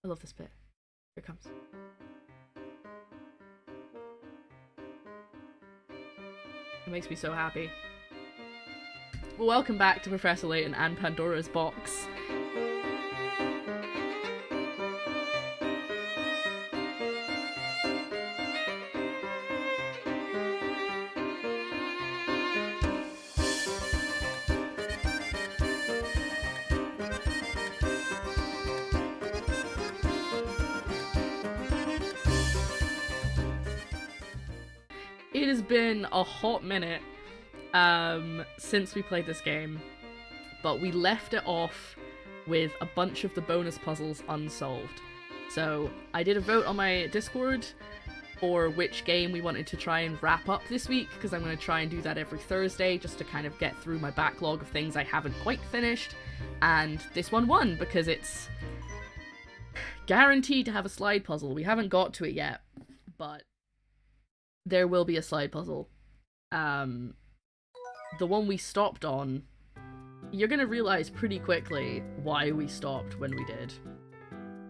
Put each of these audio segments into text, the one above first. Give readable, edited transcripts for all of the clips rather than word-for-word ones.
I love this bit. Here it comes. It makes me so happy. Well, welcome back to Professor Layton and Pandora's box. It has been a hot minute since we played this game, but we left it off with a bunch of the bonus puzzles unsolved. So I did a vote on my Discord for which game we wanted to try and wrap up this week, because I'm going to try and do that every Thursday just to kind of get through my backlog of things I haven't quite finished. And this one won because it's guaranteed to have a slide puzzle. We haven't got to it yet, but there will be a slide puzzle. The one we stopped on, you're gonna realize pretty quickly why we stopped when we did.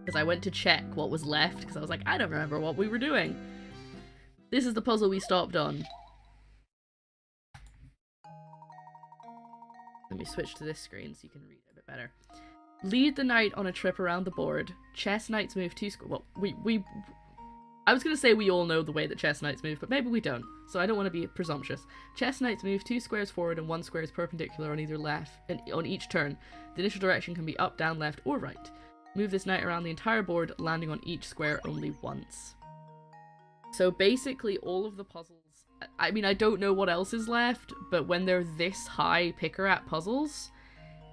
Because I went to check what was left, because I was like, I don't remember what we were doing. This is the puzzle we stopped on. Let me switch to this screen so you can read it a bit better. Lead the knight on a trip around the board. Chess knights move 2 squares. Well, I was going to say we all know the way that chess knights move, but maybe we don't, so I don't want to be presumptuous. Chess knights move 2 squares forward and 1 square is perpendicular on either left, and on each turn. The initial direction can be up, down, left, or right. Move this knight around the entire board, landing on each square only once. So basically all of the puzzles, I mean, I don't know what else is left, but when they're this high picker at puzzles,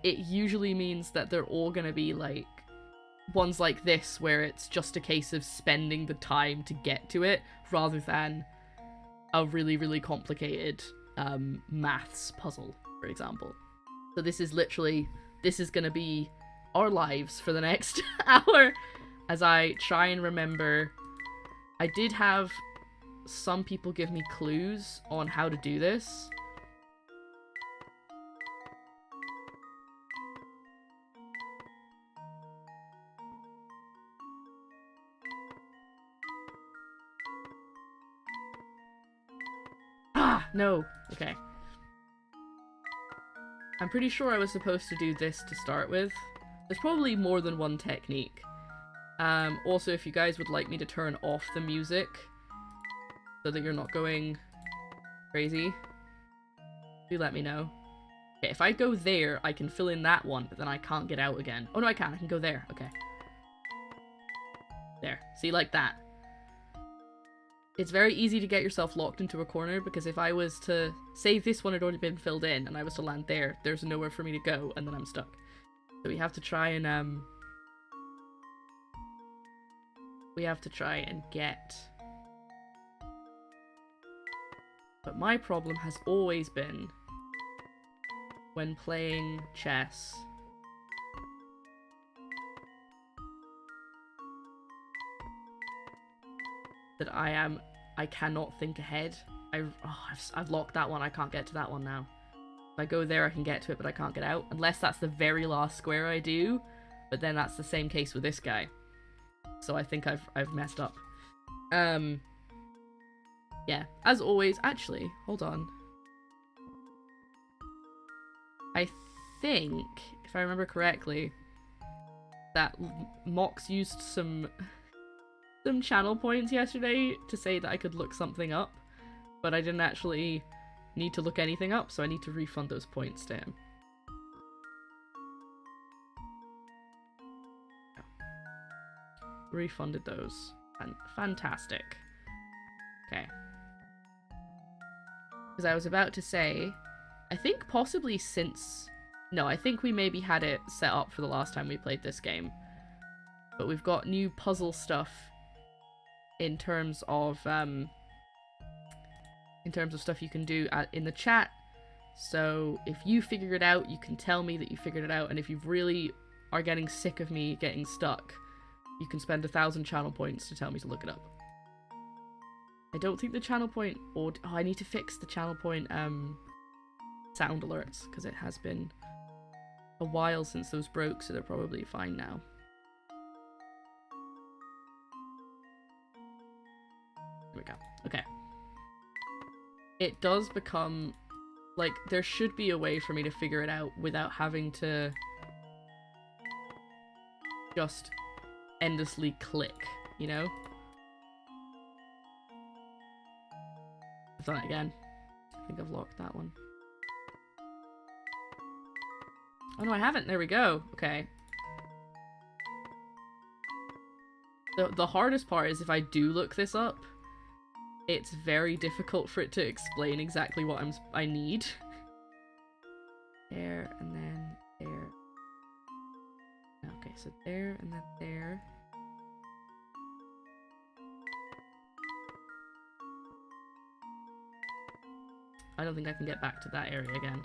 it usually means that they're all going to be like ones like this, where it's just a case of spending the time to get to it, rather than a really, really complicated maths puzzle, for example. So this is literally, this is gonna be our lives for the next hour, as I try and remember. I did have some people give me clues on how to do this. No. Okay. I'm pretty sure I was supposed to do this to start with. There's probably more than one technique. Also, if you guys would like me to turn off the music so that you're not going crazy, do let me know. Okay, if I go there, I can fill in that one, but then I can't get out again. Oh no, I can. I can go there. Okay. There. See, like that. It's very easy to get yourself locked into a corner, because if I was to say this one had already been filled in and I was to land there, there's nowhere for me to go and then I'm stuck. So we have to try and get. But my problem has always been when playing chess, that I cannot think ahead. I've locked that one. I can't get to that one now. If I go there, I can get to it, but I can't get out. Unless that's the very last square I do, but then that's the same case with this guy. So I think I've messed up. Yeah, as always, actually, hold on. I think, if I remember correctly, that Mox used some channel points yesterday to say that I could look something up, but I didn't actually need to look anything up, so I need to refund those points to him. Refunded those. Fantastic. Okay. Because I was about to say, I think possibly since... No, I think we maybe had it set up for the last time we played this game. But we've got new puzzle stuff in terms of stuff you can do in the chat. So if you figure it out, you can tell me that you figured it out, and if you really are getting sick of me getting stuck, you can spend 1,000 channel points to tell me to look it up. I don't think the channel point, or I need to fix the channel point sound alerts, because it has been a while since those broke, so they're probably fine now. we go. Okay. It does become... Like, there should be a way for me to figure it out without having to just endlessly click, you know? I've done it again. I think I've locked that one. Oh no, I haven't. There we go. Okay. The hardest part is if I do look this up, it's very difficult for it to explain exactly what I need. There, and then there. Okay, so there, and then there. I don't think I can get back to that area again.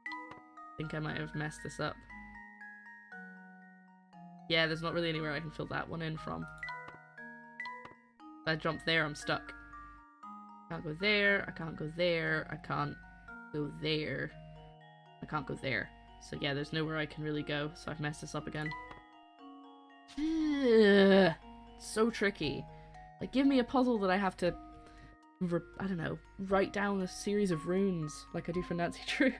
I think I might have messed this up. Yeah, there's not really anywhere I can fill that one in from. If I jump there, I'm stuck. I can't go there, I can't go there, I can't go there. I can't go there. So yeah, there's nowhere I can really go, so I've messed this up again. Ugh, so tricky. Like, give me a puzzle that I have to, I don't know, write down a series of runes like I do for Nancy Drew.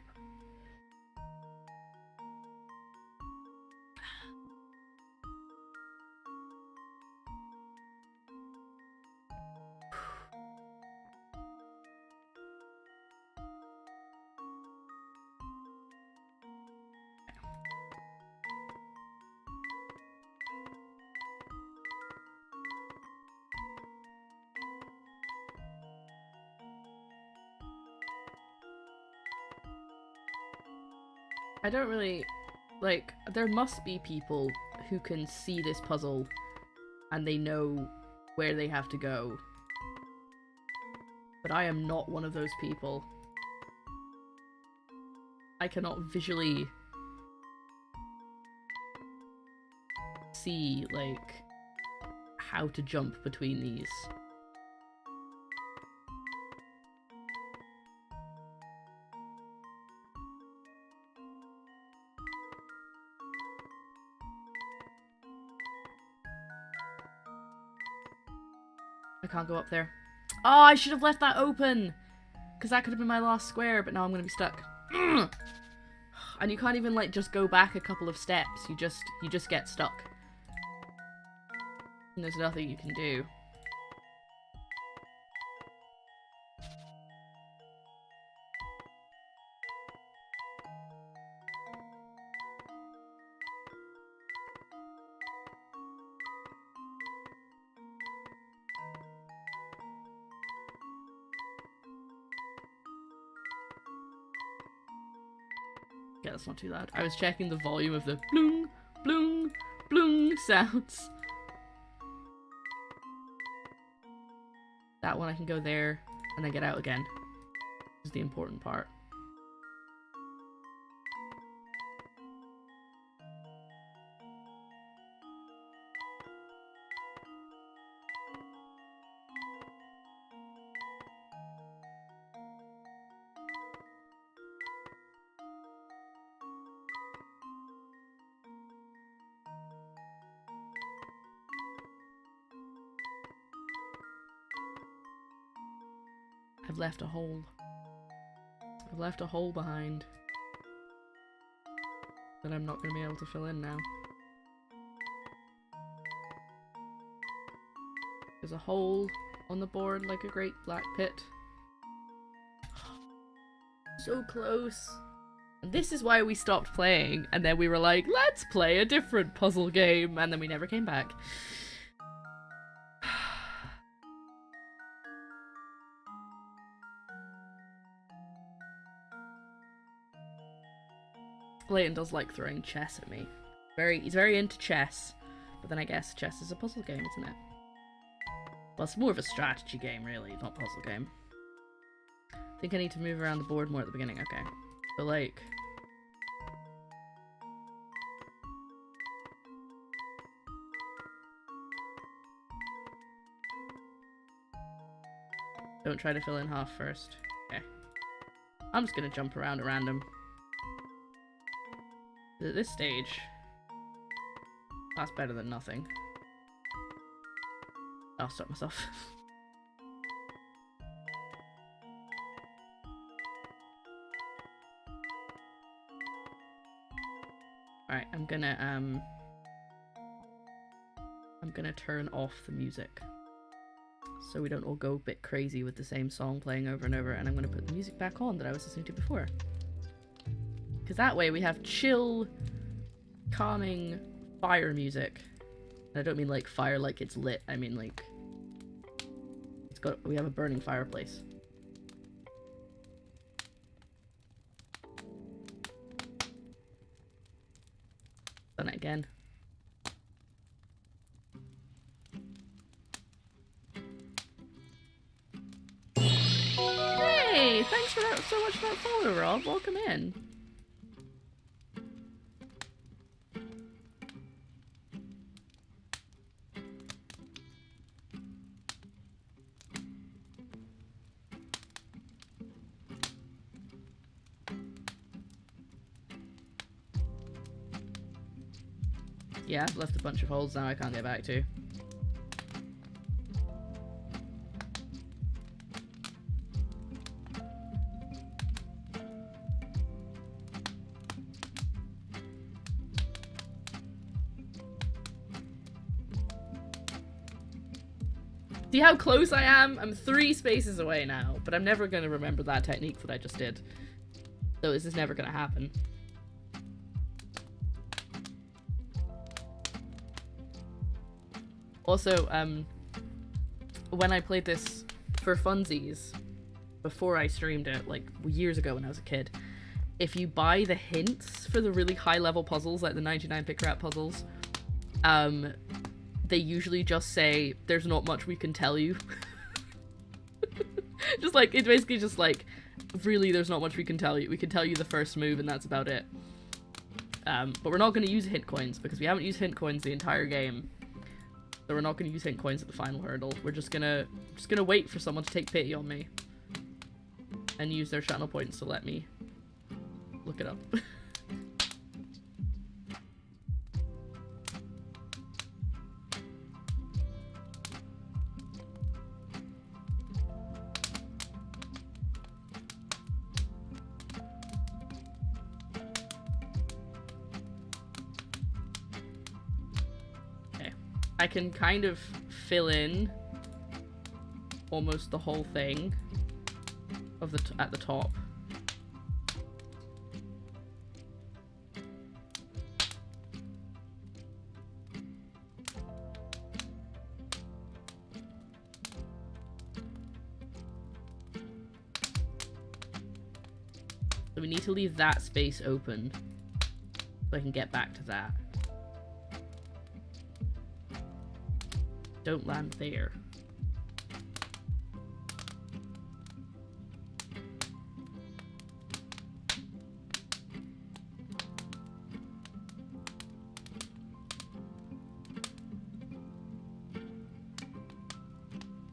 I don't really, like, there must be people who can see this puzzle and they know where they have to go. But I am not one of those people. I cannot visually see, like, how to jump between these. I can't go up there. Oh, I should have left that open! Because that could have been my last square, but now I'm going to be stuck. And you can't even, like, just go back a couple of steps. You just get stuck. And there's nothing you can do. Yeah, that's not too loud. I was checking the volume of the bloong, bloong, bloong sounds. That one I can go there and then get out again. This is the important part. I've left a hole. I've left a hole behind that I'm not going to be able to fill in now. There's a hole on the board like a great black pit. So close. And this is why we stopped playing, and then we were like, let's play a different puzzle game, and then we never came back. Layton does like throwing chess at me. He's very into chess, but then I guess chess is a puzzle game, isn't it? Well, it's more of a strategy game, really, not a puzzle game. I think I need to move around the board more at the beginning. Okay. So, like... Don't try to fill in half first. Okay. I'm just gonna jump around at random. At this stage, that's better than nothing. I'll stop myself. Alright, I'm gonna turn off the music so we don't all go a bit crazy with the same song playing over and over, and I'm gonna put the music back on that I was listening to before. Because that way we have chill, calming fire music. And I don't mean like fire like it's lit, I mean like we have a burning fireplace. Done it again. Hey, thanks for that so much for that follow, Rob. Welcome in. Yeah, I've left a bunch of holes now I can't get back to. See how close I am? I'm 3 spaces away now, but I'm never going to remember that technique that I just did. So this is never going to happen. Also, when I played this for funsies, before I streamed it, like years ago when I was a kid, if you buy the hints for the really high level puzzles, like the 99 pick rat puzzles, they usually just say, there's not much we can tell you. Just like, it's basically just like, really, there's not much we can tell you. We can tell you the first move and that's about it. But we're not going to use hint coins because we haven't used hint coins the entire game. So we're not going to use hint coins at the final hurdle. We're just gonna wait for someone to take pity on me and use their channel points to let me look it up. I can kind of fill in almost the whole thing of at the top. So we need to leave that space open so I can get back to that. Don't land there.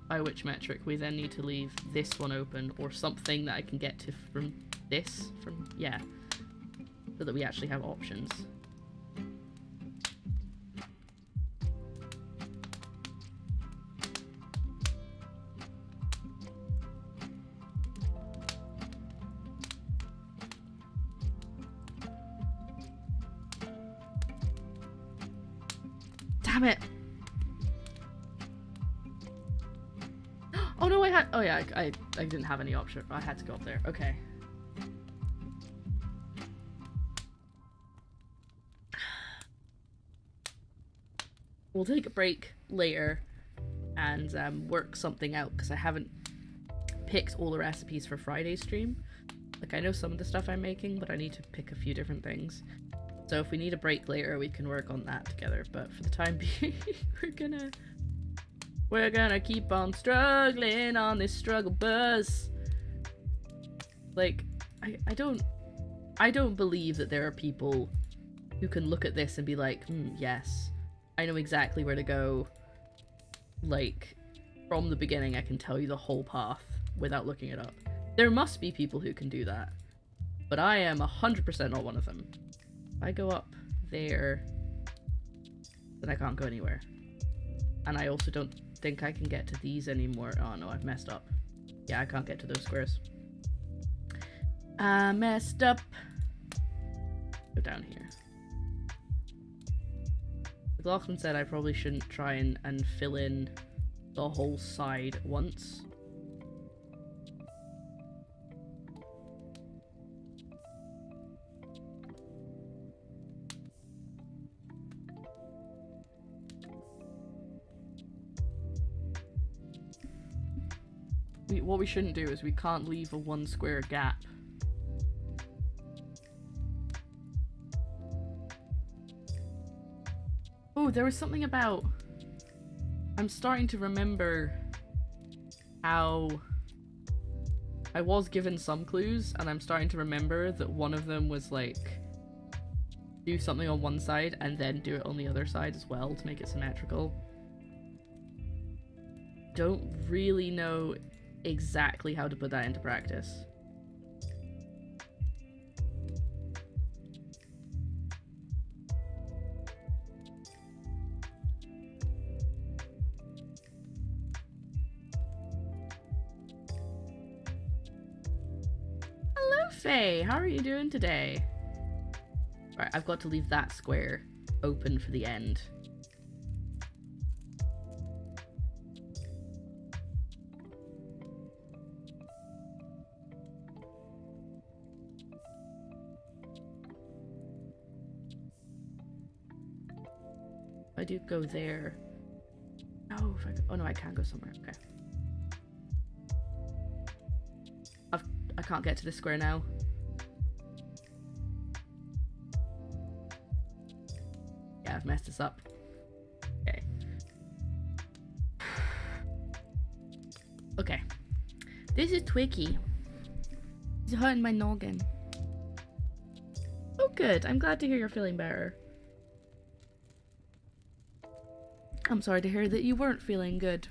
By which metric we then need to leave this one open or something that I can get to from this, yeah, so that we actually have options. Damn it! Oh no, I had- oh yeah, I didn't have any option. I had to go up there. Okay. We'll take a break later and work something out because I haven't picked all the recipes for Friday's stream. Like, I know some of the stuff I'm making, but I need to pick a few different things. So if we need a break later, we can work on that together. But for the time being, we're gonna keep on struggling on this struggle bus. Like, I don't believe that there are people who can look at this and be like, yes, I know exactly where to go. Like, from the beginning, I can tell you the whole path without looking it up. There must be people who can do that, but I am 100% not one of them. If I go up there, then I can't go anywhere. And I also don't think I can get to these anymore. Oh no, I've messed up. Yeah, I can't get to those squares. I messed up. Go down here. McLaughlin said I probably shouldn't try and fill in the whole side at once. What we shouldn't do is we can't leave a 1 square gap. Oh, there was something about... I'm starting to remember how I was given some clues, and I'm starting to remember that one of them was like do something on one side and then do it on the other side as well to make it symmetrical. Don't really know exactly how to put that into practice. Hello, Faye! How are you doing today? Alright, I've got to leave that square open for the end. I do go there. No, if I go, oh no, I can go somewhere. Okay. I can't get to this square now. Yeah, I've messed this up. Okay. Okay. This is Twiggy. He's hurting my noggin. Oh good, I'm glad to hear you're feeling better. I'm sorry to hear that you weren't feeling good.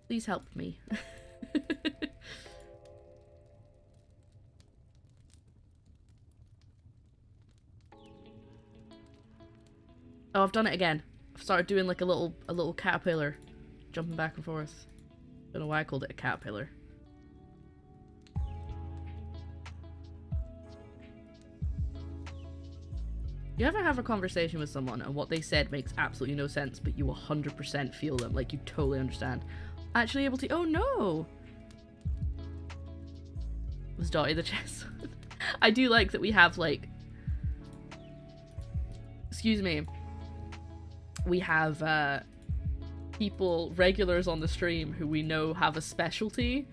Please help me. Oh, I've done it again. I've started doing like a little caterpillar, jumping back and forth. Don't know why I called it a caterpillar. You ever have a conversation with someone and what they said makes absolutely no sense, but you 100% feel them, like you totally understand? Actually able to— oh no! Was Dottie the chess? I do like that we have like— excuse me. We have people, regulars on the stream who we know have a specialty,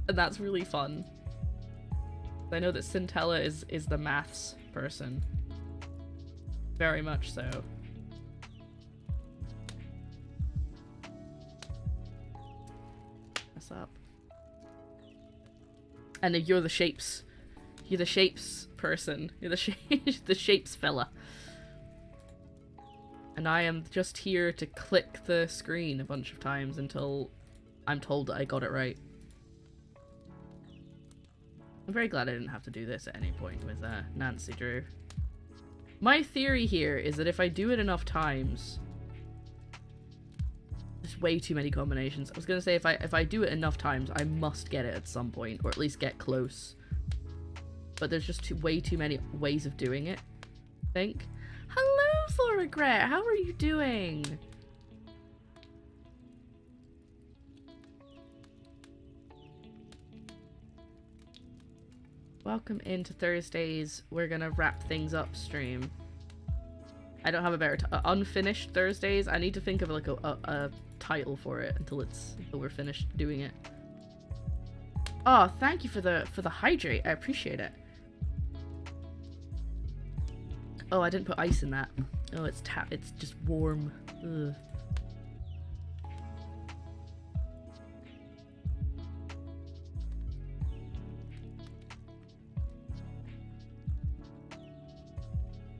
and that's really fun. I know that Centella is the maths person. Very much so. What's up? And you're the shapes. You're the shapes person. You're the shapes fella. And I am just here to click the screen a bunch of times until I'm told that I got it right. I'm very glad I didn't have to do this at any point with Nancy Drew. My theory here is that if I do it enough times... There's way too many combinations. I was gonna say if I do it enough times, I must get it at some point, or at least get close. But there's just way too many ways of doing it, I think. Hello, Full Regret! How are you doing? Welcome into Thursdays. We're gonna wrap things up stream. I don't have a better unfinished Thursdays. I need to think of like a title for it until we're finished doing it. Oh, thank you for the hydrate. I appreciate it. Oh, I didn't put ice in that. Oh, it's just warm. Ugh.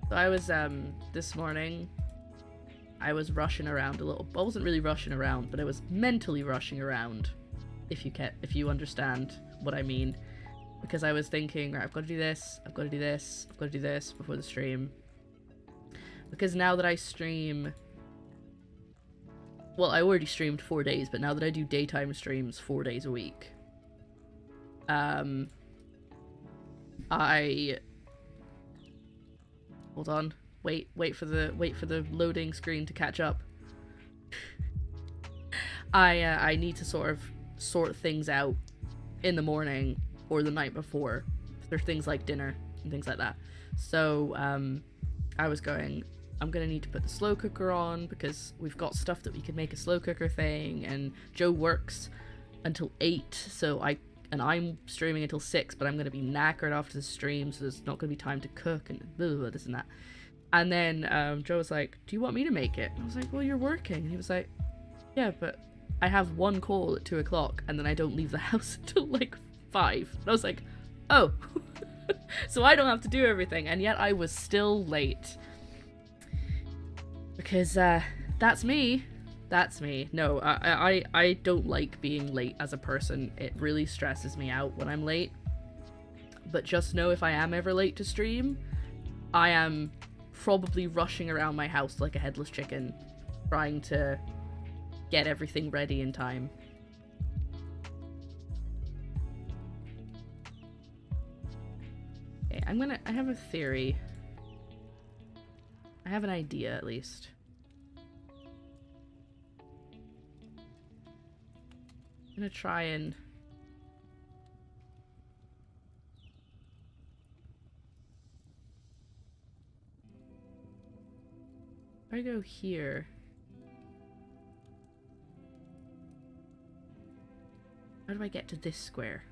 So I was, this morning, I was rushing around a little. I wasn't really rushing around, but I was mentally rushing around, if you understand what I mean. Because I was thinking, right, I've got to do this, I've got to do this, I've got to do this before the stream. Because now that I stream... Well, I already streamed 4 days, but now that I do daytime streams 4 days a week, Hold on. wait for the loading screen to catch up. I need to sort of sort things out in the morning or the night before. There's things like dinner and things like that. So I was going, I'm gonna need to put the slow cooker on because we've got stuff that we can make a slow cooker thing, and Joe works until 8, so I'm streaming until 6, but I'm gonna be knackered after the stream, so there's not gonna be time to cook and blah, blah, blah, this and that. And then Joe was like, do you want me to make it? And I was like, well, you're working. And he was like, yeah, but I have one call at 2 o'clock and then I don't leave the house until like 5. And I was like, oh. So I don't have to do everything, and yet I was still late. Because that's me. That's me. No, I don't like being late as a person. It really stresses me out when I'm late. But just know, if I am ever late to stream, I am probably rushing around my house like a headless chicken, trying to get everything ready in time. Okay, I have a theory. I have an idea, at least. I'm gonna try and... if I go here... how do I get to this square?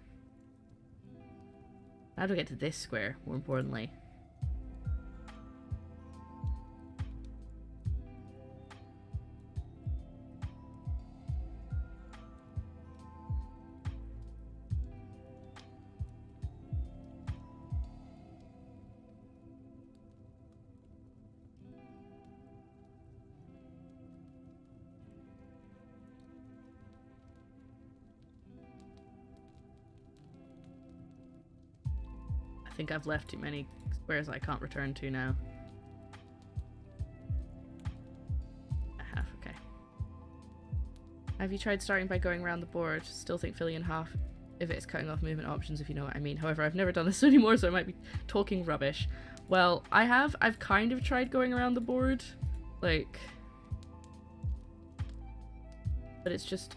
How do I get to this square, more importantly? I think I've left too many squares I can't return to now. I have, okay. Have you tried starting by going around the board? Still think filling in half if it's cutting off movement options, if you know what I mean. However, I've never done this anymore, so I might be talking rubbish. Well, I've kind of tried going around the board, like... but it's just...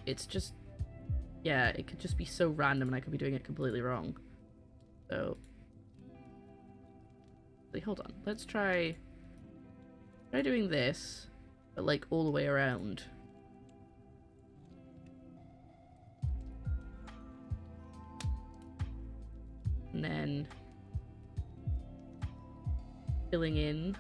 yeah, it could just be so random and I could be doing it completely wrong. So... hold on, let's try doing this, but like all the way around. And then filling in.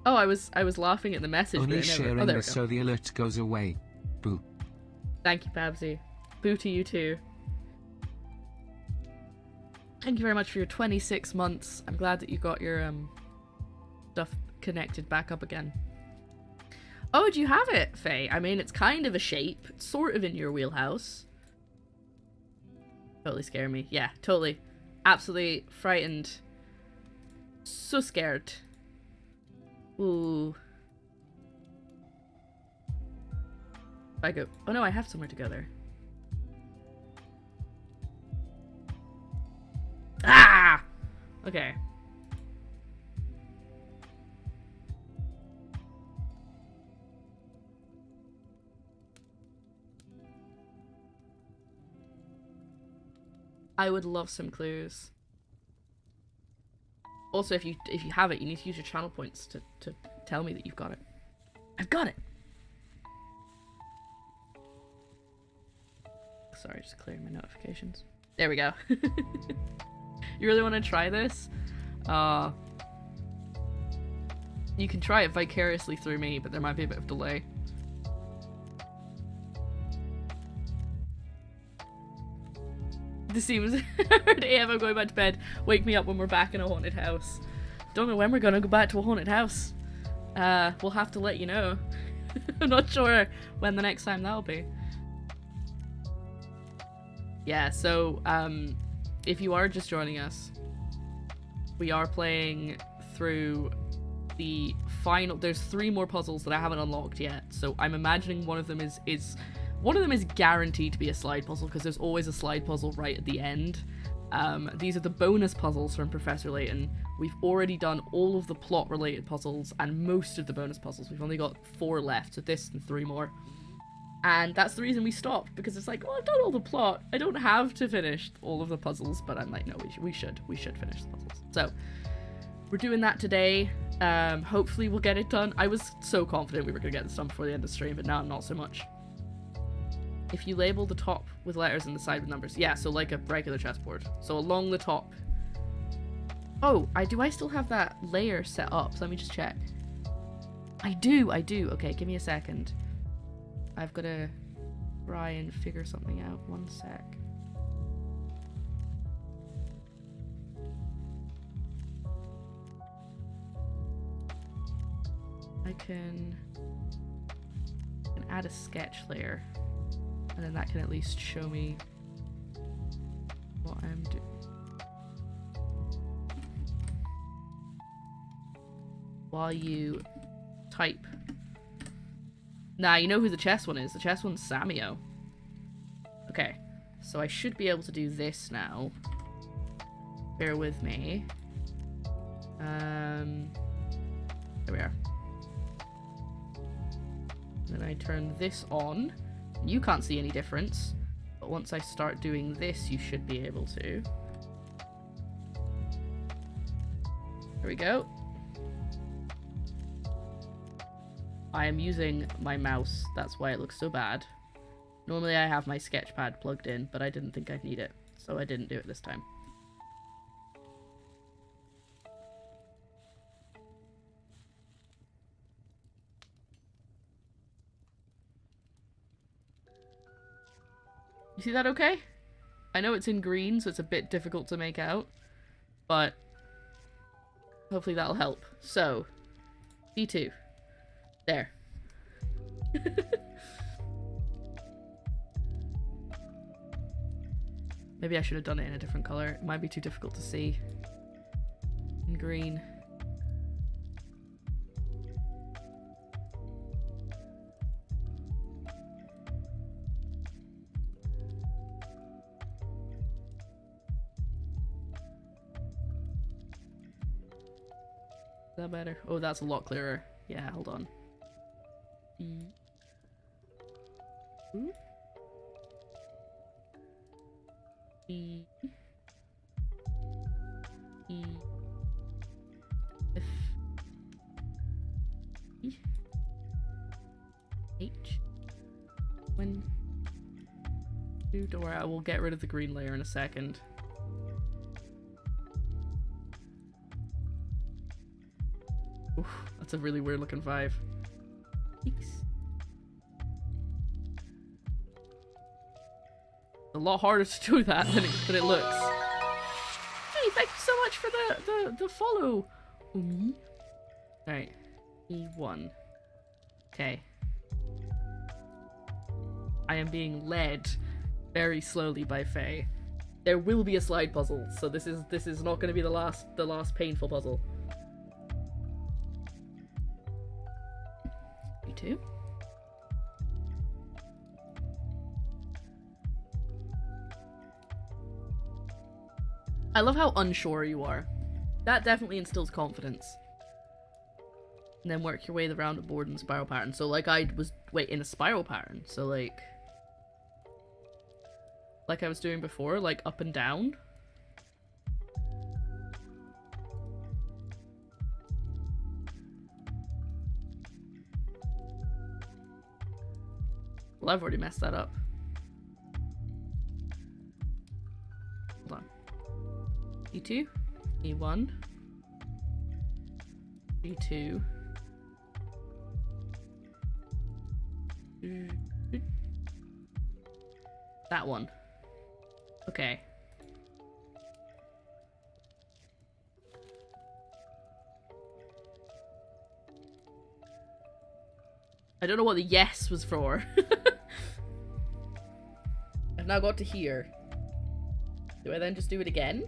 Oh, I was laughing at the message. Only but sharing oh, there this so the alert goes away. Boo. Thank you, Babsy. Boo to you too. Thank you very much for your 26 months. I'm glad that you got your stuff connected back up again. Oh, do you have it, Faye? I mean, it's kind of a shape. It's sort of in your wheelhouse. Totally scared me. Yeah, totally. Absolutely frightened. So scared. Ooh. If I go... oh no, I have somewhere to go there. Ah! Okay. I would love some clues. Also, if you have it, you need to use your channel points to tell me that you've got it. I've got it! Sorry, just clearing my notifications. There we go. You really want to try this? You can try it vicariously through me, but there might be a bit of delay. This seems hard AF. I'm going back to bed. Wake me up when we're back in a haunted house. Don't know when we're gonna go back to a haunted house. We'll have to let you know. I'm not sure when the next time that'll be. Yeah, so if you are just joining us, we are playing through the final. There's 3 more puzzles that I haven't unlocked yet, so I'm imagining one of them is guaranteed to be a slide puzzle, because there's always a slide puzzle right at the end. These are the bonus puzzles from Professor Layton. We've already done all of the plot related puzzles and most of the bonus puzzles. We've only got 4 left, so this and 3 more. And that's the reason we stopped, because it's like, well, I've done all the plot. I don't have to finish all of the puzzles, but I'm like, no, we should finish the puzzles. So we're doing that today. Hopefully we'll get it done. I was so confident we were gonna get this done before the end of the stream, but now not so much. If you label the top with letters and the side with numbers, yeah, so like a regular chessboard. So along the top. Oh, do I still have that layer set up? So let me just check. I do. Okay, give me a second. I've got to try and figure something out. 1 sec. I can add a sketch layer, and then that can at least show me what I'm doing. While you type. Nah, you know who the chess one is. The chess one's Samio. Okay, so I should be able to do this now. Bear with me. There we are. Then I turn this on. You can't see any difference, but once I start doing this, you should be able to. There we go. I am using my mouse, that's why it looks so bad. Normally I have my sketchpad plugged in, but I didn't think I'd need it, so I didn't do it this time. You see that okay? I know it's in green, so it's a bit difficult to make out, but hopefully that'll help. So, B2. There. Maybe I should have done it in a different color. It might be too difficult to see in green. Is that better? Oh, that's a lot clearer. Yeah, hold on. E. Ooh. E. E. F. E. H. When. Don't worry, I will get rid of the green layer in a second. Oof, that's a really weird looking 5. A lot harder to do that than it looks. Hey, thank you so much for the follow. Alright. E1. Okay. I am being led very slowly by Faye. There will be a slide puzzle, so this is not going to be the last painful puzzle. E2. I love how unsure you are. That definitely instills confidence. And then work your way around the board in spiral pattern. So like I was in a spiral pattern. So like I was doing before, like up and down. Well, I've already messed that up. Hold on. E2, E1, E2, that one. Okay. I don't know what the yes was for. I've now got to here. Do I then just do it again?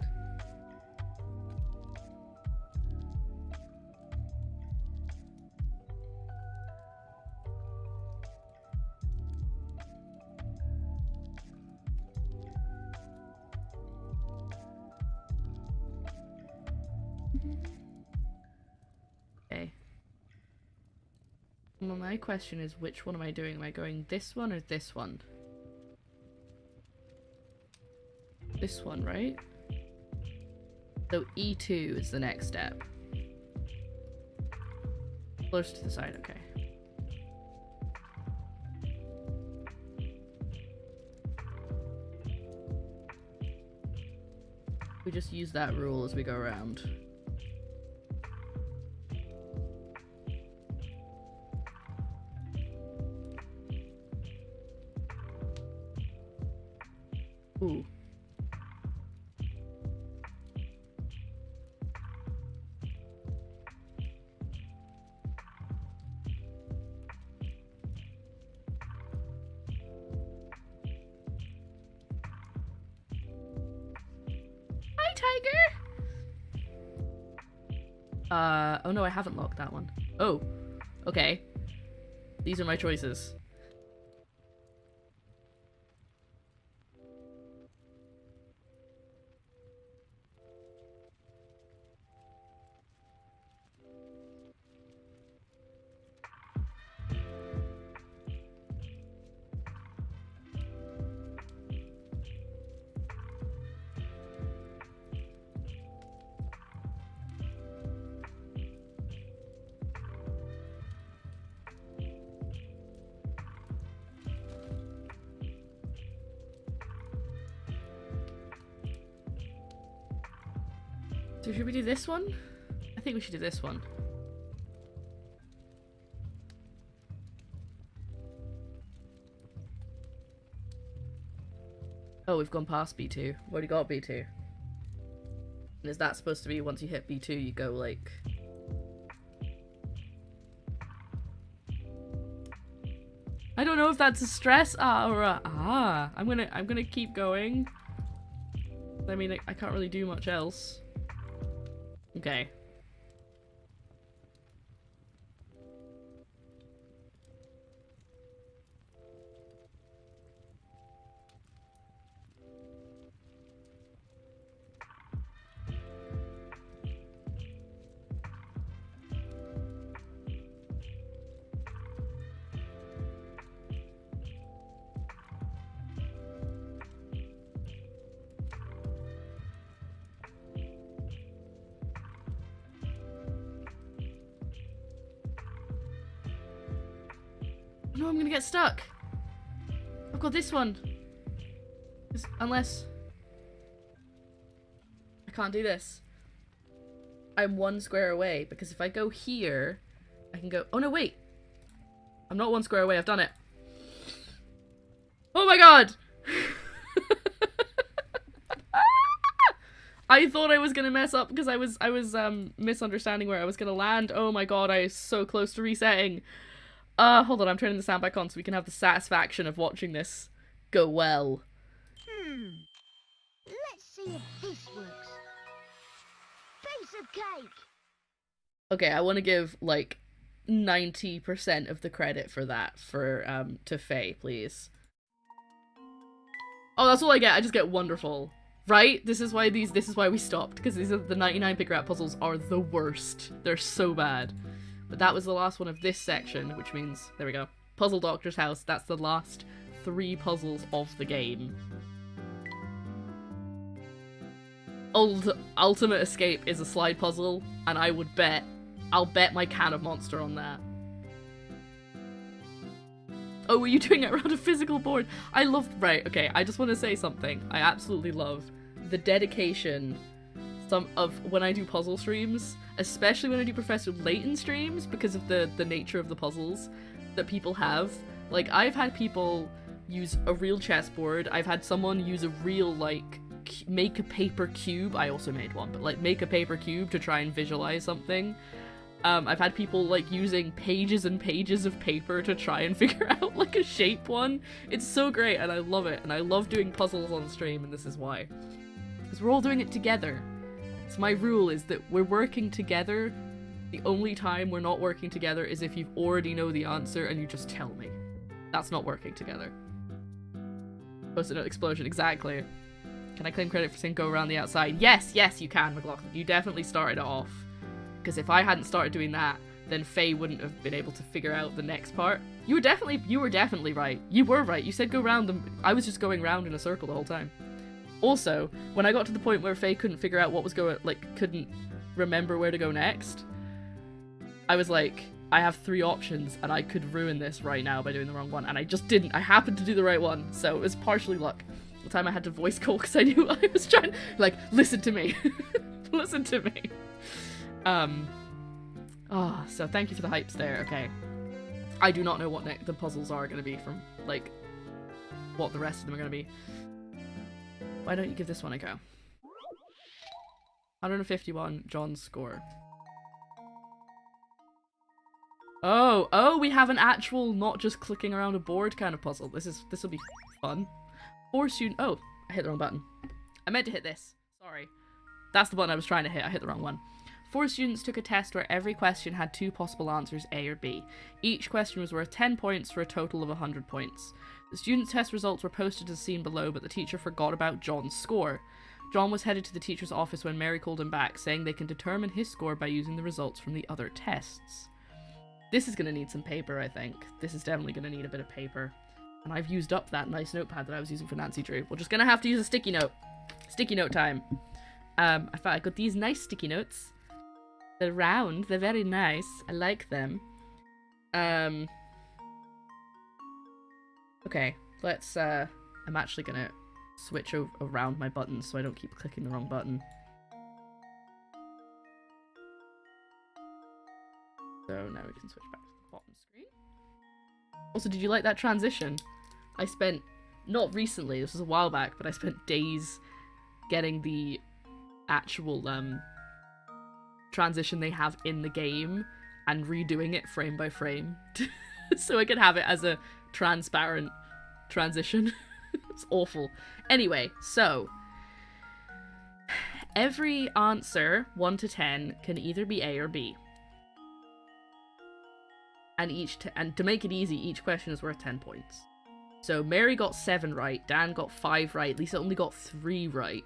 Okay. Well, my question is, which one am I doing? Am I going this one or this one? This one, right? So E2 is the next step. Close to the side, okay. We just use that rule as we go around. Ooh. Hi, Tiger! Oh no, I haven't locked that one. Oh, okay. These are my choices. So should we do this one? I think we should do this one. Oh, we've gone past B2. We've already got B2. And is that supposed to be once you hit B2 you go like... I don't know if that's a stress or a I'm gonna keep going. I mean, I can't really do much else. Okay. No, I'm gonna get stuck. I've got this one. Unless... I can't do this. I'm one square away, because if I go here, I can go... Oh no, wait! I'm not one square away, I've done it. Oh my god! I thought I was gonna mess up because I was misunderstanding where I was gonna land. Oh my god, I was so close to resetting. Hold on, I'm turning the sound back on so we can have the satisfaction of watching this go well. Let's see if this works. Piece of cake! Okay, I want to give, like, 90% of the credit for that, to Faye, please. Oh, that's all I get, I just get wonderful. Right? This is why we stopped, because these are the 99 pick rat puzzles are the worst. They're so bad. But that was the last one of this section, which means, there we go. Puzzle Doctor's House, that's the last 3 puzzles of the game. Ultimate Escape is a slide puzzle, and I'll bet my can of Monster on that. Oh, were you doing it around a physical board? Right, okay, I just want to say something. I absolutely love the dedication of when I do puzzle streams, especially when I do Professor Layton streams, because of the nature of the puzzles that people have. Like, I've had people use a real chessboard, I've had someone use a real, like, make a paper cube, I also made one, but like make a paper cube to try and visualize something. I've had people like using pages and pages of paper to try and figure out like a shape one. It's so great and I love it, and I love doing puzzles on stream, and this is why. Because we're all doing it together. So my rule is that we're working together. The only time we're not working together is if you already know the answer and you just tell me. That's not working together. Post-it note explosion, exactly. Can I claim credit for saying go around the outside? Yes, yes you can, McLaughlin. You definitely started it off. Because if I hadn't started doing that, then Faye wouldn't have been able to figure out the next part. You were definitely right. You were right. You said go round them. I was just going round in a circle the whole time. Also, when I got to the point where Faye couldn't figure out what was going, like, couldn't remember where to go next, I was like, I have 3 options and I could ruin this right now by doing the wrong one. And I just didn't. I happened to do the right one. So it was partially luck. The time I had to voice call because I knew I was trying, like, listen to me. Listen to me. So thank you for the hypes there. Okay. I do not know what the puzzles are going to be from, like, what the rest of them are going to be. Why don't you give this one a go? 151, John's score. Oh, we have an actual, not just clicking around a board kind of puzzle. This will be fun. 4 students. Oh, I hit the wrong button. I meant to hit this. Sorry. That's the button I was trying to hit. I hit the wrong one. 4 students took a test where every question had 2 possible answers, A or B. Each question was worth 10 points for a total of 100 points. The students' test results were posted as seen below, but the teacher forgot about John's score. John was headed to the teacher's office when Mary called him back, saying they can determine his score by using the results from the other tests. This is going to need some paper, I think. This is definitely going to need a bit of paper. And I've used up that nice notepad that I was using for Nancy Drew. We're just going to have to use a sticky note. Sticky note time. I got these nice sticky notes. They're round. They're very nice. I like them. Okay, let's, I'm actually gonna switch around my buttons so I don't keep clicking the wrong button. So now we can switch back to the bottom screen. Also, did you like that transition? I spent, not recently, this was a while back, but I spent days getting the actual, transition they have in the game and redoing it frame by frame so I could have it as a transparent transition. It's awful. Anyway, so every answer 1 to 10 can either be A or B, and and to make it easy, each question is worth 10 points. So Mary got 7 right, Dan got 5 right, Lisa only got 3 right.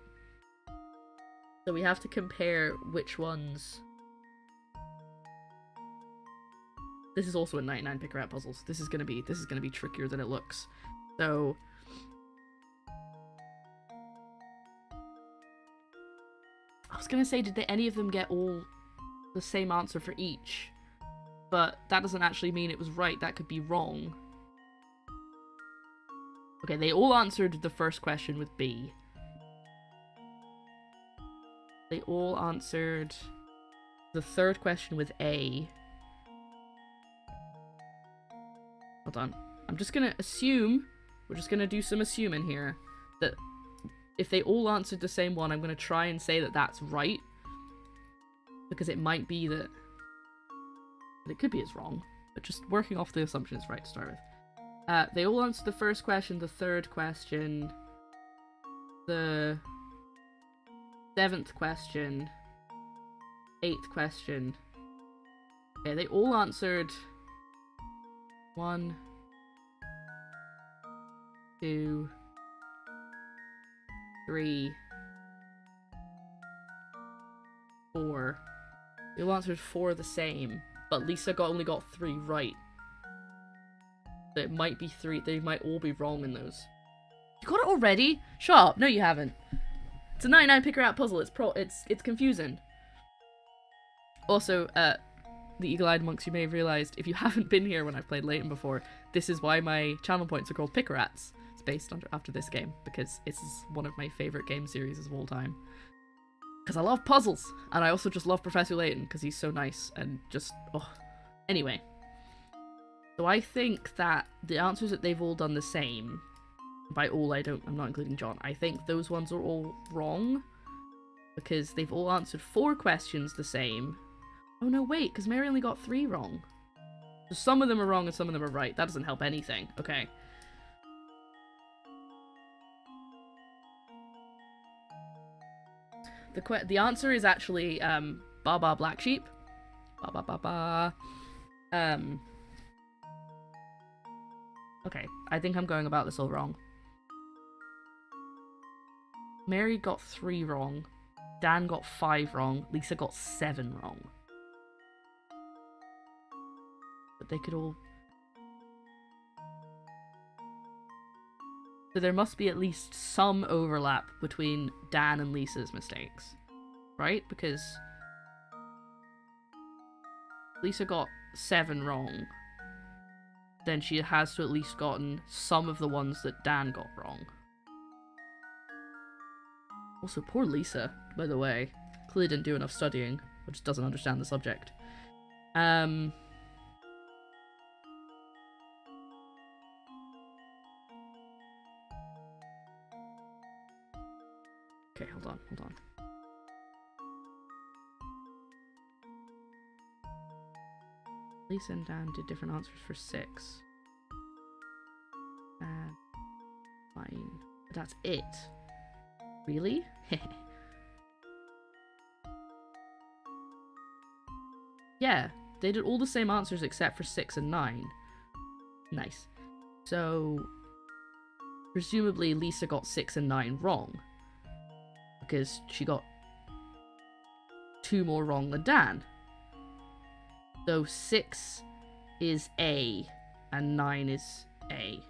So we have to compare which ones. This is also a 99 picker out puzzles. This is gonna be trickier than it looks. So I was gonna say, did any of them get all the same answer for each? But that doesn't actually mean it was right. That could be wrong. Okay, they all answered the first question with B. They all answered the third question with A. Hold on. I'm just gonna assume, we're just gonna do some assuming here, that if they all answered the same one, I'm gonna try and say that that's right. Because it might be that, but it could be it's wrong. But just working off the assumption is right to start with. They all answered the first question, the third question, the 7th question, 8th question. Okay, they all answered 1, 2, 3, 4. They all answered 4 the same, but Lisa only got 3 right. So it might be 3. They might all be wrong in those. You got it already? Shut up. No, you haven't. It's a 99 picker out puzzle. It's confusing. Also, the eagle-eyed monks, you may have realized, if you haven't been here when I've played Layton before, this is why my channel points are called picker rats. It's based after this game, because it's one of my favorite game series of all time. Because I love puzzles, and I also just love Professor Layton because he's so nice and just, oh. Anyway, so I think that the answers that they've all done the same. By all, I'm not including John. I think those ones are all wrong because they've all answered 4 questions the same, Oh no, wait, because Mary only got 3 wrong. So some of them are wrong and some of them are right. That doesn't help anything. Okay. The answer is actually Baba Black Sheep. Ba ba ba ba. Okay, I think I'm going about this all wrong. Mary got 3 wrong. Dan got 5 wrong. Lisa got 7 wrong. But they could all... So there must be at least some overlap between Dan and Lisa's mistakes. Right? Because Lisa got 7 wrong. Then she has to at least gotten some of the ones that Dan got wrong. Also, poor Lisa, by the way. Clearly didn't do enough studying, or just doesn't understand the subject. Okay, hold on. Lisa and Dan did different answers for 6. And 9. But that's it. Really? Yeah, they did all the same answers except for 6 and 9. Nice. So, presumably Lisa got 6 and 9 wrong. Because she got 2 more wrong than Dan. So 6 is A, and 9 is A.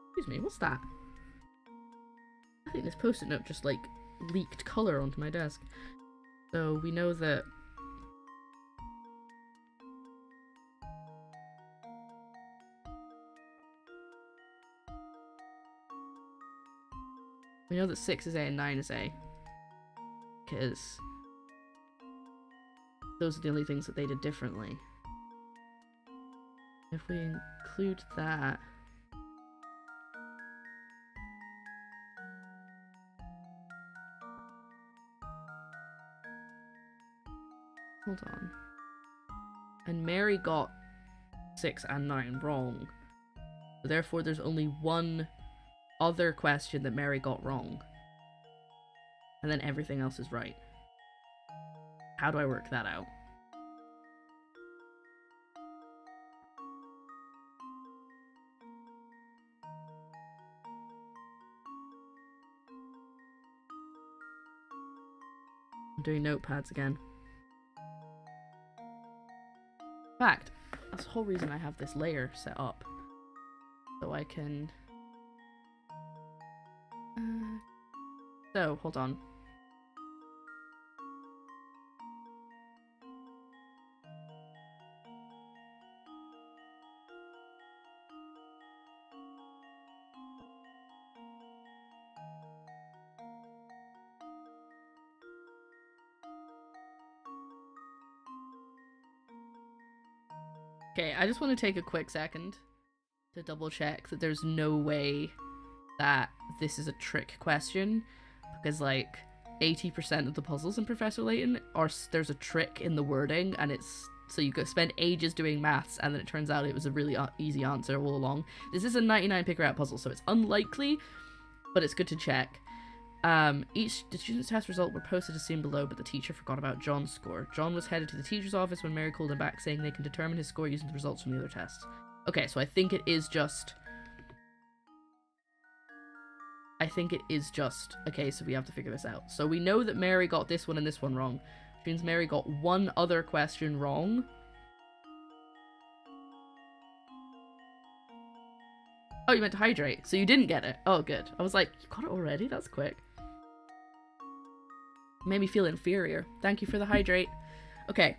Excuse me, what's that? I think this post-it note just, like, leaked colour onto my desk. So we know that... We know that 6 is A and 9 is A. Because those are the only things that they did differently. If we include that... Hold on. And Mary got 6 and 9 wrong. So therefore there's only one other question that Mary got wrong. And then everything else is right. How do I work that out? I'm doing notepads again. In fact, that's the whole reason I have this layer set up. So I can... So, hold on. Okay, I just want to take a quick second to double check that there's no way that this is a trick question, because like 80% of the puzzles in Professor Layton are there's a trick in the wording, and it's so you could spend ages doing maths and then it turns out it was a really easy answer all along. This is a 99 picker out puzzle, so it's unlikely, but it's good to check. The student's test result were posted as seen below, but the teacher forgot about John's score. John was headed to the teacher's office when Mary called him back, saying they can determine his score using the results from the other tests. Okay, so I think it is just a case of we have to figure this out. So we know that Mary got this one and this one wrong, which means Mary got one other question wrong. Oh, you meant to hydrate, so you didn't get it. Oh, good. I was like, you got it already? That's quick. Made me feel inferior. Thank you for the hydrate. Okay.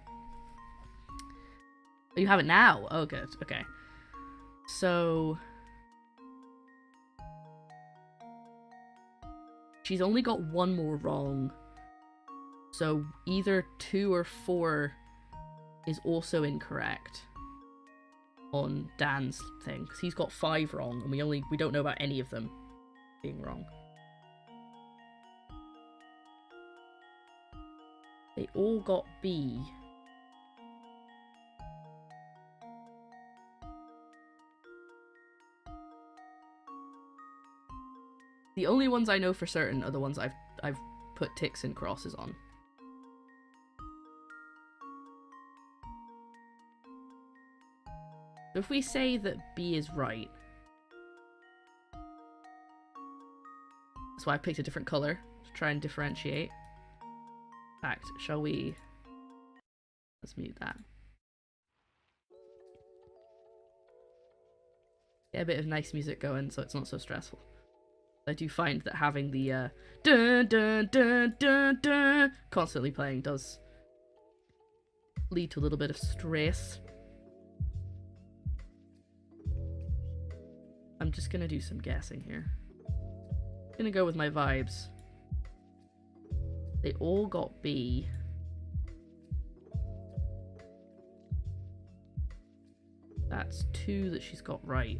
Oh, you have it now? Oh, good. Okay. So... she's only got one more wrong. So either 2 or 4 is also incorrect on Dan's thing, because he's got 5 wrong, and we don't know about any of them being wrong. They all got B. The only ones I know for certain are the ones I've put ticks and crosses on. So if we say that B is right, that's why I picked a different color to try and differentiate. In fact, shall we? Let's mute that. Get a bit of nice music going so it's not so stressful. I do find that having the dun dun dun dun dun constantly playing does lead to a little bit of stress. I'm just gonna do some guessing here. I'm gonna go with my vibes. They all got B. That's 2 that she's got right.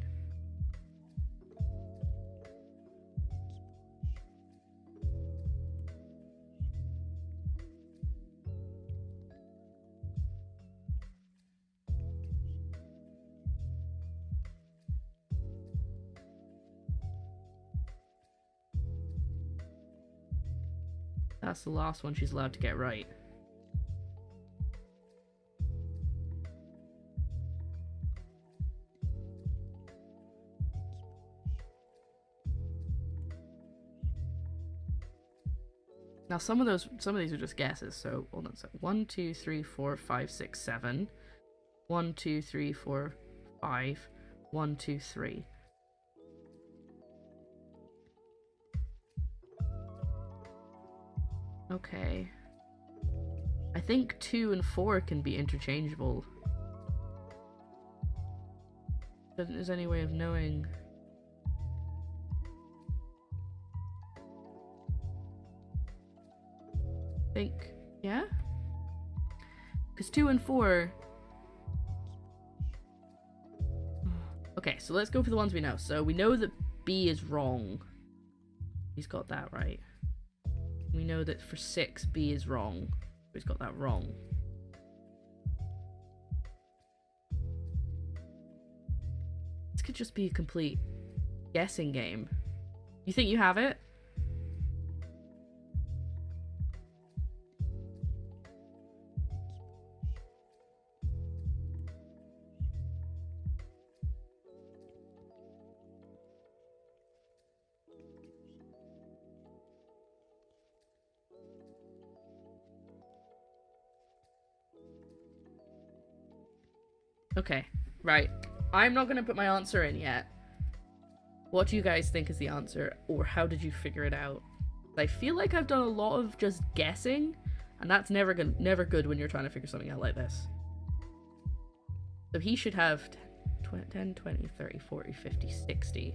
That's the last one she's allowed to get right. Now some of these are just guesses, so hold on a sec. 1, 2, 3, 4, 5, 6, 7. 1, 2, 3, 4, 5. 1, 2, 3. Okay. I think 2 and 4 can be interchangeable. Don't think there's any way of knowing. Think, yeah? Because 2 and 4... Okay, so let's go for the ones we know. So we know that B is wrong. He's got that right. We know that for 6, B is wrong. He's got that wrong. This could just be a complete guessing game. You think you have it? Okay, right. I'm not going to put my answer in yet. What do you guys think is the answer, or how did you figure it out? I feel like I've done a lot of just guessing, and that's never good when you're trying to figure something out like this. So he should have 10, 20, 30, 40, 50, 60.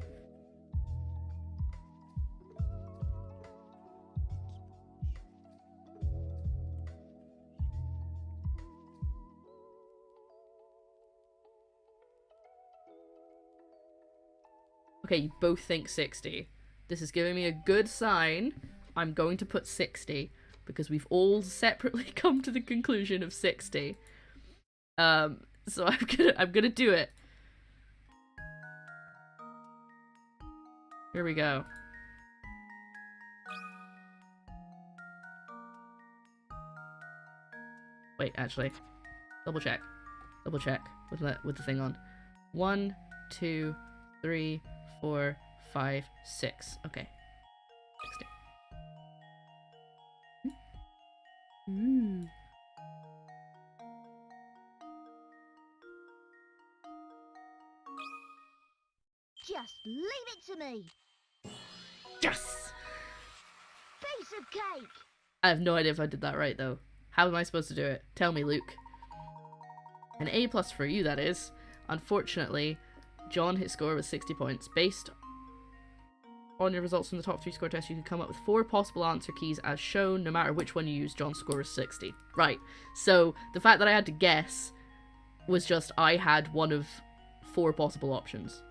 Okay, you both think 60. This is giving me a good sign. I'm going to put 60 because we've all separately come to the conclusion of 60. So I'm gonna do it. Here we go. Wait, actually, double check with the thing on. 1, 2, 3, 4, 5, 6. Okay. 60. Just leave it to me. Yes! Piece of cake. I have no idea if I did that right, though. How am I supposed to do it? Tell me, Luke. An A+ for you, that is. Unfortunately, John, his score was 60 points. Based on your results from the top 3 score test, you can come up with 4 possible answer keys as shown. No matter which one you use, John's score is 60. Right. So the fact that I had to guess was just I had one of 4 possible options.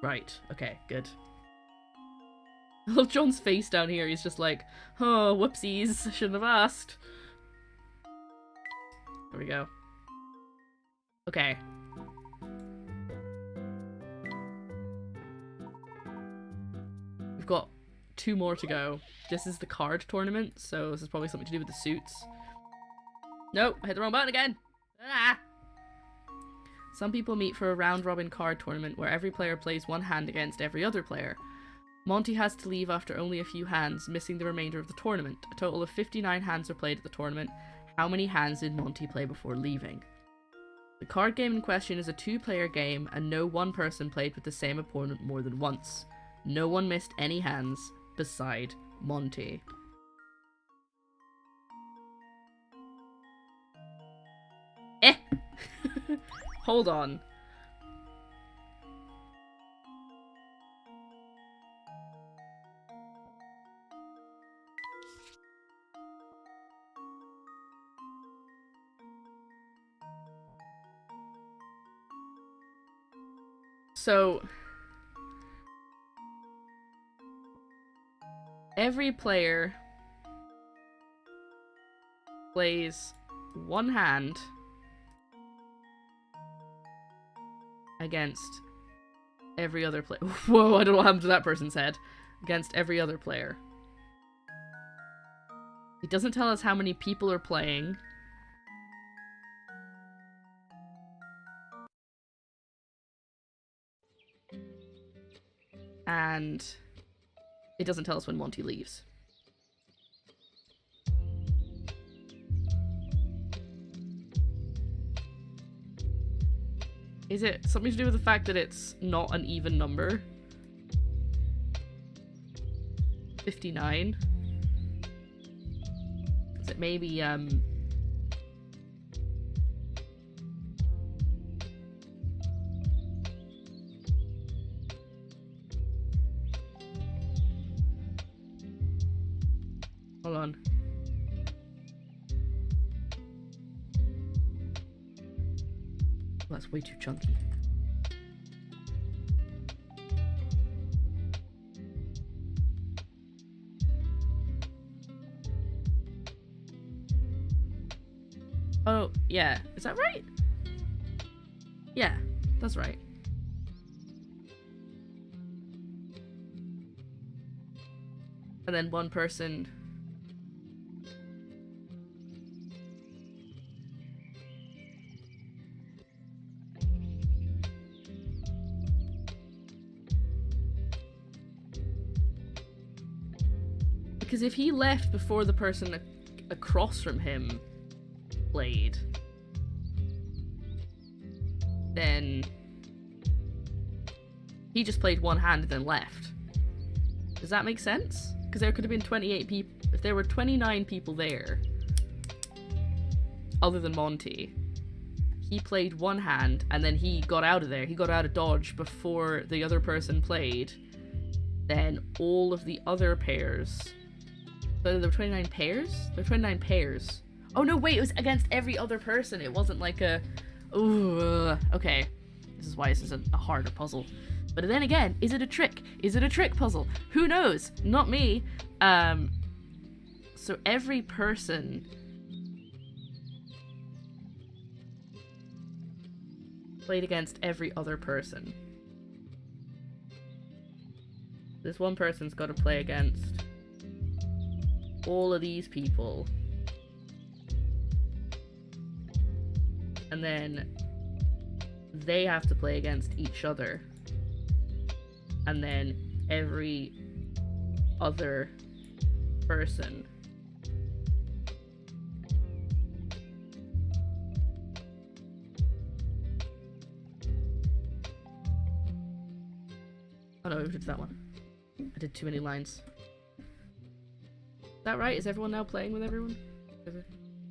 Right. Okay, good. I love John's face down here. He's just like, oh, whoopsies. I shouldn't have asked. There we go. Okay. We've got 2 more to go. This is the card tournament, so this is probably something to do with the suits. Nope, I hit the wrong button again! Ah! Some people meet for a round-robin card tournament where every player plays 1 hand against every other player. Monty has to leave after only a few hands, missing the remainder of the tournament. A total of 59 hands are played at the tournament. How many hands did Monty play before leaving? The card game in question is a 2-player game, and no one person played with the same opponent more than once. No one missed any hands beside Monty. Hold on. So, every player plays 1 hand against every other player. Whoa, I don't know what happened to that person's head. Against every other player. It doesn't tell us how many people are playing. And it doesn't tell us when Monty leaves. Is it something to do with the fact that it's not an even number? 59? Is it maybe, hold on. That's way too chunky. Oh, yeah. Is that right? Yeah, that's right. And then one person... Because if he left before the person across from him played, then he just played 1 hand and then left. Does that make sense? Because there could have been 28 people. If there were 29 people there, other than Monty, he played 1 hand and then he got out of there. He got out of dodge before the other person played. Then all of the other pairs... So there were 29 pairs? There were 29 pairs. Oh no, wait, it was against every other person. It wasn't like a... Ooh, okay. This is why this is a harder puzzle. But then again, is it a trick? Is it a trick puzzle? Who knows? Not me. So every person... played against every other person. This one person's got to play against all of these people. And then they have to play against each other. And then every other person. Oh no, we did that one. I did too many lines. Is that right? Is everyone now playing with everyone?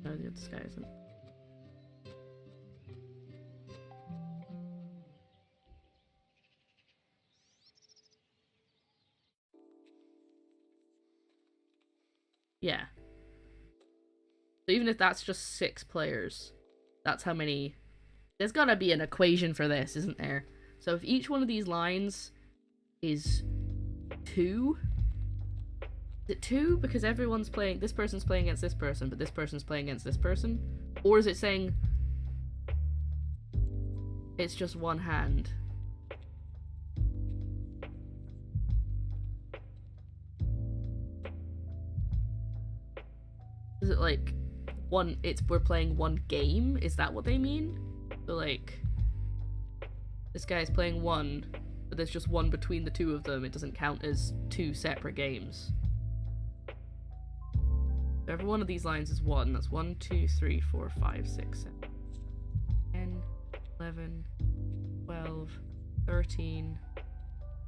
No, this guy isn't. Yeah. So even if that's just 6 players, that's how many... There's gotta be an equation for this, isn't there? So if each one of these lines is 2... Is it 2? Because everyone's playing... This person's playing against this person, but this person's playing against this person? Or is it saying it's just one hand? Is it like we're playing one game? Is that what they mean? So like, this guy's playing one, but there's just one between the two of them. It doesn't count as two separate games. So every one of these lines is one. That's 1, 2, 3, 4, 5, 6, 7, 10, 11, 12, 13,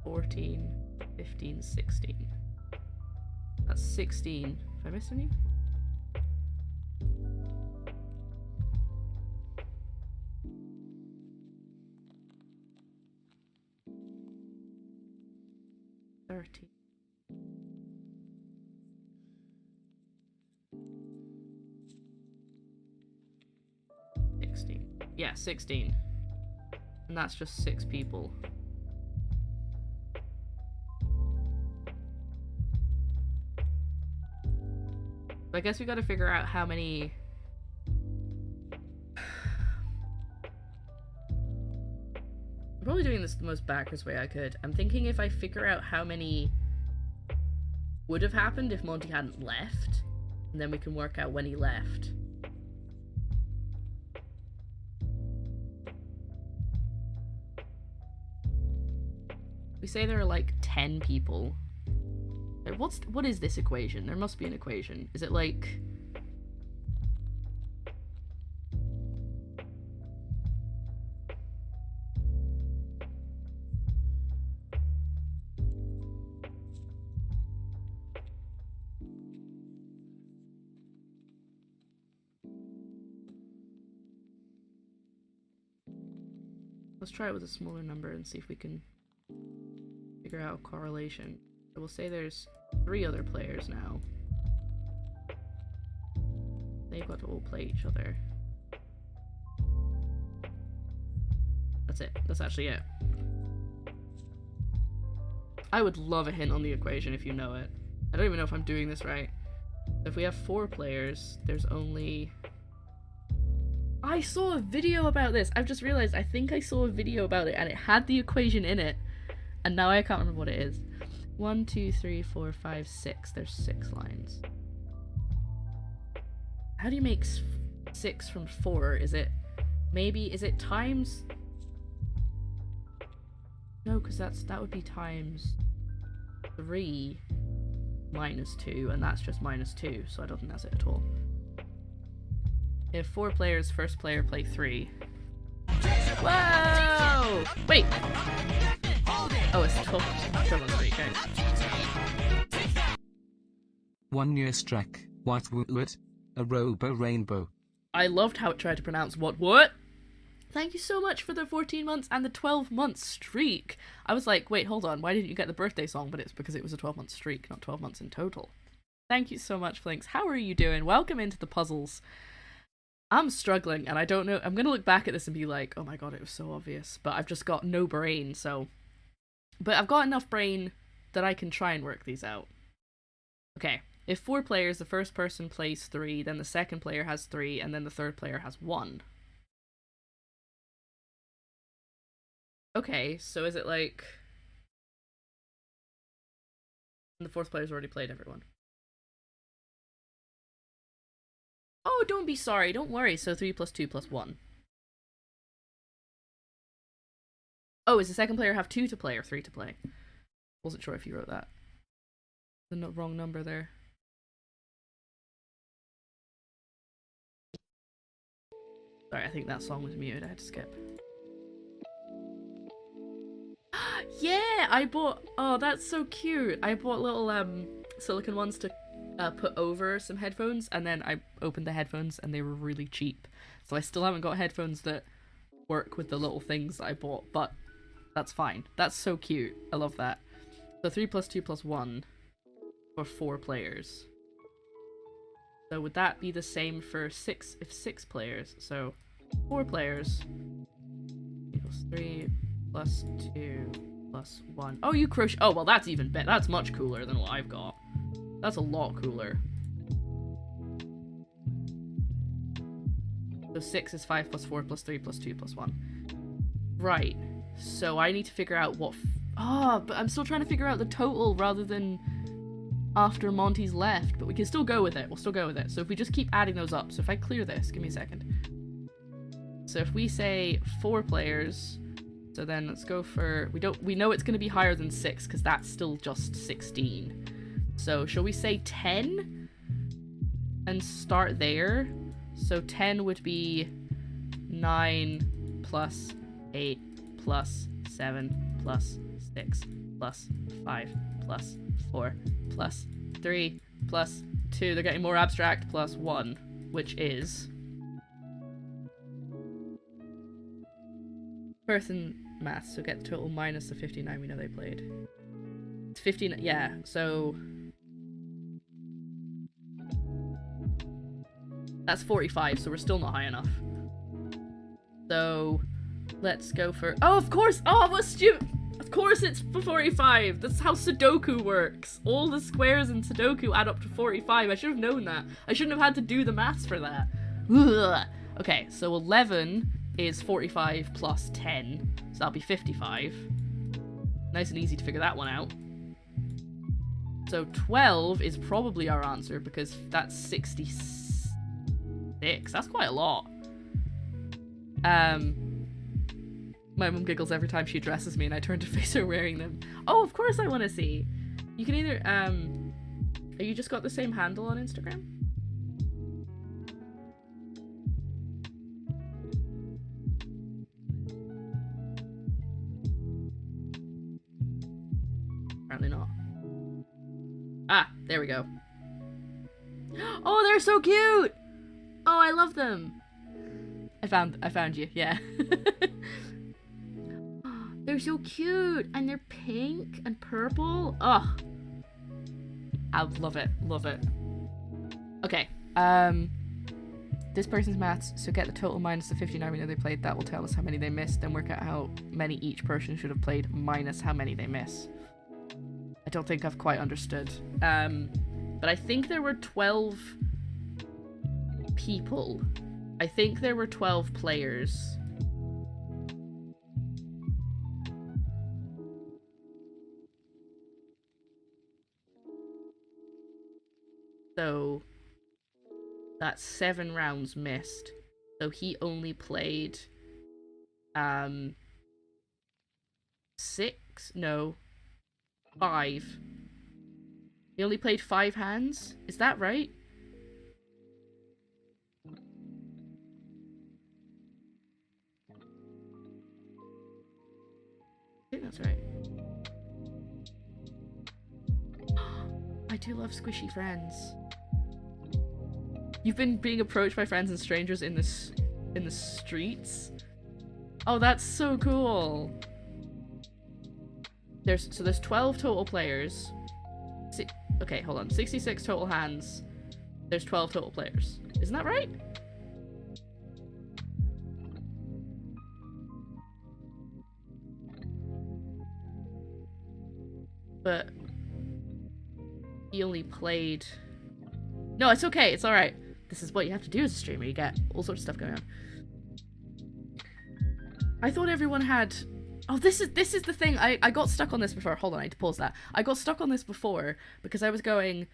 14, 15, 16. That's 16. Have I missed any? Yeah, 16. And that's just 6 people. So I guess we gotta figure out how many... I'm probably doing this the most backwards way I could. I'm thinking if I figure out how many would have happened if Monty hadn't left, and then we can work out when he left. We say there are like 10 people. What is this equation? There must be an equation. Is it like... Let's try it with a smaller number and see if we can figure out a correlation. So we'll say there's 3 other players now. They've got to all play each other. That's it. That's actually it. I would love a hint on the equation if you know it. I don't even know if I'm doing this right. If we have 4 players, there's only... I saw a video about this! I've just realized I think I saw a video about it and it had the equation in it. And now I can't remember what it is. 1, 2, 3, 4, 5, 6. There's 6 lines. How do you make 6 from 4? Is it times? No, because that would be times 3 minus 2, and that's just minus 2, so I don't think that's it at all. If 4 players, first player play 3. Whoa! Wait! Oh, it's 12 on 3, okay. 1 year streak, what would? A robo rainbow. I loved how it tried to pronounce what? Thank you so much for the 14 months and the 12-month streak. I was like, wait, hold on, why didn't you get the birthday song? But it's because it was a 12-month streak, not 12 months in total. Thank you so much, Flinks. How are you doing? Welcome into the puzzles. I'm struggling, and I don't know. I'm going to look back at this and be like, oh my god, it was so obvious. But I've just got no brain, so... But I've got enough brain that I can try and work these out. Okay, if 4 players, the first person plays 3, then the second player has 3, and then the third player has 1. Okay, so is it like... And the 4th player's already played everyone. Oh, don't be sorry, don't worry. So 3 plus 2 plus 1. Oh, does the second player have 2 to play or 3 to play? Wasn't sure if you wrote that. The wrong number there. Sorry, I think that song was muted. I had to skip. Yeah, I bought... Oh, that's so cute. I bought little silicone ones to put over some headphones, and then I opened the headphones and they were really cheap. So I still haven't got headphones that work with the little things that I bought, but that's fine. That's so cute. I love that. So 3 plus 2 plus 1 for 4 players. So would that be the same for 6 if 6 players? So 4 players equals 3 plus 2 plus 1. Oh, you crochet. Oh, well, that's even better. That's much cooler than what I've got. That's a lot cooler. So 6 is 5 plus 4 plus 3 plus 2 plus 1. Right. So I need to figure out what... but I'm still trying to figure out the total rather than after Monty's left. But we can still go with it. We'll still go with it. So if we just keep adding those up. So if I clear this, give me a second. So if we say 4 players... So then let's go for... We know it's going to be higher than 6 because that's still just 16. So shall we say 10? And start there. So 10 would be 9 plus 8 plus 7 plus 6 plus 5 plus 4 plus 3 plus 2. They're getting more abstract, plus 1, which is... Birth and maths, so get the total minus the 59 we know they played. It's 15, yeah, so... That's 45, so we're still not high enough. So, let's go for... Oh, of course! Oh, what stupid... Of course it's for 45! That's how Sudoku works! All the squares in Sudoku add up to 45. I should have known that. I shouldn't have had to do the maths for that. Ugh. Okay, so 11 is 45 plus 10, so that'll be 55. Nice and easy to figure that one out. So 12 is probably our answer because that's 66. That's quite a lot. My mum giggles every time she addresses me and I turn to face her wearing them. Oh, of course I want to see. You can either, are you just got the same handle on Instagram? Apparently not. Ah, there we go. Oh, they're so cute! Oh, I love them. I found you, yeah. They're so cute, and they're pink and purple. Oh, I love it, love it. Okay, this person's maths, so get the total minus the 59 we know they played. That will tell us how many they missed, then work out how many each person should have played minus how many they miss. I don't think I've quite understood. But I think there were 12 people. I think there were 12 players. So that's 7 rounds missed. So he only played 6? No. 5. He only played 5 hands? Is that right? I think that's right. I do love squishy friends. You've been being approached by friends and strangers in the streets? Oh, that's so cool. There's 12 total players. Okay, hold on. 66 total hands. There's 12 total players. Isn't that right? But he only played... No, it's okay. It's alright. This is what you have to do as a streamer. You get all sorts of stuff going on. I thought everyone had... Oh, this is the thing. I got stuck on this before. Hold on, I need to pause that. I got stuck on this before because I was going...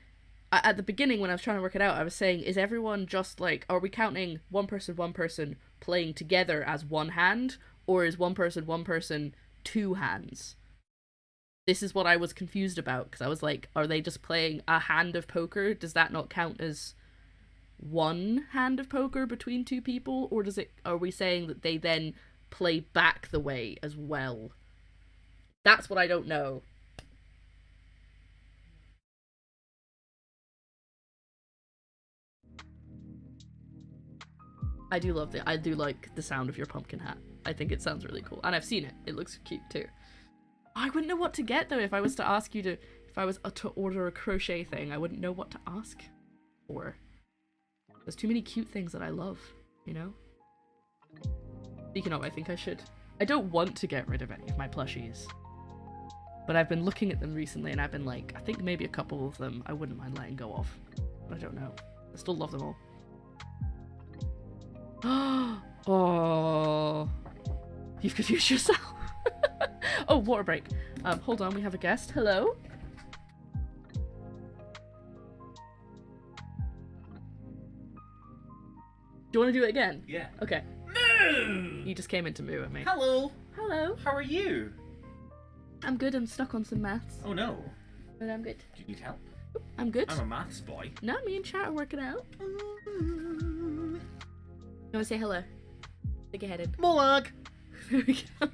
At the beginning, when I was trying to work it out, I was saying, is everyone just like... Are we counting one person playing together as one hand? Or is one person, 2 hands? This is what I was confused about, because I was like, are they just playing a hand of poker? Does that not count as one hand of poker between 2 people? Or are we saying that they then play back the way as well? That's what I don't know. I do like the sound of your pumpkin hat. I think it sounds really cool. And I've seen it. It looks cute too. I wouldn't know what to get though if I was to ask you to, if I was to order a crochet thing. I wouldn't know what to ask for. There's too many cute things that I love, you know? Speaking of, I think I should. I don't want to get rid of any of my plushies. But I've been looking at them recently and I've been like, I think maybe a couple of them I wouldn't mind letting go of. But I don't know. I still love them all. Oh, you've confused yourself. Oh, water break. Hold on, we have a guest. Hello. Do you want to do it again? Yeah. Okay. Moo! You just came in to moo at me. Hello. Hello. How are you? I'm good. I'm stuck on some maths, Oh no. but I'm good. Do you need help? I'm good. I'm a maths boy. No, me and chat are working out. You want to say hello? Stick your head in. Molag. There we go.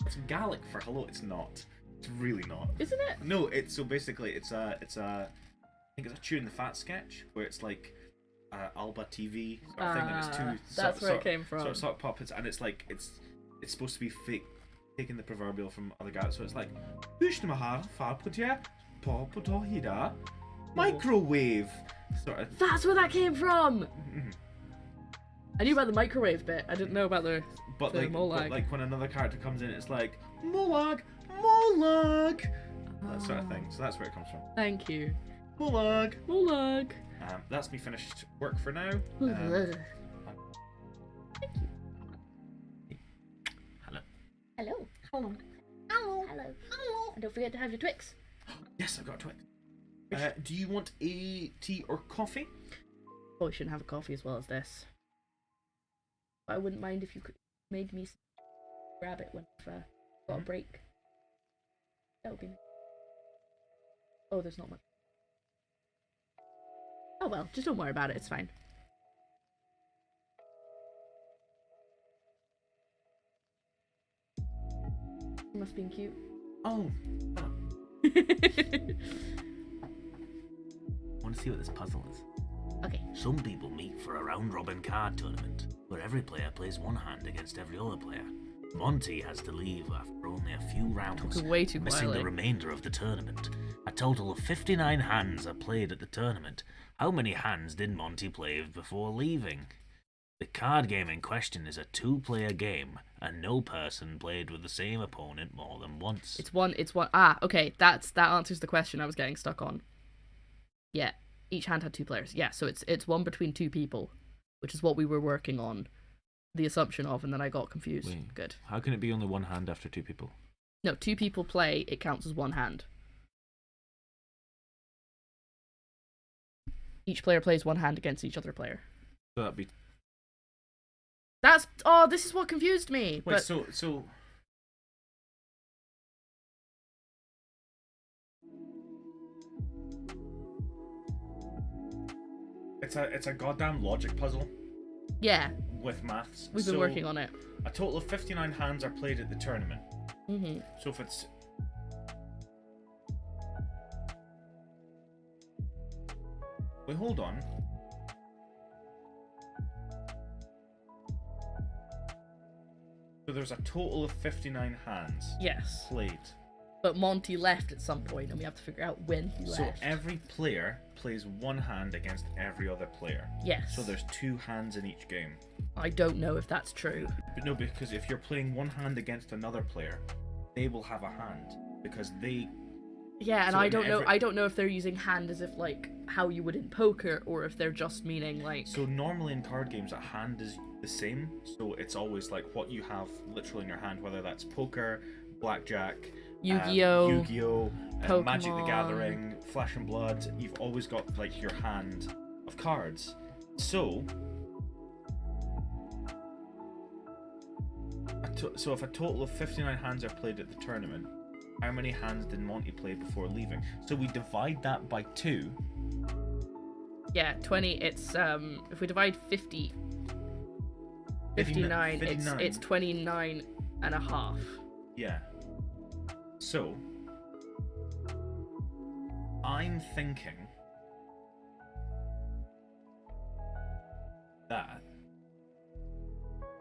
It's Gaelic for hello. It's not. It's really not. Isn't it? No. It's so basically it's a I think it's a Chewing the Fat sketch where it's like Alba TV sort of thing, and it's two. That's where it came from. Sort of sock puppets, and it's like it's supposed to be fake, taking the proverbial from other guys. So it's like microwave sort of. That's where that came from. I knew about the microwave bit. I didn't know about the But the like, molag. but like when another character comes in, it's like molag, molag, that sort of thing. So that's where it comes from. Thank you. Molag. Molag. That's me finished work for now. Thank you. Hello. Hello. Hello. Hello. Hello. And don't forget to have your Twix. Yes, I've got a Twix. Do you want a tea or coffee? Probably shouldn't have a coffee as well as this. But I wouldn't mind if you could made me grab it when I've got a break. That would be nice. Oh, there's not much. Oh well, just don't worry about it, it's fine. You must be cute. Oh. Want to see what this puzzle is? Okay. Some people meet for a round-robin card tournament, where every player plays one hand against every other player. Monty has to leave after only a few rounds, Talking way too missing quietly. the remainder of the tournament. A total of 59 hands are played at the tournament. How many hands did Monty play before leaving? The card game in question is a two-player game, and no person played with the same opponent more than once. It's one. Ah, okay. That answers the question I was getting stuck on. Yeah, each hand had two players. Yeah, so it's one between two people, which is what we were working on, the assumption of, and then I got confused. Wait. Good. How can it be only one hand after two people? No, two people play. It counts as one hand. Each player plays one hand against each other player. So that'd be. That's this is what confused me. Wait, but so it's a goddamn logic puzzle yeah, with maths. we've been working on it. A total of 59 hands are played at the tournament. Mhm. So if it's wait, hold on. So there's a total of 59 hands Yes, played. but Monty left at some point, and we have to figure out when he So left. every player plays one hand against every other player. Yes. So there's two hands in each game. I don't know if that's true. But no, because if you're playing one hand against another player, they will have a hand because they. Yeah, and So I in don't know. every- I don't know if they're using hand as if like how you would in poker, or if they're just meaning like. So normally in card games, a hand is the same. So it's always like what you have literally in your hand, whether that's poker, blackjack, Yu-Gi-Oh, Yu-Gi-Oh, Magic the Pokemon. Gathering, Flesh and Blood. You've always got like your hand of cards. So. So if a total of 59 hands are played at the tournament, how many hands did Monty play before leaving? So we divide that by 2. Yeah, 20. It's if we divide 50, 59. It's 29 and a half. Yeah. So I'm thinking that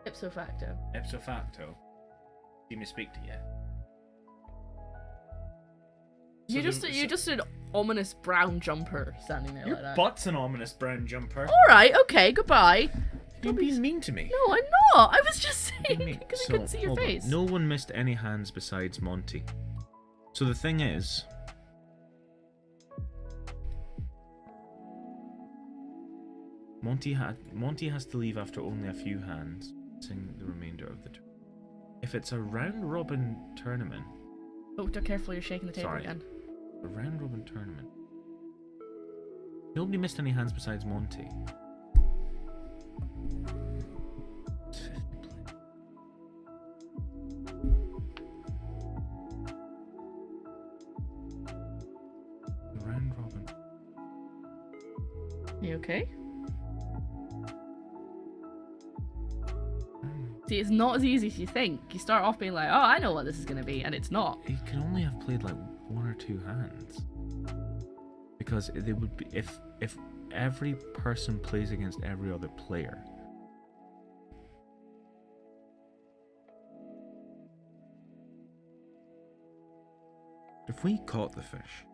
Ipso facto. ipso facto. Do you speak to yet? You just an ominous brown jumper standing there Your like that. butt's an ominous brown jumper. All right, okay, goodbye. You're being mean to me. No, I'm not. I was just saying Mean. because I So, couldn't see your hold on. face. No one missed any hands besides Monty. So the thing is, Monty has to leave after only a few hands, missing the remainder of the turn. If it's a round robin tournament. Oh, careful, you're shaking the table Sorry. again. A round robin tournament. Nobody missed any hands besides Monty. It's 50 players. The round robin. You okay? See, it's not as easy as you think. You start off being like, oh, I know what this is going to be, and it's not. He can only have played like 1 or 2 hands. Because they would be if every person plays against every other player. If we caught the fish,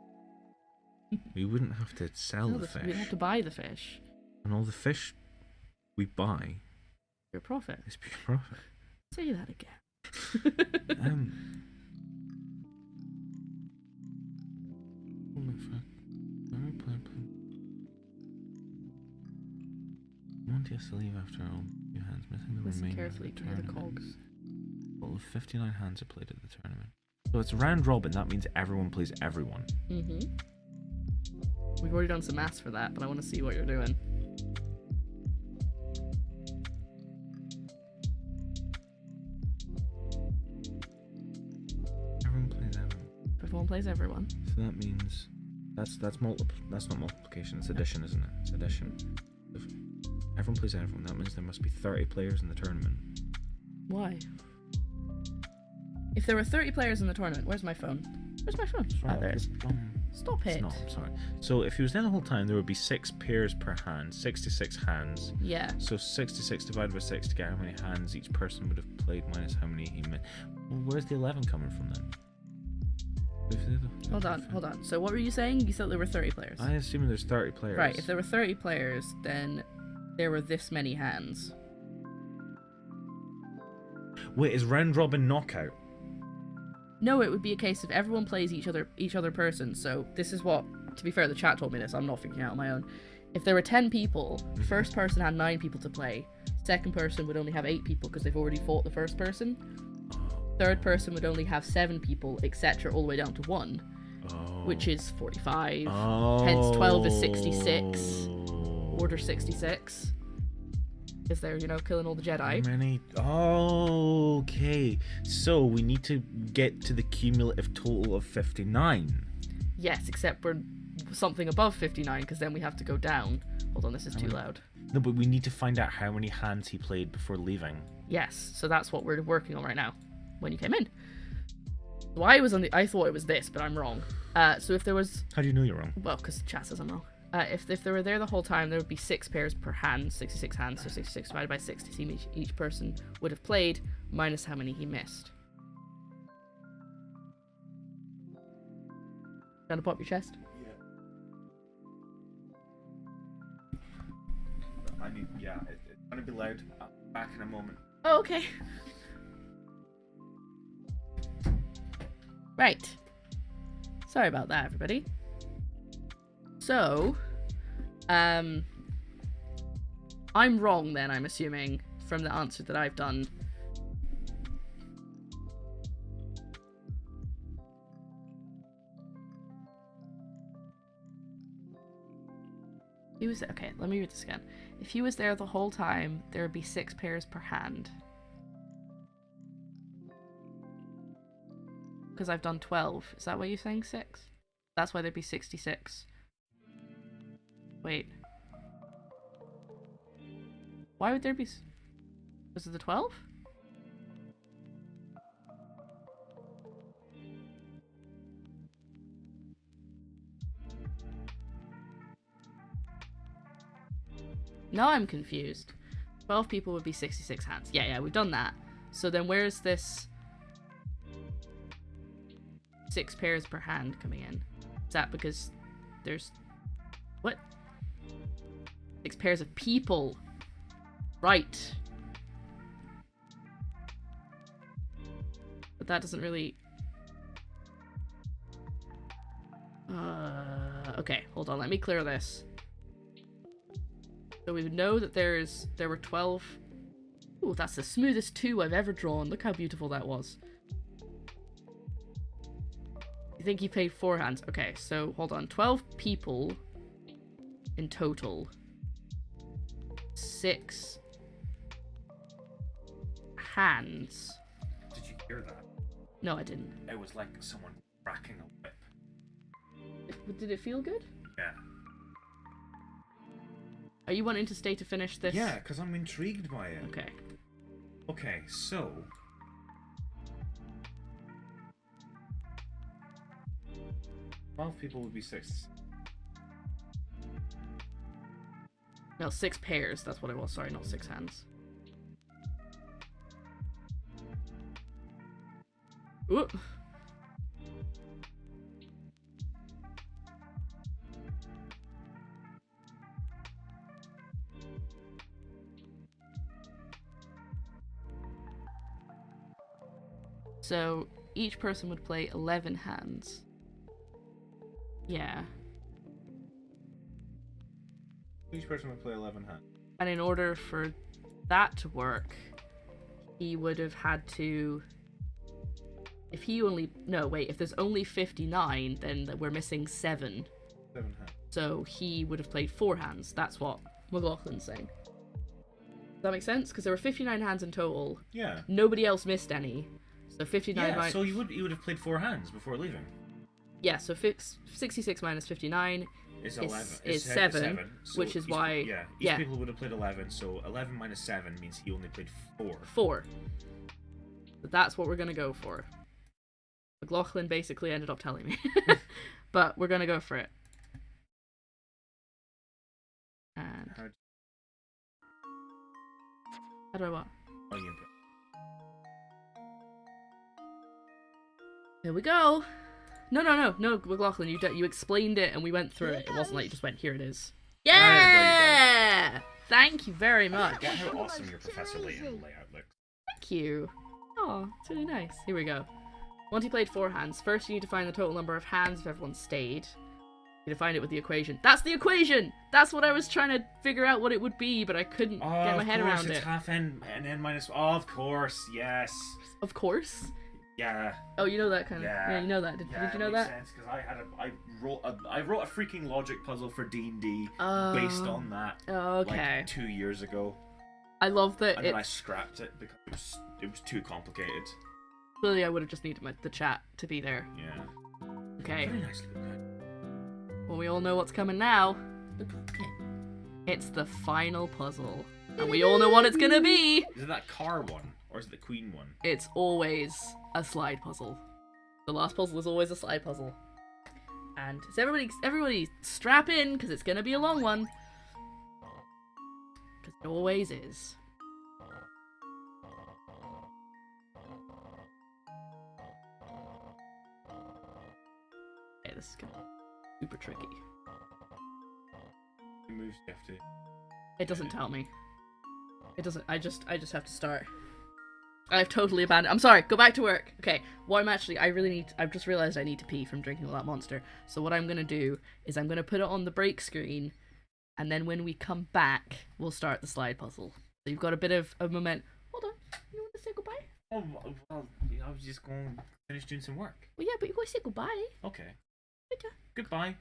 we wouldn't have to sell No, the we fish. have to buy the fish. And all the fish we buy Your profit. is pure profit. Say that again. Oh my fuck. Monty has to leave after all few hands, missing the Listen remainder carefully of the to hear the tournament. cogs. Well, 59 hands are played at the tournament. So it's round robin, that means everyone plays everyone. Mm-hmm. We've already done some maths for that, but I want to see what you're doing. Everyone plays everyone. Everyone plays everyone. So that means that's not multiplication, it's addition, isn't it? It's addition. If everyone plays everyone, that means there must be 30 players in the tournament. Why? If there were 30 players in the tournament, where's my phone? Where's my phone? Ah, there it is. Stop It's it. not, I'm sorry. So if he was there the whole time, there would be 6 pairs per hand, 66 hands. Yeah. So 66 divided by 6 to get how many hands each person would have played minus how many he missed. Well, where's the 11 coming from then? Hold on. So what were you saying? You thought there were 30 players. I assume there's 30 players. Right, if there were 30 players, then there were this many hands. Wait, is round robin knockout? No, it would be a case of everyone plays each other person. So this is what, to be fair, the chat told me this. I'm not figuring it out on my own. If there were 10 people, first person had 9 people to play. Second person would only have 8 people because they've already fought the first person. Third person would only have 7 people, etc., all the way down to 1, which is 45. Hence 12 is 66. Order 66. Because they're, killing all the Jedi. How many? Oh, okay. So we need to get to the cumulative total of 59. Yes, except we're something above 59, because then we have to go down. Hold on, this is too loud. No, but we need to find out how many hands he played before leaving. Yes, so that's what we're working on right now. When you came in. So I thought it was this, but I'm wrong. So if there was... How do you know you're wrong? Well, because the chat says I'm wrong. If they were there the whole time, there would be 6 pairs per hand, 66 hands, so 66 divided by 6 to see each person would have played, minus how many he missed. Trying to pop your chest? Yeah. It's gonna be loud. I'll be back in a moment. Oh, okay. Right. Sorry about that, everybody. So, I'm wrong then, I'm assuming, from the answer that I've done. He was okay, let me read this again. If he was there the whole time, there would be 6 pairs per hand. Because I've done 12. Is that what you're saying? 6? That's why there'd be 66. Wait. Why would there be... Was it the 12? Now I'm confused. 12 people would be 66 hands. Yeah, we've done that. So then where's this 6 pairs per hand coming in? Is that because there's... What? 6 pairs of people. Right. But that doesn't really... Okay, hold on. Let me clear this. So we would know that there were 12. Ooh, that's the smoothest 2 I've ever drawn. Look how beautiful that was. You think he played 4 hands? Okay, so hold on. 12 people in total. 6 hands. Did you hear that? No, I didn't. It was like someone cracking a whip. Did it feel good? Yeah. Are you wanting to stay to finish this? Yeah, because I'm intrigued by it. Okay. Okay, so... Twelve people would be 6. No, 6 pairs. That's what it was. Sorry, not 6 hands. Ooh. So each person would play 11 hands. Yeah. Each person would play 11 hands. And in order for that to work, he would have had to... If he only... No, wait. If there's only 59, then we're missing 7. 7 hands. So he would have played 4 hands. That's what McLaughlin's saying. Does that make sense? Because there were 59 hands in total. Yeah. Nobody else missed any. So 59 Yeah, minus... so you would have played 4 hands before leaving. Yeah, so 66 minus 59 It's 11. is It's 7, so which is each- why... Yeah, each people would have played 11, so 11 minus 7 means he only played 4. 4. So that's what we're going to go for. McLaughlin basically ended up telling me. But we're going to go for it. And... How do I what? Oh, you input. Here we go. No, McLaughlin, you explained it and we went through it. It wasn't like you just went, here it is. Yeah! Thank you very much. Forget how awesome your Professor Layton layout looks. Thank you. Oh, it's really nice. Here we go. Monty played 4 hands. First, you need to find the total number of hands if everyone stayed. You need to find it with the equation. That's the equation! That's what I was trying to figure out what it would be, but I couldn't get my head around it's it. half n and n minus... Oh, of course, yes. Of course. Yeah. Oh, you know that kind of... Yeah. Yeah, you know that. Did you know that? Makes sense, because I wrote a freaking logic puzzle for D&D based on that. Okay. Like 2 years ago. I love that And then I scrapped it because it was too complicated. Clearly, I would have just needed the chat to be there. Yeah. Okay. Very nicely done. Well, we all know what's coming now. It's the final puzzle. And we all know what it's gonna be! Is it that car one? Or is it the queen one? It's always a slide puzzle. The last puzzle is always a slide puzzle. And so everybody strap in, because it's gonna be a long one. Because it always is. Okay, this is gonna be super tricky. You moves you have to... It doesn't tell me. It doesn't. I just have to start. I've totally abandoned. I'm sorry. Go back to work. Okay. What I'm actually, I've just realized I need to pee from drinking all that Monster. So what I'm gonna do is I'm gonna put it on the break screen, and then when we come back, we'll start the slide puzzle. So you've got a bit of a moment. Hold on. You want to say goodbye? Oh, well, I was just going to finish doing some work. Well, yeah, but you gotta say goodbye. Okay. Okay. Goodbye.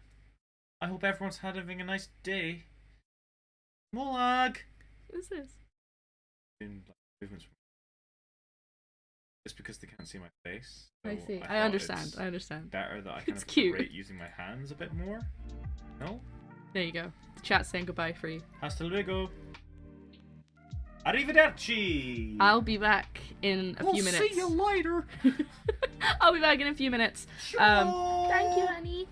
I hope everyone's having a nice day. Molag! What's this? Doing movements. Just because they can't see my face. I so see. thought I understand. it's I understand. Better that I kind It's of cute. rate using my hands a bit more. No? There you go. The chat's saying goodbye for you. Hasta luego. Arrivederci! I'll be back in a few minutes. We'll see you later! I'll be back in a few minutes. Sure. Thank you, honey.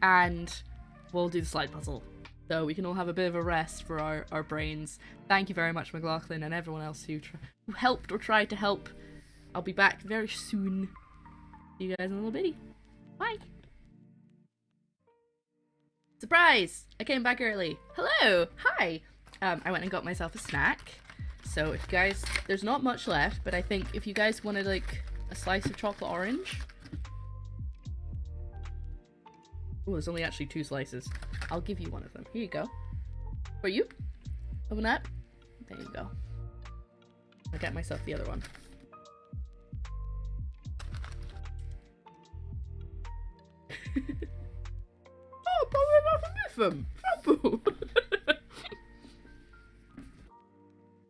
And we'll do the slide puzzle. So we can all have a bit of a rest for our brains. Thank you very much, McLaughlin, and everyone else who helped or tried to help. I'll be back very soon. See you guys in a little bitty. Bye. Surprise! I came back early. Hello! Hi! I went and got myself a snack. So if you guys... There's not much left, but I think if you guys wanted, like, a slice of chocolate orange... Oh, there's only actually 2 slices. I'll give you one of them. Here you go. For you? Open that. There you go. I'll get myself the other one. Oh, probably not from them.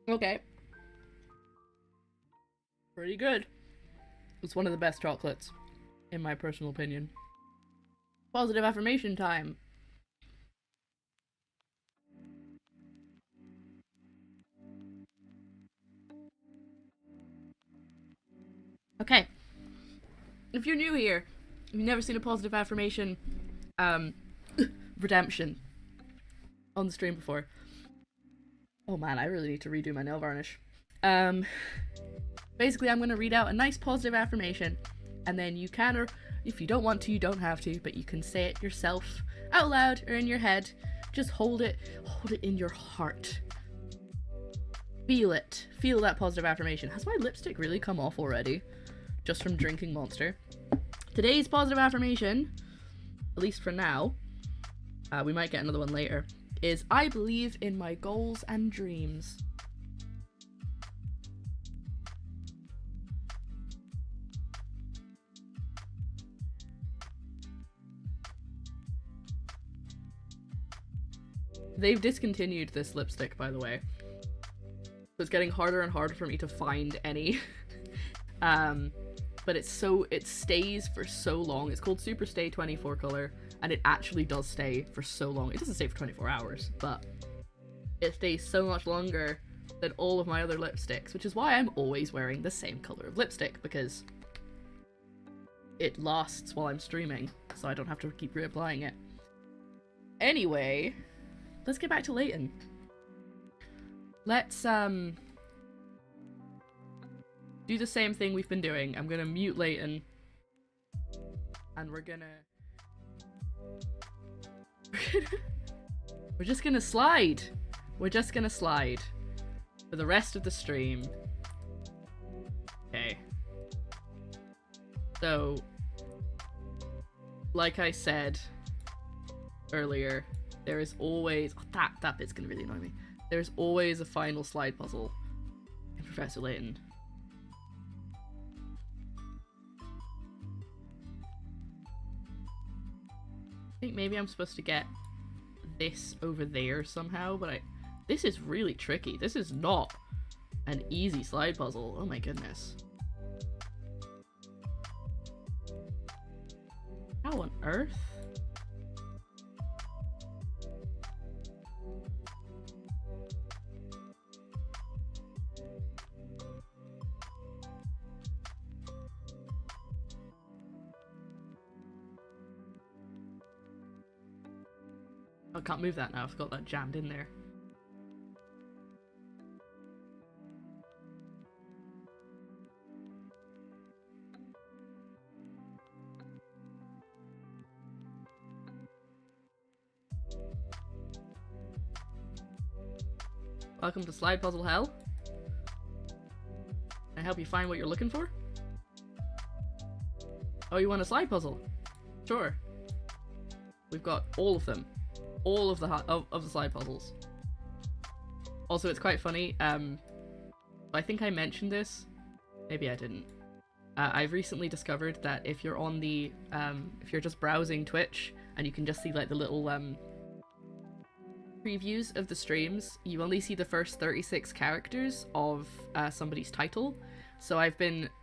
Okay. Pretty good. It's one of the best chocolates, in my personal opinion. Positive affirmation time. Okay. If you're new here, if you've never seen a positive affirmation, redemption on the stream before. Oh man, I really need to redo my nail varnish. Basically, I'm going to read out a nice positive affirmation, and then you can, or if you don't want to, you don't have to, but you can say it yourself out loud or in your head. Just hold it in your heart. Feel it. Feel that positive affirmation. Has my lipstick really come off already? Just from drinking Monster. Today's positive affirmation, at least for now, we might get another one later, is I believe in my goals and dreams. They've discontinued this lipstick, by the way. So it's getting harder and harder for me to find any. But it stays for so long. It's called Super Stay 24 color, and it actually does stay for so long. It doesn't stay for 24 hours, but it stays so much longer than all of my other lipsticks, which is why I'm always wearing the same color of lipstick, because it lasts while I'm streaming, so I don't have to keep reapplying it. Anyway, let's get back to Layton. Let's do the same thing we've been doing. I'm gonna mute Layton, and we're just gonna slide. We're just gonna slide for the rest of the stream. Okay. So, like I said earlier, there is always that bit's gonna really annoy me. There's always a final slide puzzle in Professor Layton. I think maybe I'm supposed to get this over there somehow, but this is really tricky. This is not an easy slide puzzle. Oh my goodness. How on earth? I can't move that now, I've got that jammed in there. Welcome to Slide Puzzle Hell. Can I help you find what you're looking for? Oh, you want a slide puzzle? Sure. We've got all of them. All of the slide puzzles. Also, it's quite funny. I think I mentioned this. Maybe I didn't. I've recently discovered that if you're on the if you're just browsing Twitch and you can just see like the little previews of the streams, you only see the first 36 characters of somebody's title. So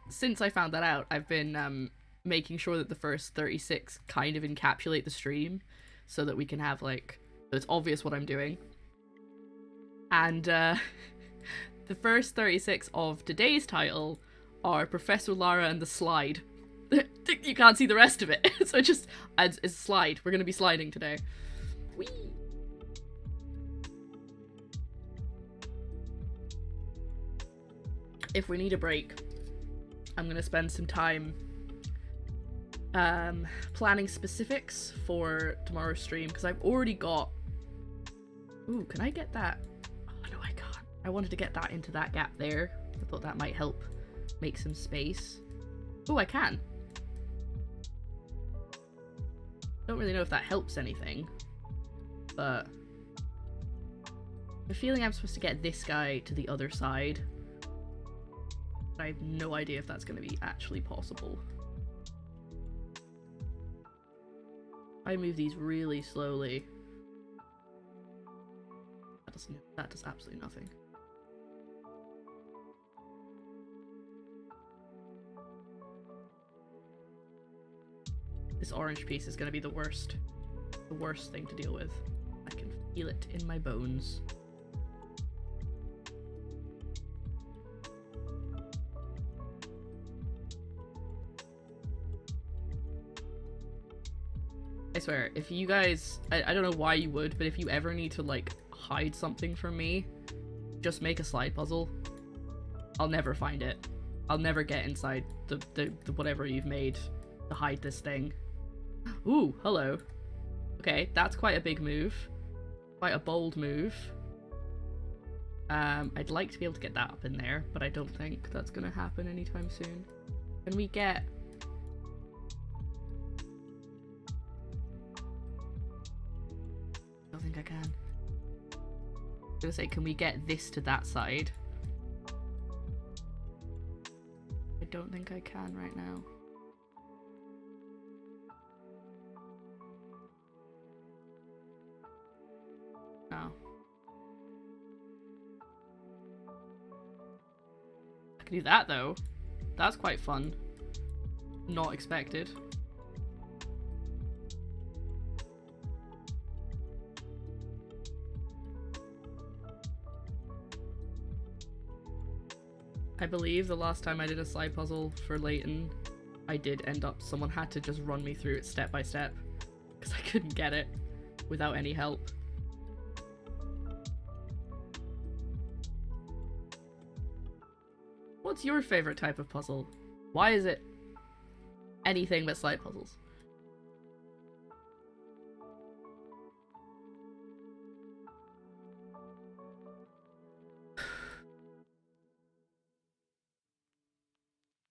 since I found that out, I've been making sure that the first 36 kind of encapsulate the stream, so that we can have like, so it's obvious what I'm doing. And the first 36 of today's title are Professor Lara and the Slide. You can't see the rest of it, so it's a slide. We're gonna be sliding today. Whee! If we need a break, I'm gonna spend some time planning specifics for tomorrow's stream, because I've already got... Ooh, can I get that? Oh no, I can't. I wanted to get that into that gap there. I thought that might help make some space. Oh, I can. Don't really know if that helps anything, but I'm feeling I'm supposed to get this guy to the other side. But I have no idea if that's going to be actually possible. I move these really slowly. That does absolutely nothing. This orange piece is going to be the worst thing to deal with. I can feel it in my bones. I swear, if you guys, I don't know why you would, but if you ever need to like hide something from me, just make a slide puzzle. I'll never find it. I'll never get inside the whatever you've made to hide this thing. Ooh, hello. Okay, that's quite a big move. Quite a bold move. I'd like to be able to get that up in there, but I don't think that's gonna happen anytime soon. Can we get... I don't think I can. I was gonna say, can we get this to that side? I don't think I can right now. No. I can do that though. That's quite fun. Not expected. I believe the last time I did a slide puzzle for Layton, I did end up, someone had to just run me through it step by step because I couldn't get it without any help. What's your favorite type of puzzle? Why is it anything but slide puzzles?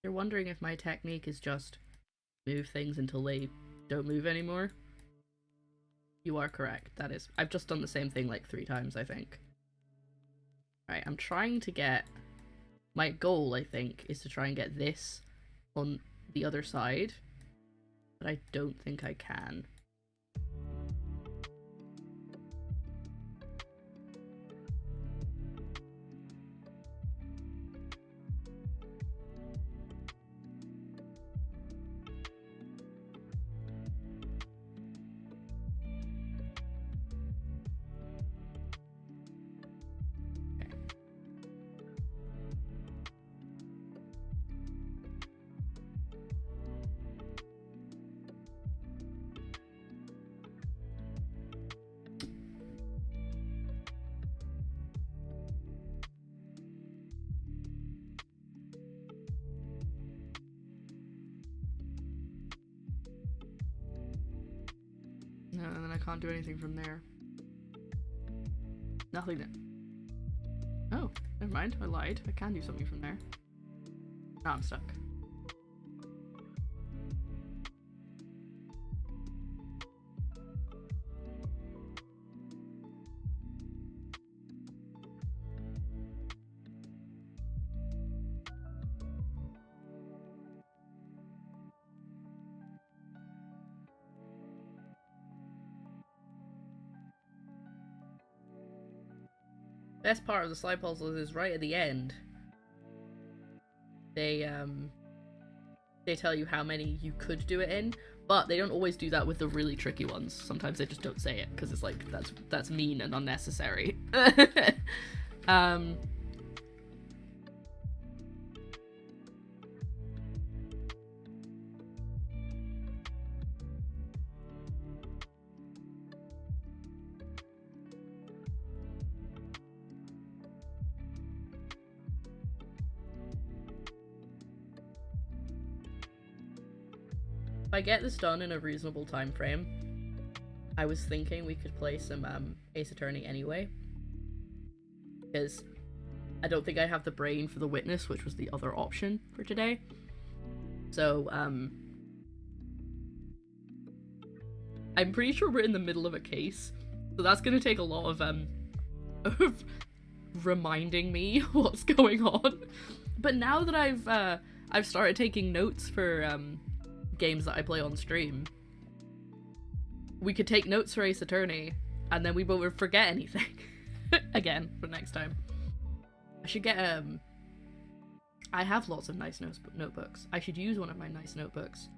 You're wondering if my technique is just move things until they don't move anymore? You are correct. That is. I've just done the same thing like 3 times, I think. Alright, I'm trying to get... My goal, I think, is to try and get this on the other side, but I don't think I can. No, and then I can't do anything from there. Nothing there. Oh, never mind. I lied. I can do something from there. Now I'm stuck. Best part of the slide puzzles is right at the end. They tell you how many you could do it in, but they don't always do that with the really tricky ones. Sometimes they just don't say it because it's like that's mean and unnecessary. If I get this done in a reasonable time frame, I was thinking we could play some Ace Attorney anyway, because I don't think I have the brain for the Witness, which was the other option for today. So I'm pretty sure we're in the middle of a case, so that's gonna take a lot of of reminding me what's going on. But now that I've started taking notes for games that I play on stream, we could take notes for Ace Attorney, and then we won't forget anything again for next time. I should get I have lots of nice notebooks. I should use one of my nice notebooks,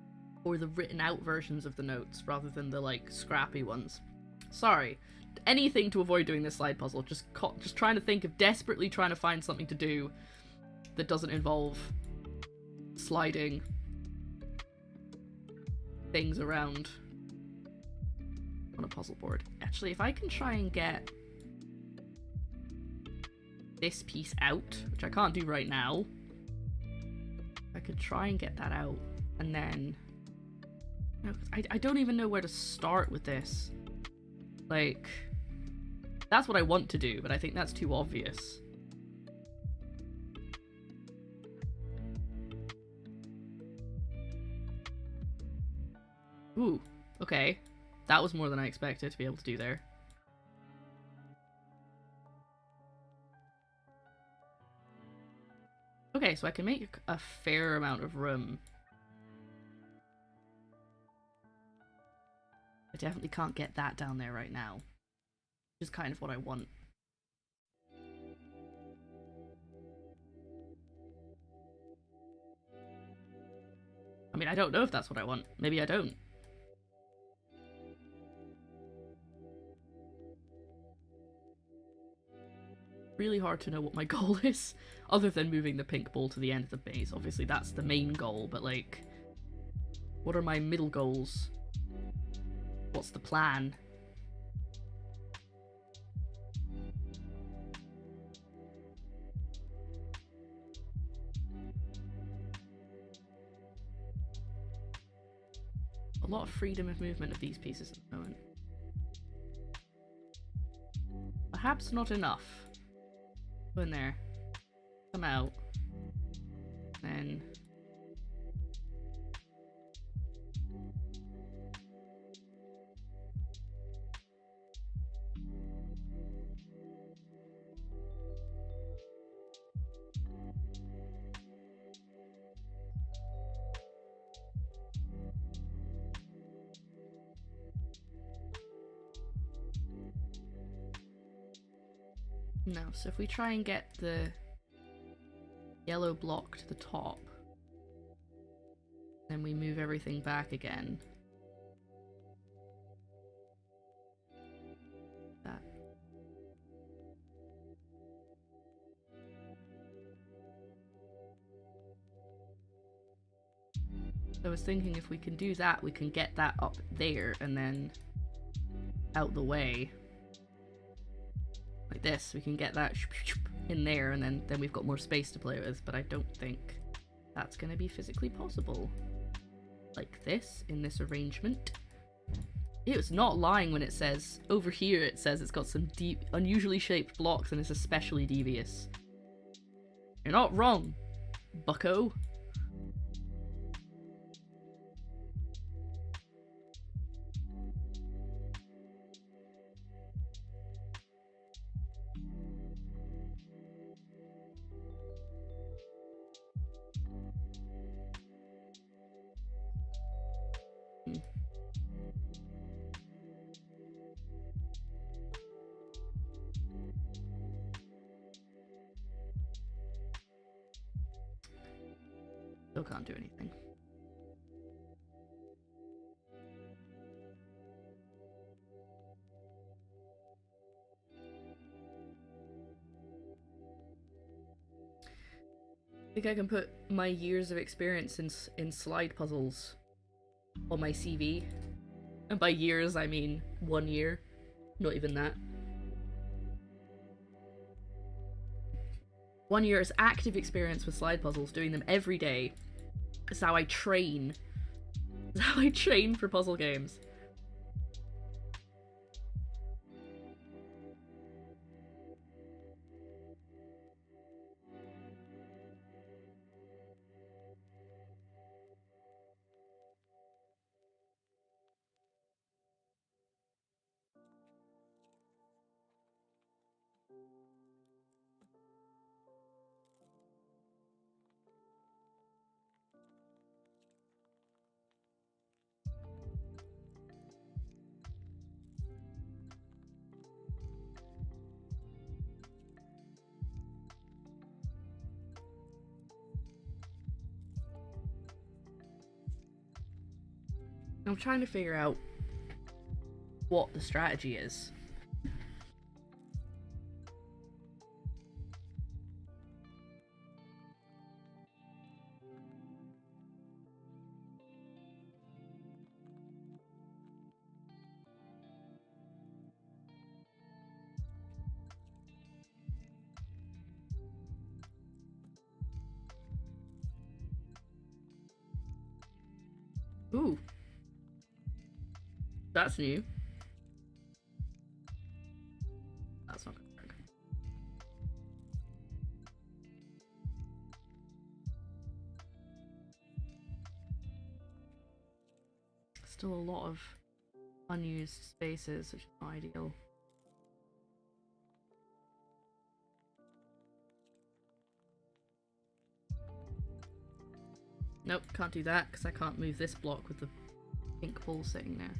or the written out versions of the notes rather than the like scrappy ones. Sorry, anything to avoid doing this slide puzzle. Just trying to think of desperately trying to find something to do that doesn't involve sliding things around on a puzzle board. Actually, if I can try and get this piece out, which I can't do right now, I could try and get that out, and then no, I don't even know where to start with this. Like, that's what I want to do, but I think that's too obvious. Ooh, okay. That was more than I expected to be able to do there. Okay, so I can make a fair amount of room. I definitely can't get that down there right now, which is kind of what I want. I mean, I don't know if that's what I want. Maybe I don't. Really hard to know what my goal is, other than moving the pink ball to the end of the base. Obviously that's the main goal, but like, what are my middle goals? What's the plan? A lot of freedom of movement of these pieces at the moment. Perhaps not enough. Go in there. Come out. Then... No, so if we try and get the yellow block to the top, then we move everything back again. That. So I was thinking if we can do that, we can get that up there and then out the way. Like this, we can get that in there, and then we've got more space to play with, but I don't think that's going to be physically possible. Like this, in this arrangement. It's not lying when it says, over here it says it's got some deep, unusually shaped blocks and it's especially devious. You're not wrong, bucko. Still can't do anything. I think I can put my years of experience in slide puzzles on my CV. And by years, I mean 1 year. Not even that. 1 year's active experience with slide puzzles, doing them every day. Is how I train. Is how I train for puzzle games. I'm trying to figure out what the strategy is. Ooh. That's new. That's not gonna work. Still a lot of unused spaces, which is not ideal. Nope, can't do that because I can't move this block with the pink ball sitting there.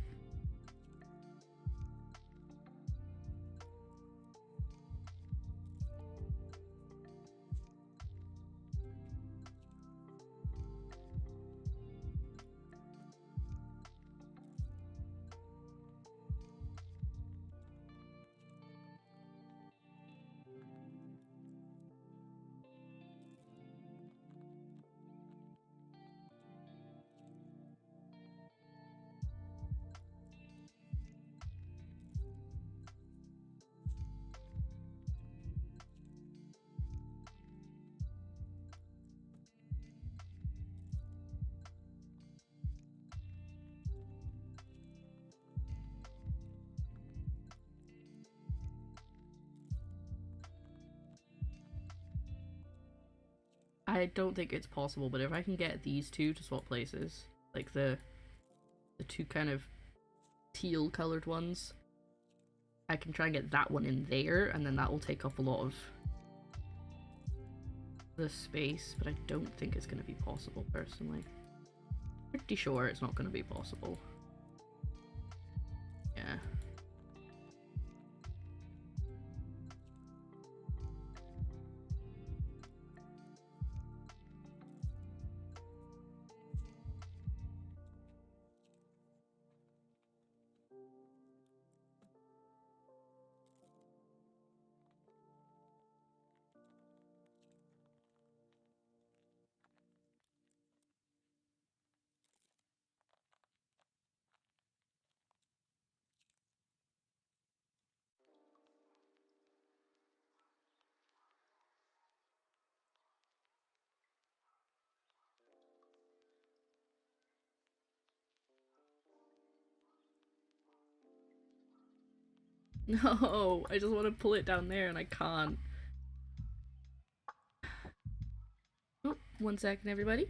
I don't think it's possible, but if I can get these two to swap places, like the two kind of teal colored ones, I can try and get that one in there, and then that will take up a lot of the space, but I don't think it's going to be possible personally. Pretty sure it's not going to be possible. Yeah. No, I just want to pull it down there and I can't. Oh, 1 second, everybody.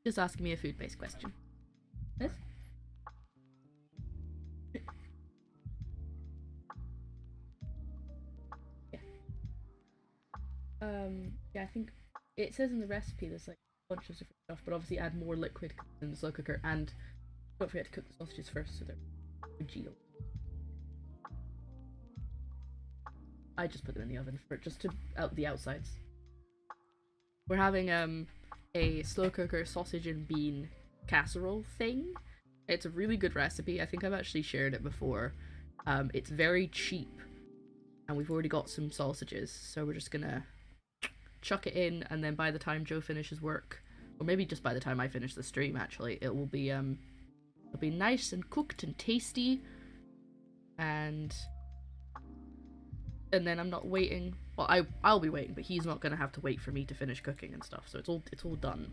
Just asking me a food-based question. Yes? Yeah. Yeah, I think it says in the recipe there's like a bunch of different stuff, but obviously add more liquid in the slow cooker, and don't forget to cook the sausages first so they're congealed. I just put them in the oven for just to out the outsides. We're having a slow cooker sausage and bean casserole thing. It's a really good recipe. I think I've actually shared it before. It's very cheap, and we've already got some sausages, so we're just gonna chuck it in, and then by the time Joe finishes work, or maybe just by the time I finish the stream, actually, it will be it'll be nice and cooked and tasty, and then I'm not waiting. Well, I'll be waiting, but he's not gonna have to wait for me to finish cooking and stuff. So it's all done.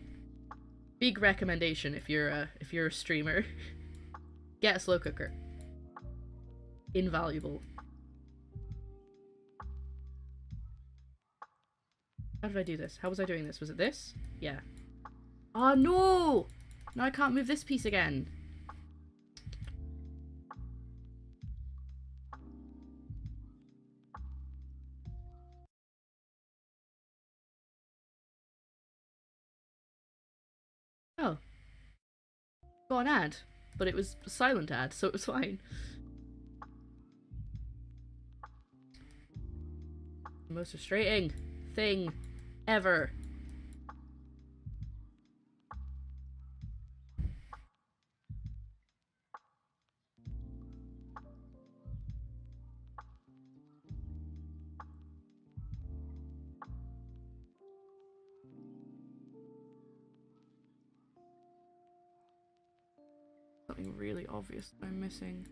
Big recommendation if you're a streamer, get a slow cooker. Invaluable. How did I do this? How was I doing this? Was it this? Yeah. Oh no! Now I can't move this piece again. Oh. Got an ad. but it was a silent ad, so it was fine. The most frustrating thing ever. Something really obvious that I'm missing.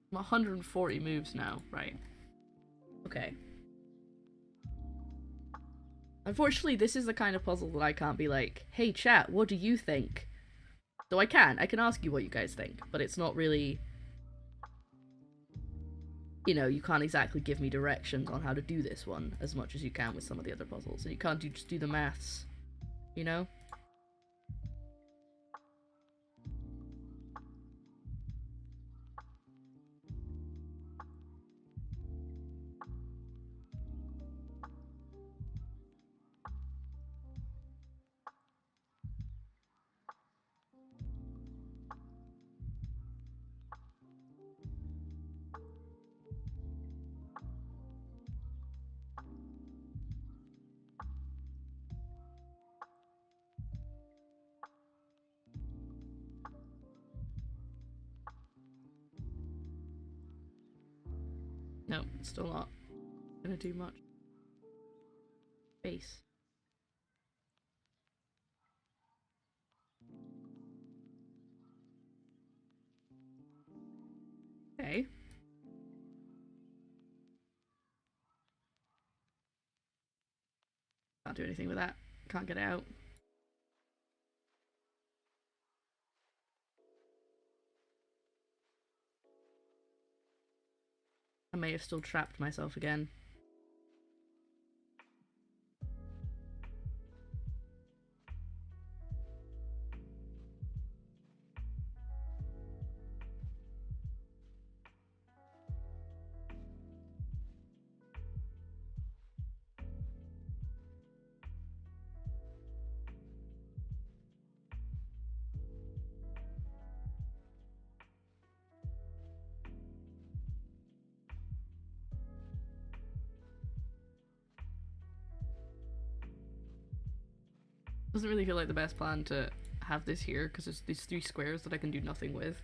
I'm 140 moves now, right? Okay. Unfortunately, this is the kind of puzzle that I can't be like, hey chat, what do you think? Though I can ask you what you guys think, but it's not really... You know, you can't exactly give me directions on how to do this one as much as you can with some of the other puzzles. And you can't just do the maths, you know? No, it's still not gonna do much. Base. Okay. Can't do anything with that. Can't get it out. I may have still trapped myself again. Doesn't really feel like the best plan to have this here, because there's these 3 squares that I can do nothing with.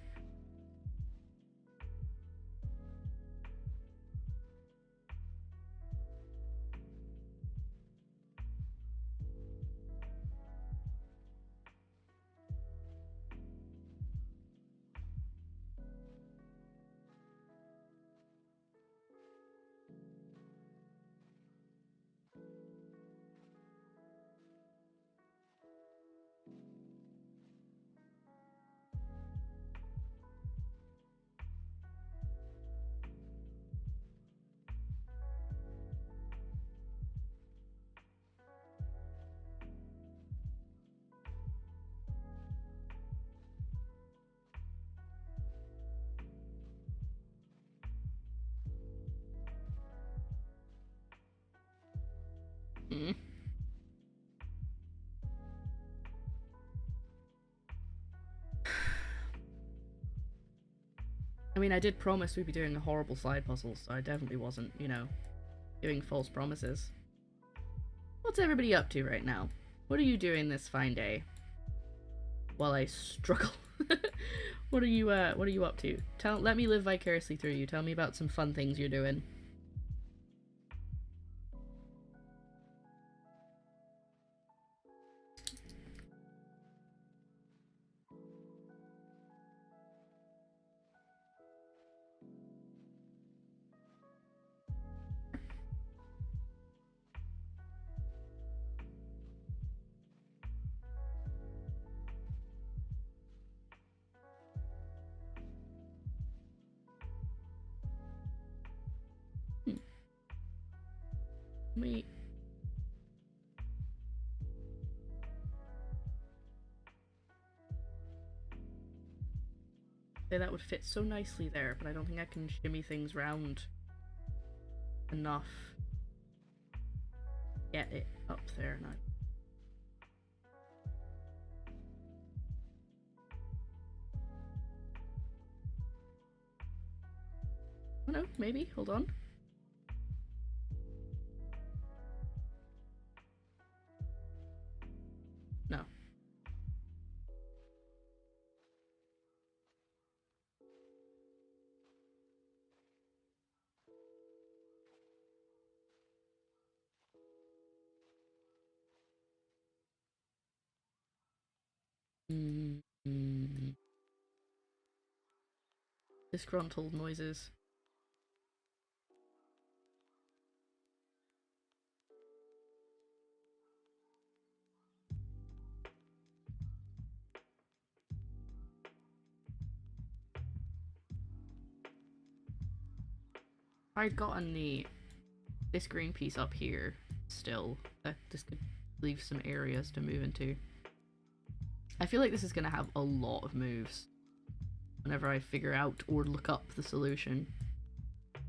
Mm. I mean, I did promise we'd be doing a horrible side puzzle, so I definitely wasn't, you know, giving false promises. What's everybody up to right now? What are you doing this fine day? While I struggle. What are you up to? Let me live vicariously through you. Tell me about some fun things you're doing. Me. That would fit so nicely there, but I don't think I can shimmy things round enough. Get it up there now. Oh no, maybe. Hold on. No. Mm. Disgruntled noises. I'd gotten this green piece up here still. This could leave some areas to move into. I feel like this is gonna have a lot of moves whenever I figure out or look up the solution. I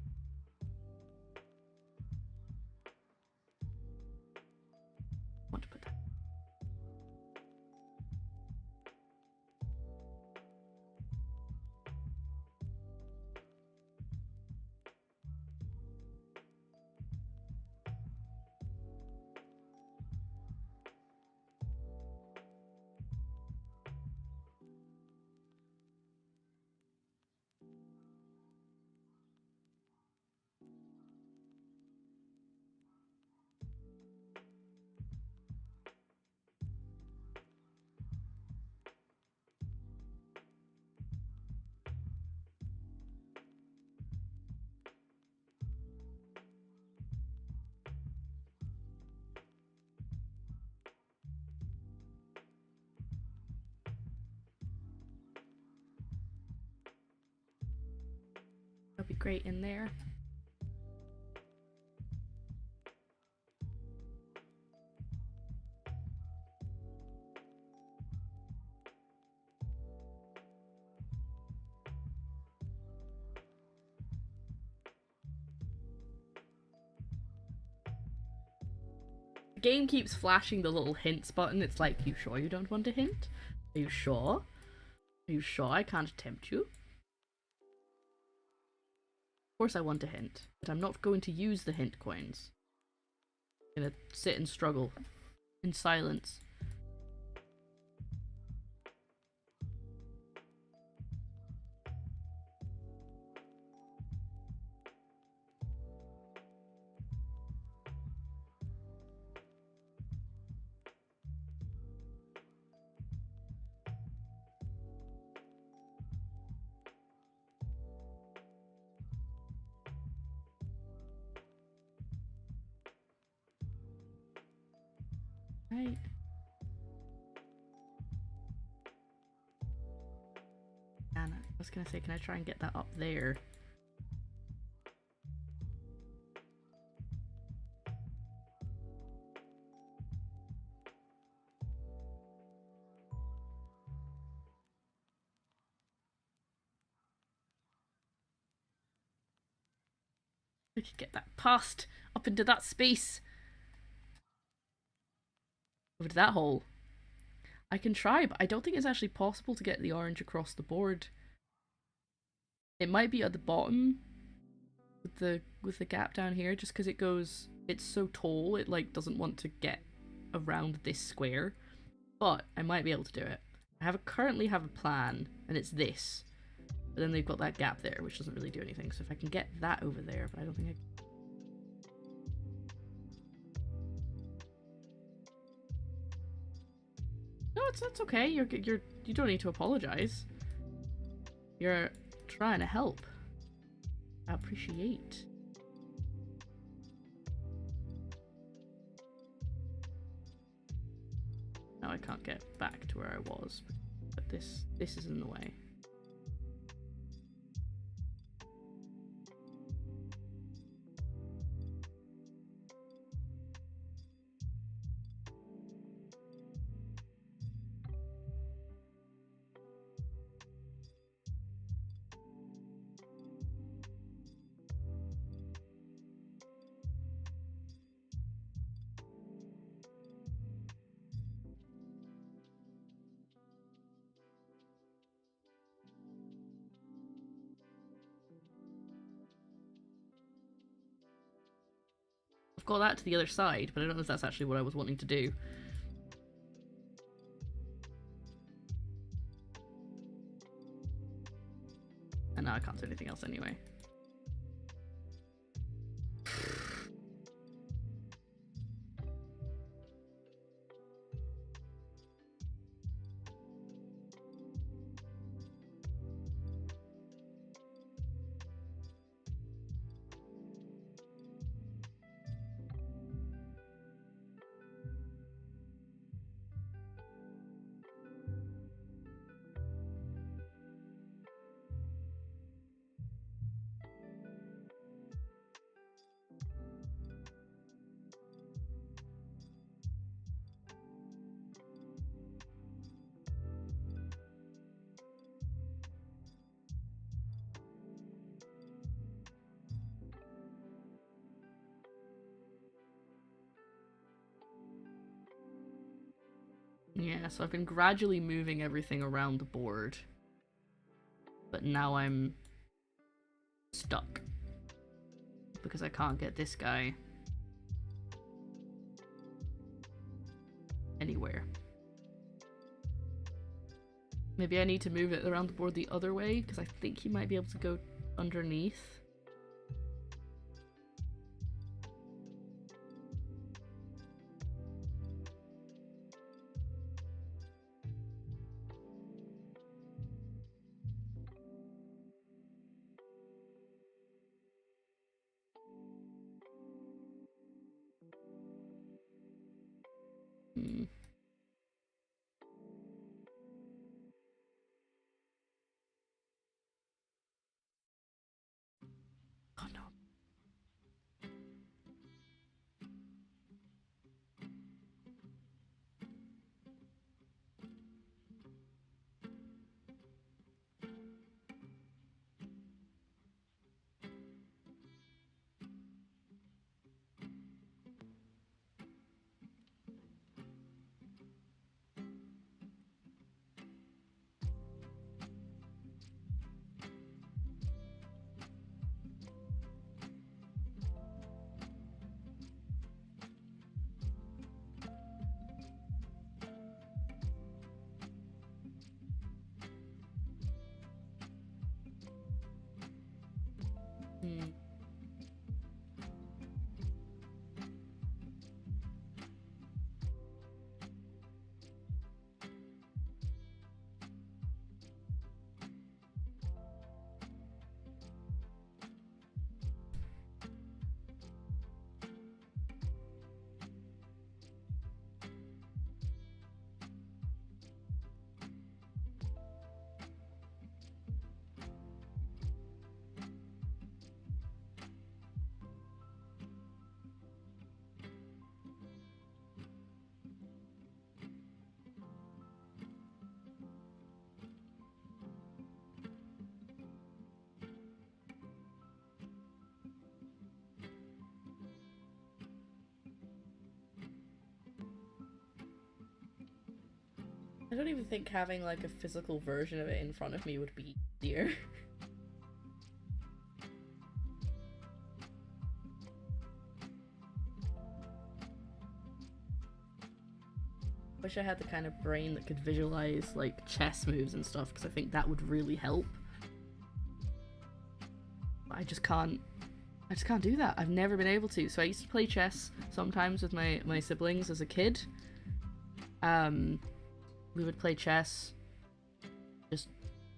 want to put that. That'd be great in there. The game keeps flashing the little hints button. It's like, you sure you don't want a hint? Are you sure? Are you sure I can't tempt you? Of course I want a hint, but I'm not going to use the hint coins. I'm gonna sit and struggle in silence. Right. And I was gonna say, can I try and get that up there? I could get that past up into that space. Over to that hole. I can try, but I don't think it's actually possible to get the orange across the board. It might be at the bottom with the gap down here, just because it's so tall, it like doesn't want to get around this square. But I might be able to do it. I currently have a plan, and it's this. But then they've got that gap there, which doesn't really do anything. So if I can get that over there, but I don't think I can. No, it's okay. You don't need to apologize. You're trying to help. I appreciate. Now I can't get back to where I was, but this is in the way. got that to the other side, but I don't know if that's actually what I was wanting to do. And now I can't do anything else anyway. Yeah, so I've been gradually moving everything around the board. But now I'm stuck. Because I can't get this guy anywhere. Maybe I need to move it around the board the other way, because I think he might be able to go underneath. Oh no. I don't even think having like a physical version of it in front of me would be easier. Wish I had the kind of brain that could visualize like chess moves and stuff, because I think that would really help. But I just can't do that. I've never been able to. So I used to play chess sometimes with my siblings as a kid. We would play chess just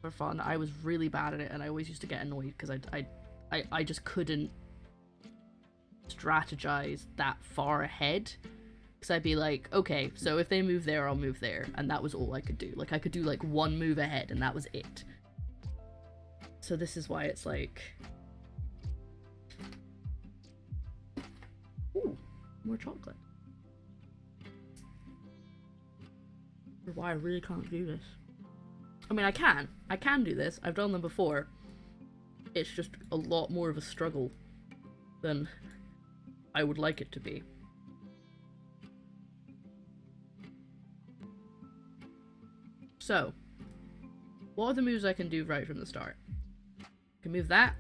for fun. I was really bad at it, and I always used to get annoyed because I just couldn't strategize that far ahead. Because I'd be like, okay, so if they move there, I'll move there. And that was all I could do. Like, I could do like one move ahead, and that was it. So this is why it's like... Ooh, more chocolate. Or why I really can't do this. I mean, I can do this. I've done them before. It's just a lot more of a struggle than I would like it to be. So, what are the moves I can do right from the start? I can move that,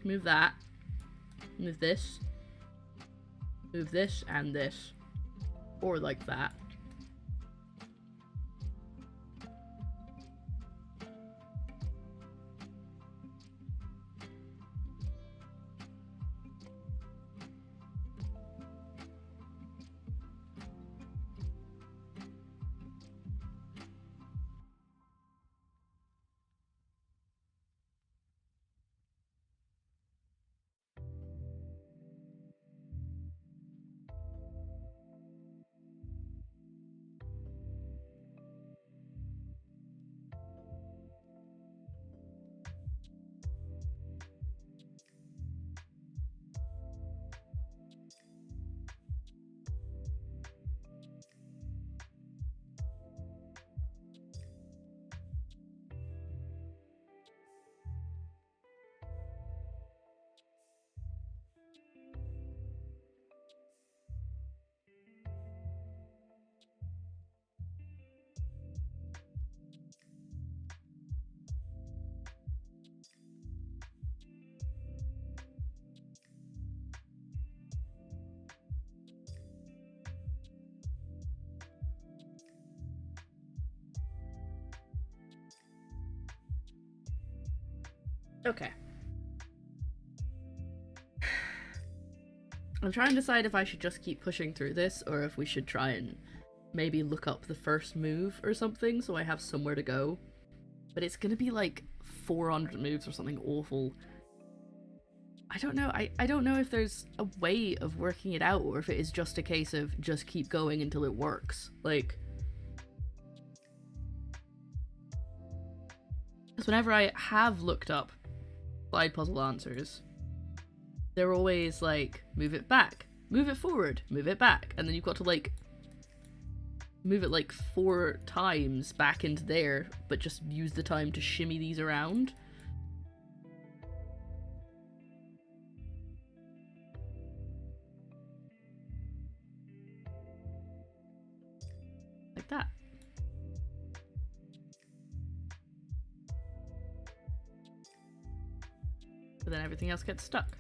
move that, move this, Move this and this. Or like that. Okay. I'm trying to decide if I should just keep pushing through this, or if we should try and maybe look up the first move or something so I have somewhere to go. But it's gonna be like 400 moves or something awful. I don't know. I don't know if there's a way of working it out, or if it is just a case of just keep going until it works. Like, because whenever I have looked up slide puzzle answers, they're always like, move it back, move it forward, move it back, and then you've got to like move it like 4 times back into there, but just use the time to shimmy these around. Like that. But then everything else gets stuck.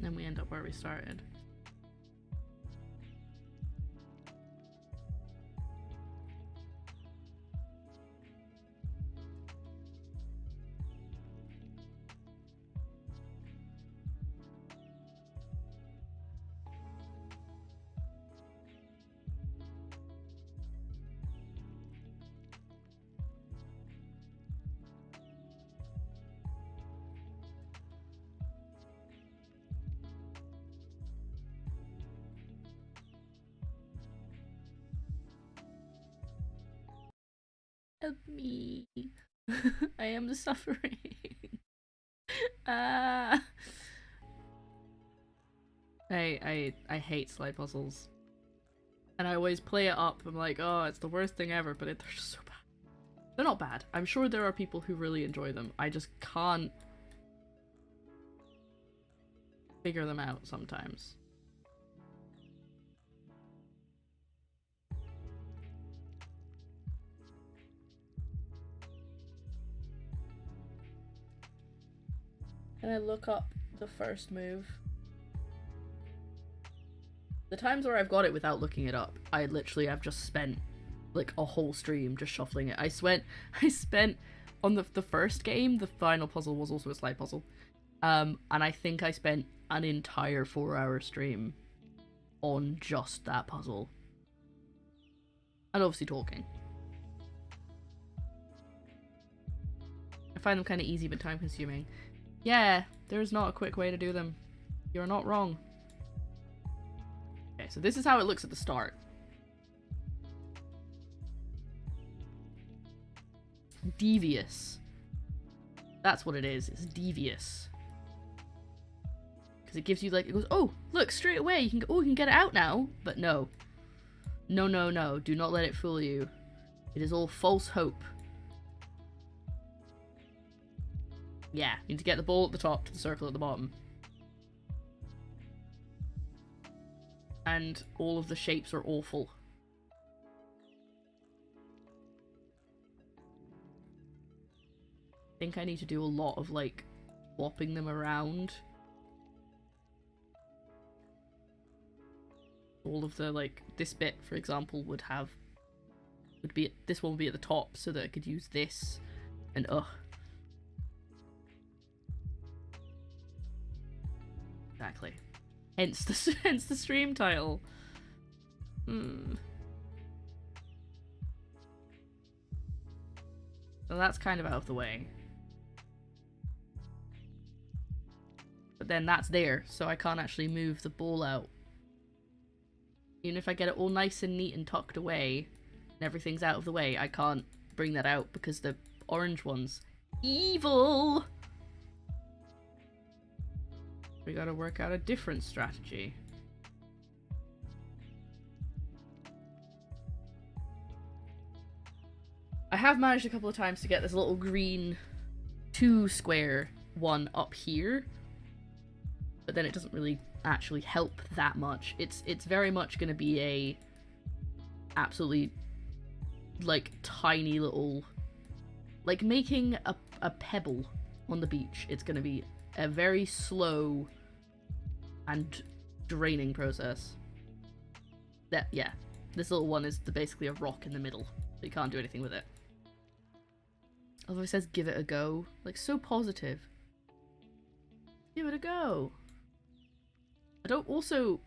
Then we end up where we started. Help me. I am suffering. I hate slide puzzles. And I always play it up. I'm like, oh, it's the worst thing ever, but they're just so bad. They're not bad. I'm sure there are people who really enjoy them. I just can't figure them out sometimes. . I look up the first move? The times where I've got it without looking it up, I've just spent like a whole stream just shuffling it. I spent on the first game, the final puzzle was also a slide puzzle. And I think I spent an entire 4-hour stream on just that puzzle. And obviously talking. I find them kind of easy but time consuming. Yeah, there's not a quick way to do them. You're not wrong. Okay, so this is how it looks at the start. Devious. That's what it is. It's devious. Because it gives you like, it goes, oh, look, straight away, you can go, oh, you can get it out now. But no. No, no, no. Do not let it fool you. It is all false hope. Yeah, you need to get the ball at the top to the circle at the bottom. And all of the shapes are awful. I think I need to do a lot of, like, swapping them around. All of the, like, this bit, for example, this one would be at the top so that I could use this, and Exactly. Hence the stream title. So that's kind of out of the way. But then that's there, so I can't actually move the ball out. Even if I get it all nice and neat and tucked away, and everything's out of the way, I can't bring that out because the orange one's evil! We gotta work out a different strategy. I have managed a couple of times to get this little green 2 square one up here, but then it doesn't really actually help that much. It's very much gonna be a absolutely like tiny little, like making a pebble on the beach. It's gonna be a very slow and draining process. Yeah, this little one is basically a rock in the middle, so you can't do anything with it. Although it says give it a go, like so positive. Give it a go. I don't also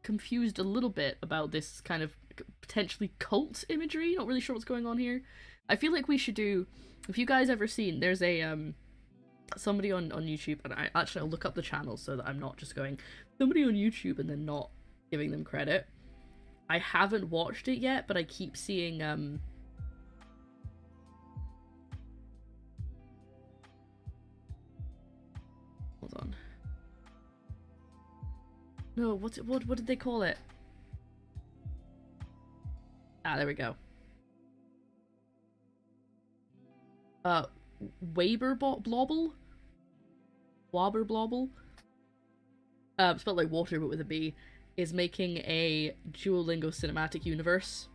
confused a little bit about this kind of potentially cult imagery. Not really sure what's going on here. I feel like we should do, if you guys ever seen, there's a somebody on YouTube, and I'll look up the channel so that I'm not just going somebody on YouTube and then not giving them credit. I haven't watched it yet, but I keep seeing hold on. No, what did they call it? Ah, there we go. Waber Blobble? Wobber Blobble? Spelled like water but with a B, is making a Duolingo cinematic universe.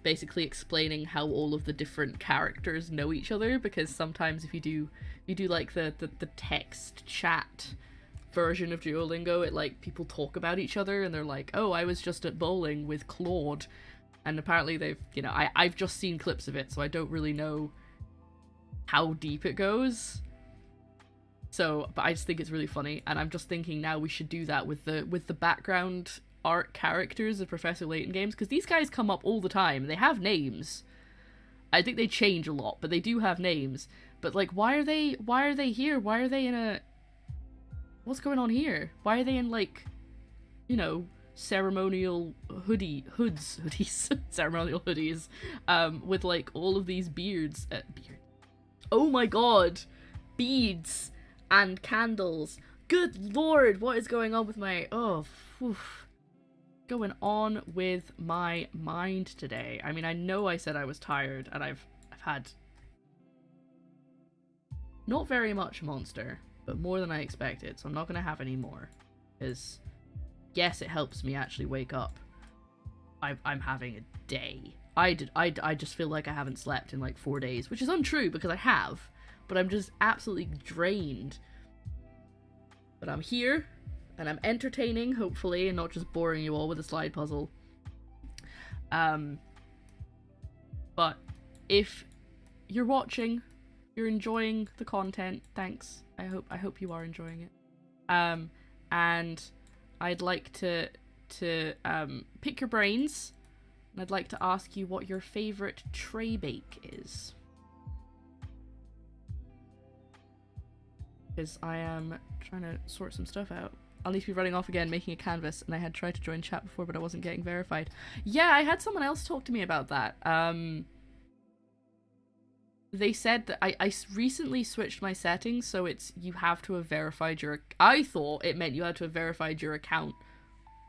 Basically explaining how all of the different characters know each other, because sometimes if you do like the text chat version of Duolingo, it like people talk about each other and they're like, oh, I was just at bowling with Claude. And apparently they've, you know, I've just seen clips of it, so I don't really know how deep it goes. So, but I just think it's really funny, and I'm just thinking now we should do that with the background art characters of Professor Layton games, because these guys come up all the time. They have names. I think they change a lot, but they do have names. But like, why are they here? Why are they in a... What's going on here? Why are they in, like, you know, ceremonial hoodies, ceremonial hoodies, with like all of these beards. Oh my god, beads and candles. Good lord, what is going on with my going on with my mind today? I mean, I know I said I was tired, and I've had not very much Monster, but more than I expected, so I'm not gonna have any more, because yes, it helps me actually wake up. I'm having a day. I just feel like I haven't slept in like 4 days, which is untrue because I have, but I'm just absolutely drained. But I'm here, and I'm entertaining, hopefully, and not just boring you all with a slide puzzle. But if you're watching, you're enjoying the content, thanks. I hope you are enjoying it. And I'd like to pick your brains, and I'd like to ask you what your favourite tray bake is. Because I am trying to sort some stuff out. I'll need to be running off again, making a canvas, and I had tried to join chat before, but I wasn't getting verified. Yeah, I had someone else talk to me about that. They said that I recently switched my settings, so it's you have to have verified your... I thought it meant you had to have verified your account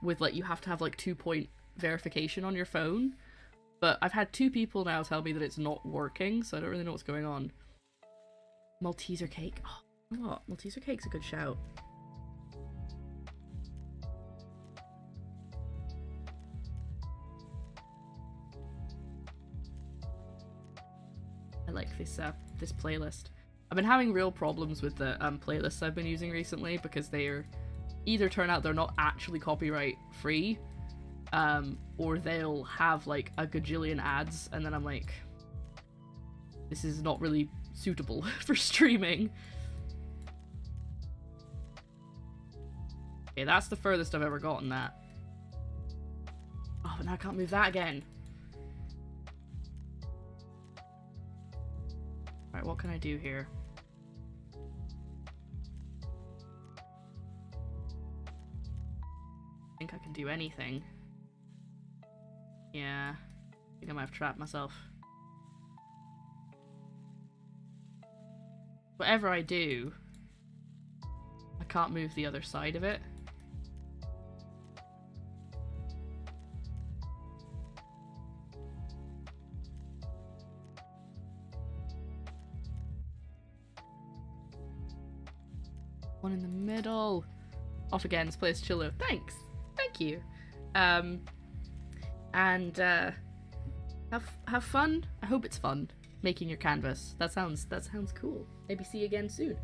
with, like, you have to have, like, 2-point verification on your phone. But I've had 2 people now tell me that it's not working, so I don't really know what's going on. Malteser cake. Oh, you know what? Malteser cake's a good shout. I like this playlist. I've been having real problems with the playlists I've been using recently because they're either turn out they're not actually copyright free, or they'll have like a gajillion ads, and then I'm like, this is not really suitable for streaming. Okay, that's the furthest I've ever gotten that. Oh, but now I can't move that again. Alright, what can I do here? I think I can do anything. Yeah. I think I might have trapped myself. Whatever I do, I can't move the other side of it. One in the middle. Off again, this place chillo. Thanks. Thank you. And have fun. I hope it's fun making your canvas. That sounds cool. Maybe see you again soon.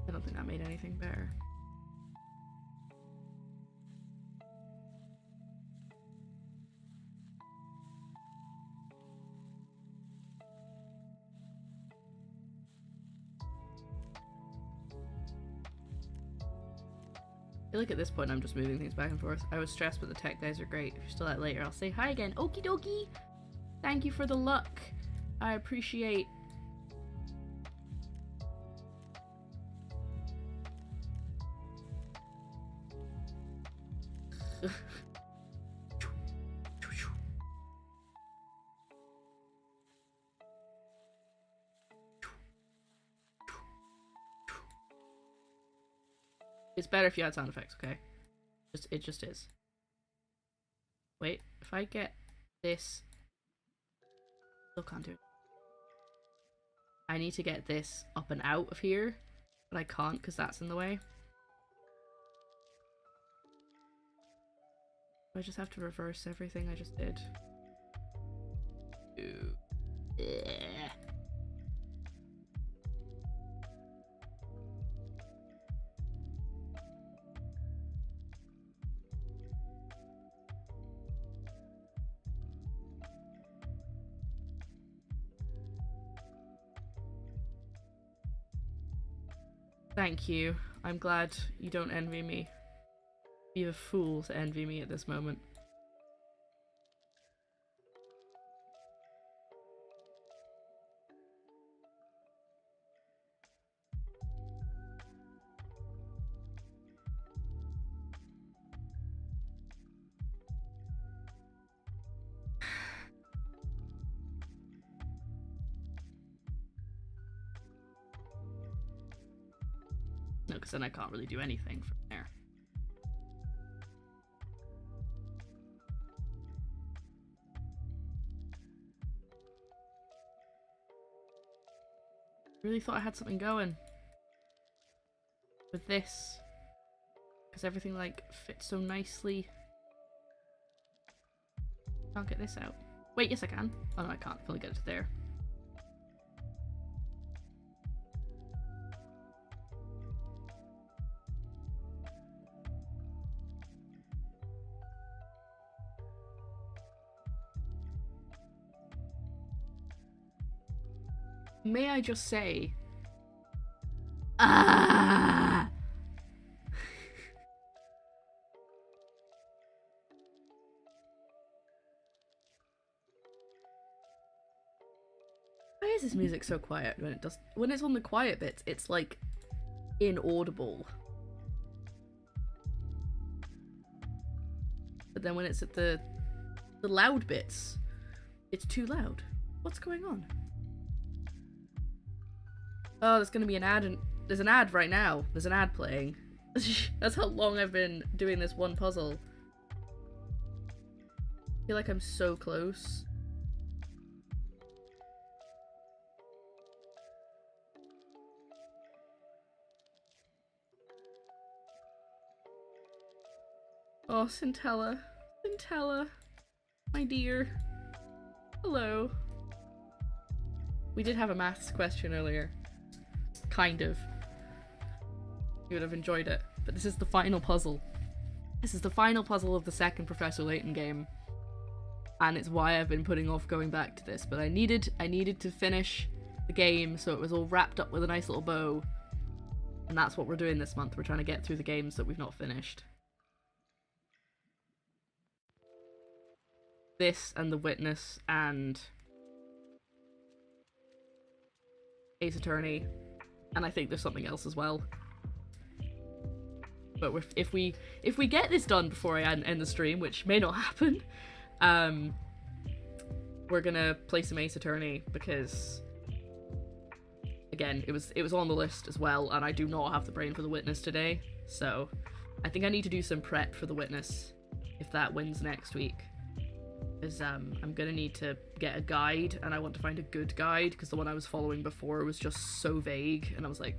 I don't think that made anything better. I feel like at this point I'm just moving things back and forth. I was stressed, but the tech guys are great. If you're still out later, I'll say hi again. Okie dokie! Thank you for the luck. I appreciate... It's better if you add sound effects, okay? It just is. Wait, if I get this... Still can't do it. I need to get this up and out of here, but I can't because that's in the way. I just have to reverse everything I just did. Ooh. Yeah. Thank you. I'm glad you don't envy me. Be a fool to envy me at this moment. No, because then I can't really do anything from there. Really thought I had something going with this. Because everything, like, fits so nicely. Can't get this out. Wait, yes I can. Oh no, I can't. I can only get it to there. May I just say... Ah! Why is this music so quiet when it's on the quiet bits, it's like inaudible. But then when it's at the loud bits, it's too loud. What's going on? Oh, there's gonna be an ad, and there's an ad right now. There's an ad playing. That's how long I've been doing this one puzzle. I feel like I'm so close. Oh, Centella. Centella. My dear. Hello. We did have a maths question earlier. Kind of. You would have enjoyed it. But this is the final puzzle. This is the final puzzle of the second Professor Layton game. And it's why I've been putting off going back to this. But I needed to finish the game so it was all wrapped up with a nice little bow. And that's what we're doing this month. We're trying to get through the games that we've not finished. This and The Witness and Ace Attorney. And I think there's something else as well. But if we get this done before I end the stream, which may not happen, we're gonna play some Ace Attorney because, again, it was on the list as well, and I do not have the brain for The Witness today, so I think I need to do some prep for The Witness if that wins next week. Because I'm gonna need to get a guide, and I want to find a good guide, because the one I was following before was just so vague, and I was like,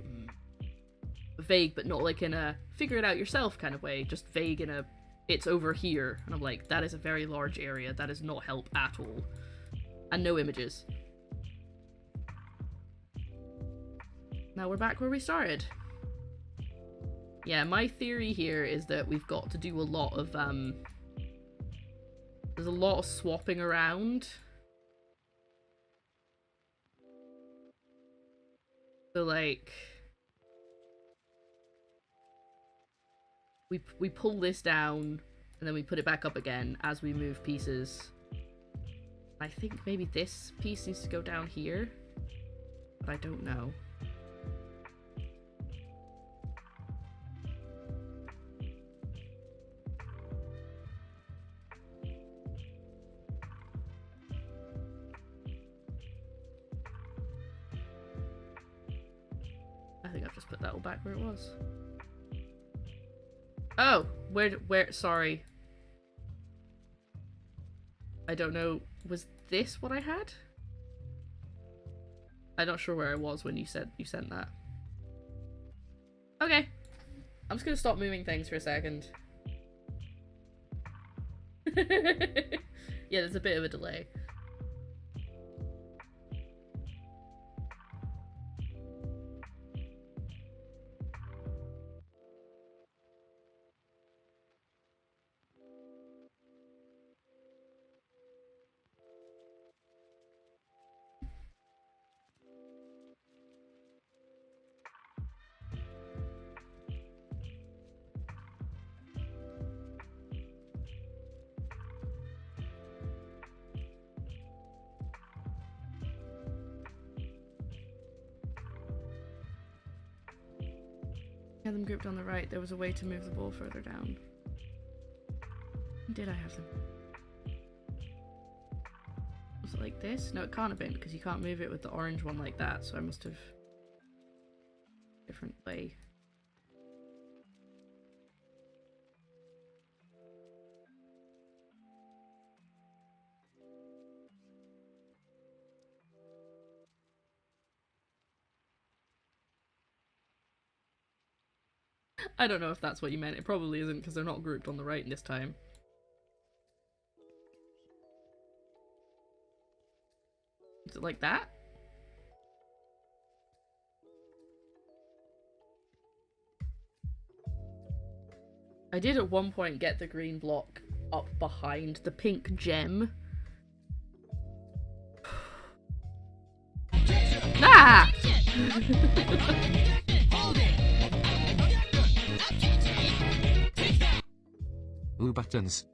vague, but not like in a figure it out yourself kind of way, just vague in a, it's over here, and I'm like, that is a very large area, that does not help at all. And no images. Now we're back where we started. Yeah, my theory here is that we've got to do a lot of, there's a lot of swapping around. So, like, we pull this down, and then we put it back up again as we move pieces. I think maybe this piece needs to go down here, but I don't know. I think I've just put that all back where it was. Oh, where, sorry. I don't know, was this what I had? I'm not sure where I was when you said you sent that. Okay. I'm just gonna stop moving things for a second. Yeah, there's a bit of a delay. Had them grouped on the right. There was a way to move the ball further down. Did I have them? Was it like this? No, it can't have been, because you can't move it with the orange one like that, so I must have... different way. I don't know if that's what you meant. It probably isn't because they're not grouped on the right this time. Is it like that? I did at one point get the green block up behind the pink gem. Ah! Ooh, buttons.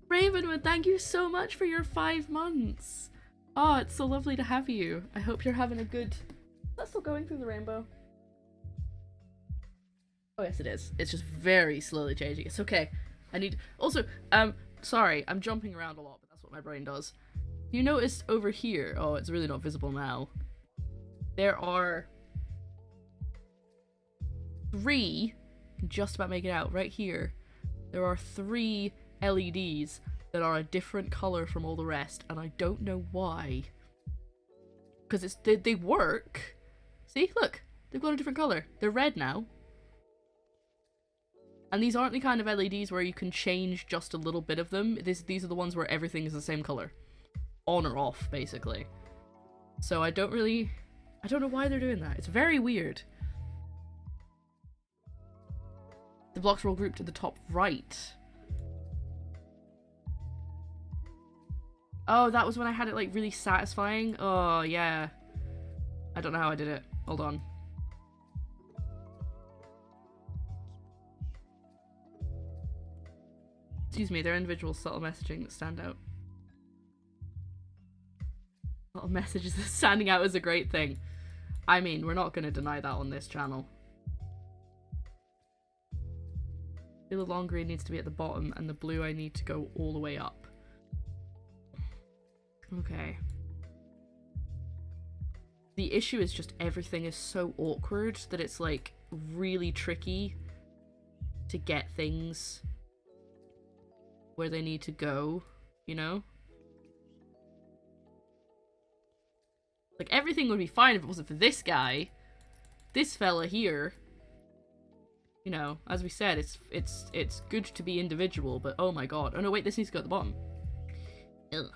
Ravenwood, thank you so much for your 5 months. Oh, it's so lovely to have you. I hope you're having a good... Is that still going through the rainbow? Oh yes, it is. It's just very slowly changing. It's okay. I need... Also, sorry, I'm jumping around a lot, but that's what my brain does. You noticed over here... Oh, it's really not visible now. There are... 3... I can just about make it out. Right here. There are 3 LEDs that are a different colour from all the rest, and I don't know why. Because they work. See? Look. They've got a different colour. They're red now. And these aren't the kind of LEDs where you can change just a little bit of them. These are the ones where everything is the same colour. On or off, basically. So I don't know why they're doing that. It's very weird. The blocks are all grouped to the top right. Oh, that was when I had it, like, really satisfying? Oh, yeah. I don't know how I did it. Hold on. Excuse me, there are individual subtle messaging that stand out. Subtle messages that standing out is a great thing. I mean, we're not going to deny that on this channel. The long green needs to be at the bottom, and the blue I need to go all the way up. Okay. The issue is just everything is so awkward that it's, like, really tricky to get things where they need to go, you know? Like, everything would be fine if it wasn't for this guy. This fella here. You know, as we said, it's good to be individual, but oh my god. Oh no, wait, this needs to go at the bottom. Ugh.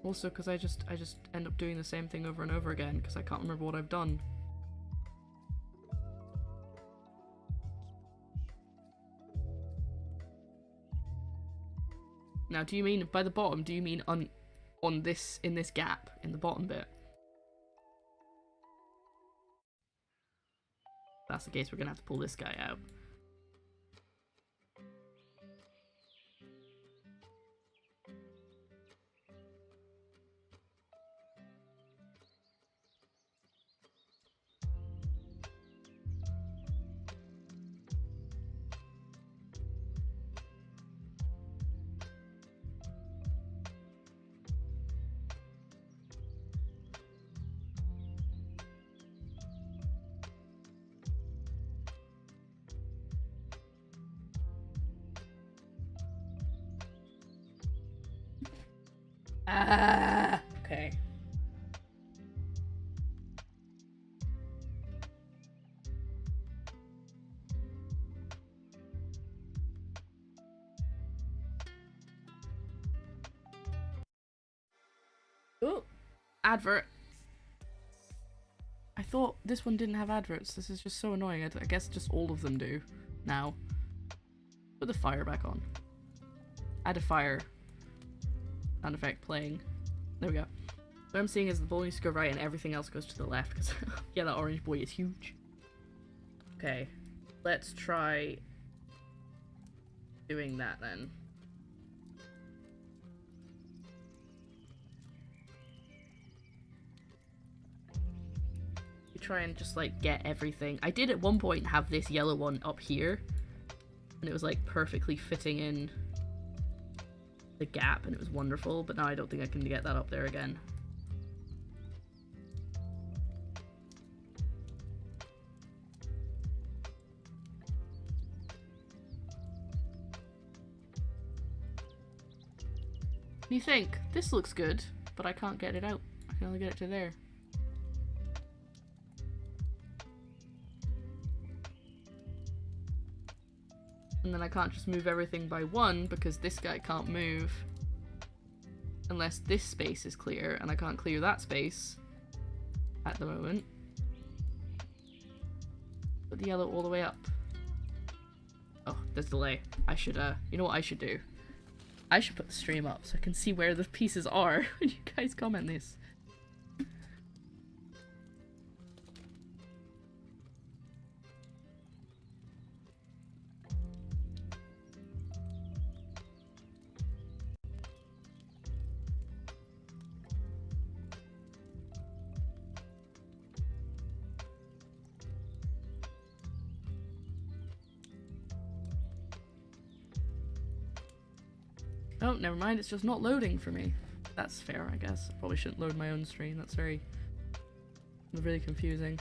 Also, because I just end up doing the same thing over and over again, because I can't remember what I've done. Now, do you mean by the bottom? Do you mean on this, in this gap in the bottom bit? If that's the case, we're gonna have to pull this guy out. Ah, okay. Oh, advert. I thought this one didn't have adverts. This is just so annoying. I guess just all of them do now. Put the fire back on. Add a fire sound effect playing. There we go. What I'm seeing is the ball needs to go right and everything else goes to the left because yeah, that orange boy is huge. Okay, let's try doing that then. You try and just like get everything. I did at one point have this yellow one up here and it was like perfectly fitting in the gap and it was wonderful, but now I don't think I can get that up there again. You think, this looks good, but I can't get it out. I can only get it to there. And then I can't just move everything by one because this guy can't move unless this space is clear, and I can't clear that space at the moment. Put the yellow all the way up. Oh, there's delay. I should, you know what I should do? I should put the stream up so I can see where the pieces are when you guys comment this. Oh, never mind, it's just not loading for me. That's fair, I guess. I probably shouldn't load my own stream, that's really confusing.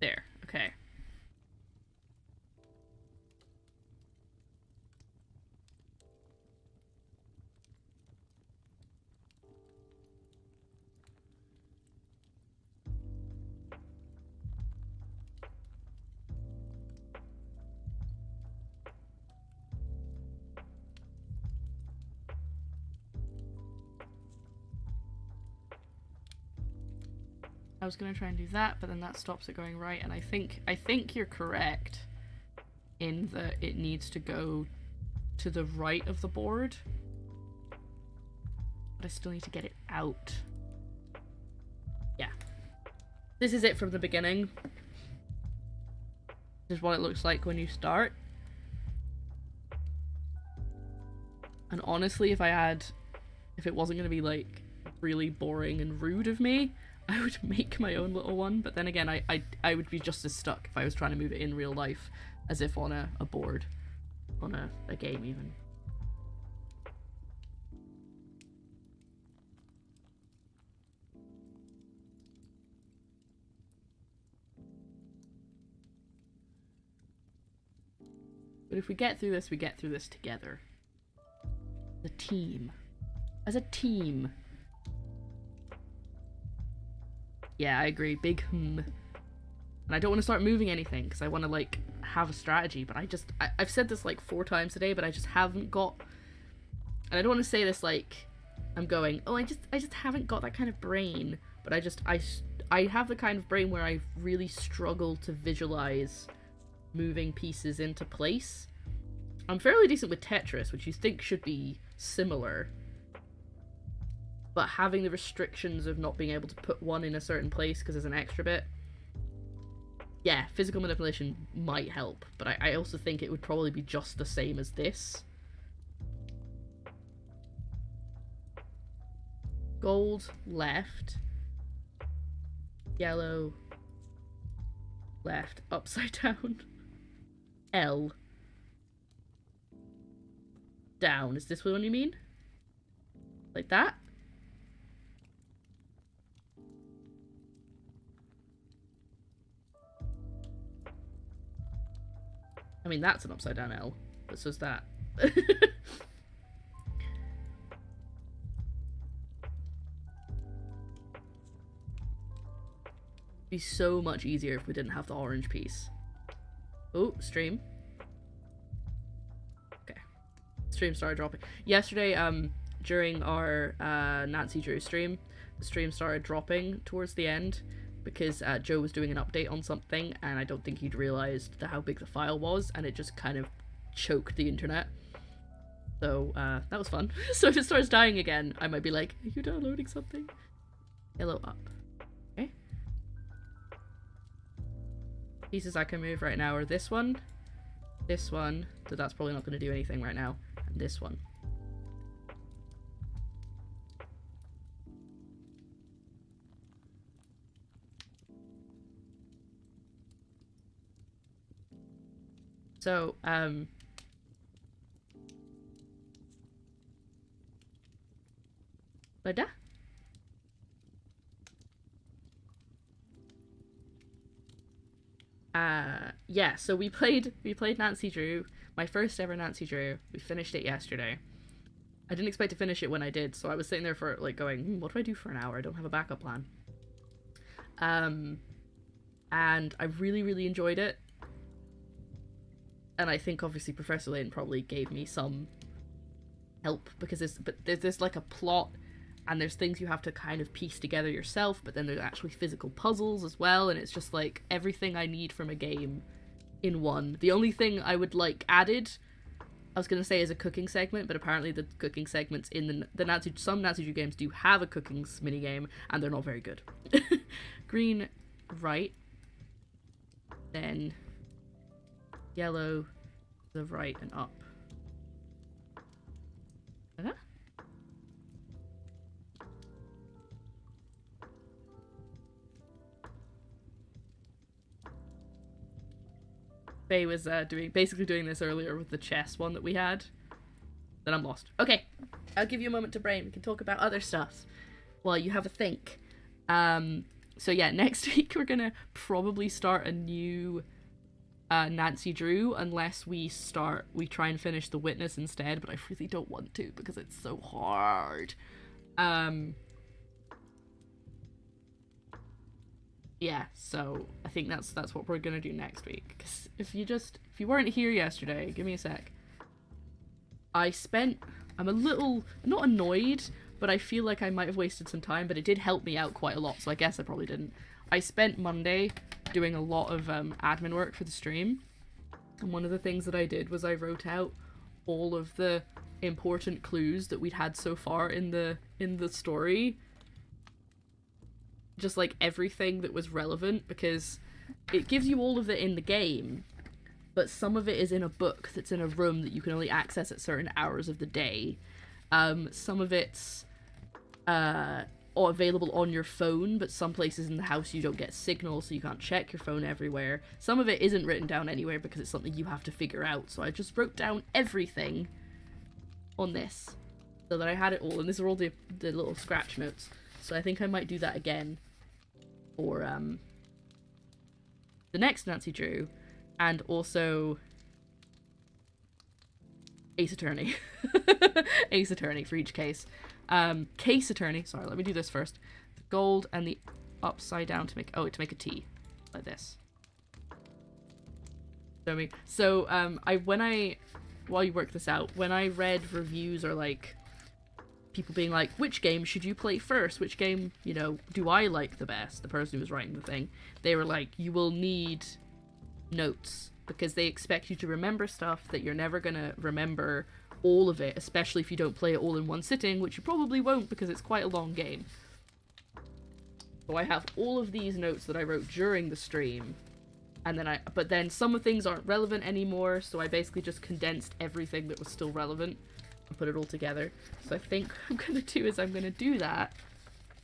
There, okay. I was gonna try and do that, but then that stops it going right, and I think you're correct in that it needs to go to the right of the board. But I still need to get it out. Yeah. This is it from the beginning. This is what it looks like when you start. And honestly, if it wasn't gonna be like really boring and rude of me, I would make my own little one, but then again, I would be just as stuck if I was trying to move it in real life as if on a board, on a game even. But if we get through this, we get through this together. The team. As a team. Yeah, I agree. Big hmm. And I don't want to start moving anything because I want to like have a strategy, but I've said this like 4 times today, but I just haven't got, and I don't want to say this like I'm going, oh, I just haven't got that kind of brain, but I have the kind of brain where I really struggle to visualize moving pieces into place. I'm fairly decent with Tetris, which you think should be similar, but having the restrictions of not being able to put one in a certain place because there's an extra bit. Yeah, physical manipulation might help, but I also think it would probably be just the same as this. Gold, left. Yellow, left, upside down. L. Down. Is this the one you mean? Like that? I mean, that's an upside down L, but so's that. Be so much easier if we didn't have the orange piece. Oh, stream. Okay. Stream started dropping. Yesterday, during our Nancy Drew stream, the stream started dropping towards the end because Joe was doing an update on something, and I don't think he'd realised how big the file was, and it just kind of choked the internet. So that was fun. So if it starts dying again, I might be like, are you downloading something? Yellow up. Okay. Pieces I can move right now are this one, so that's probably not going to do anything right now, and this one. So, Like yeah, so we played Nancy Drew, my first ever Nancy Drew. We finished it yesterday. I didn't expect to finish it when I did, so I was sitting there for like going, what do I do for an hour? I don't have a backup plan. And I really enjoyed it. And I think obviously Professor Layton probably gave me some help, because there's like a plot, and there's things you have to kind of piece together yourself, but then there's actually physical puzzles as well, and it's just like everything I need from a game in one. The only thing I would like added, I was gonna say, is a cooking segment, but apparently the cooking segments in some Nancy Drew games do have a cooking minigame, and they're not very good. Green, right. Then yellow, to the right and up. Faye was basically doing this earlier with the chess one that we had. Then I'm lost. Okay, I'll give you a moment to brain. We can talk about other stuff while you have a think. So yeah, next week we're gonna probably start a new Nancy Drew, unless we try and finish The Witness instead, but I really don't want to because it's so hard. Yeah, so I think that's what we're gonna do next week. Because if you weren't here yesterday, give me a sec. I'm a little, not annoyed, but I feel like I might have wasted some time, but it did help me out quite a lot, so I guess I probably didn't. I spent Monday doing a lot of admin work for the stream, and one of the things that I did was I wrote out all of the important clues that we'd had so far in the story. Just like everything that was relevant, because it gives you all of it in the game, but some of it is in a book that's in a room that you can only access at certain hours of the day. Some of it's available on your phone, but some places in the house you don't get signal, so you can't check your phone everywhere. Some of it isn't written down anywhere because it's something you have to figure out, so I just wrote down everything on this so that I had it all, and these are all the little scratch notes. So I think I might do that again for the next Nancy Drew, and also Ace Attorney. Ace Attorney for each case. Case Attorney, sorry, let me do this first. The gold and the upside down to make a T, like this. So while you work this out, when I read reviews or like people being like, which game should you play first? Which game, do I like the best? The person who was writing the thing, they were like, you will need notes, because they expect you to remember stuff that you're never gonna remember all of it, especially if you don't play it all in one sitting, which you probably won't because it's quite a long game. So I have all of these notes that I wrote during the stream, and then but then some of things aren't relevant anymore, so I basically just condensed everything that was still relevant and put it all together. So I think what I'm gonna do is I'm gonna do that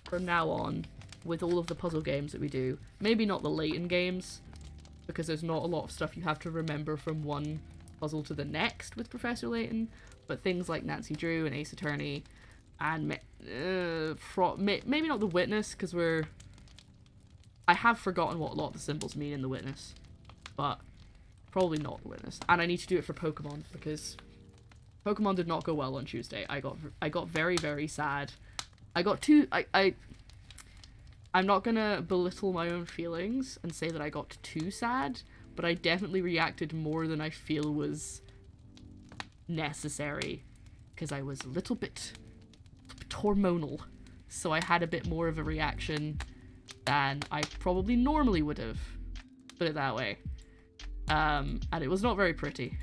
from now on with all of the puzzle games that we do. Maybe not the Layton games, because there's not a lot of stuff you have to remember from one puzzle to the next with Professor Layton, but things like Nancy Drew and Ace Attorney, and maybe not The Witness, because I have forgotten what a lot of the symbols mean in The Witness, but probably not The Witness. And I need to do it for Pokemon, because Pokemon did not go well on Tuesday. I got very, very sad. I'm not gonna belittle my own feelings and say that I got too sad, but I definitely reacted more than I feel was necessary, because I was a little bit hormonal, so I had a bit more of a reaction than I probably normally would have, put it that way. And it was not very pretty.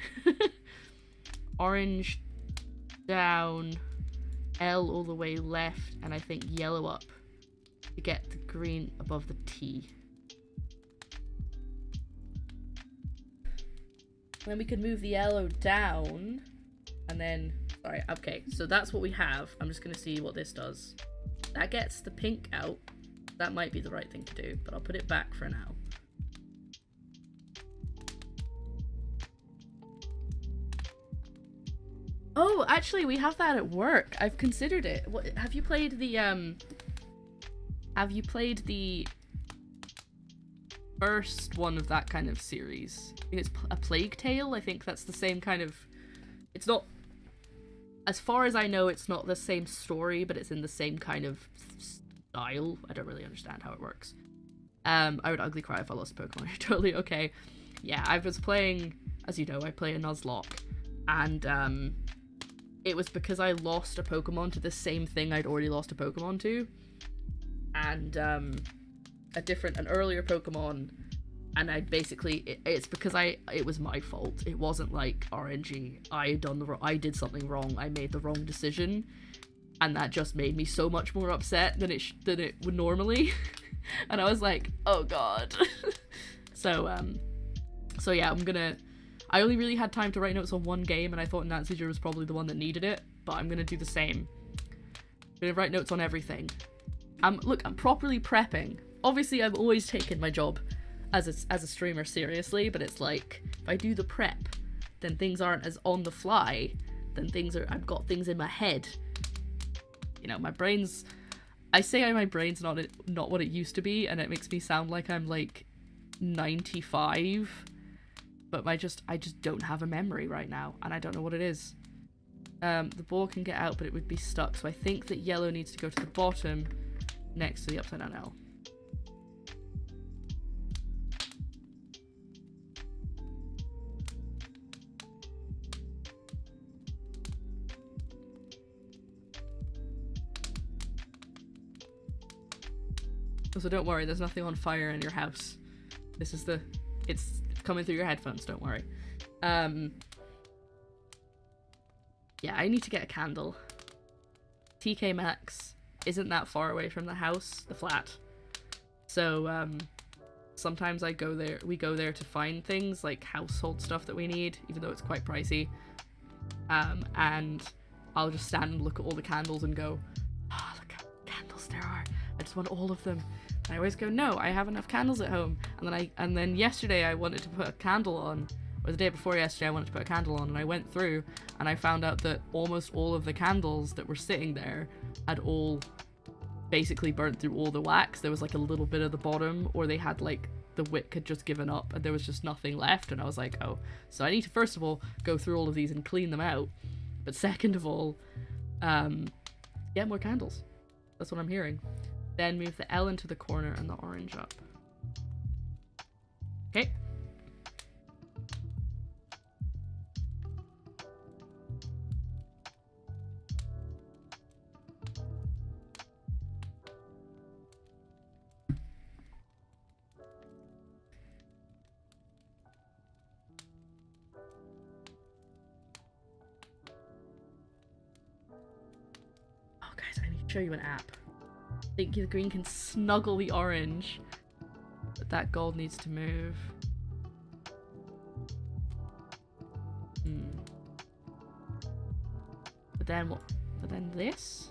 Orange down, L all the way left, and I think yellow up to get the green above the T. And then we could move the yellow down, and then, sorry, okay, so that's what we have. I'm just gonna see what this does. That gets the pink out. That might be the right thing to do, but I'll put it back for now. Oh, actually, we have that at work. I've considered it. What, have you played the first one of that kind of series? I think it's A Plague Tale. I think that's the same kind of... It's not... As far as I know, it's not the same story, but it's in the same kind of style. I don't really understand how it works. I would ugly cry if I lost Pokemon. You're totally okay. Yeah, I was playing... As you know, I play a Nuzlocke. And, it was because I lost a Pokemon to the same thing I'd already lost a Pokemon to. And, an earlier Pokemon, and I basically, it's because it was my fault. It wasn't like RNG. I did something wrong. I made the wrong decision, and that just made me so much more upset than it would normally. And I was like, oh god. So yeah, I only really had time to write notes on one game, and I thought Nancy was probably the one that needed it, but I'm gonna do the same. I'm gonna write notes on everything. Look, I'm properly prepping. Obviously, I've always taken my job as a streamer seriously, but it's like, if I do the prep, then things aren't as on the fly, then I've got things in my head. You know, my brain's not what it used to be, and it makes me sound like I'm like 95, but I just don't have a memory right now, and I don't know what it is. The ball can get out, but it would be stuck, so I think that yellow needs to go to the bottom next to the upside down L. So don't worry, there's nothing on fire in your house. It's coming through your headphones, don't worry. Yeah, I need to get a candle. TK Maxx isn't that far away from the house, the flat. So, sometimes we go there to find things, like household stuff that we need, even though it's quite pricey. And I'll just stand and look at all the candles and go, oh, look how many candles there are. I just want all of them. And I always go, no, I have enough candles at home. And then yesterday I wanted to put a candle on, or the day before yesterday I wanted to put a candle on, and I went through and I found out that almost all of the candles that were sitting there had all basically burnt through all the wax. There was like a little bit at the bottom, or they had like, the wick had just given up and there was just nothing left, and I was like, oh, so I need to first of all go through all of these and clean them out, but second of all, get more candles. That's what I'm hearing. Then move the L into the corner and the orange up. Okay. Oh guys, I need to show you an app. I think the green can snuggle the orange, but that gold needs to move. But then what? But then this?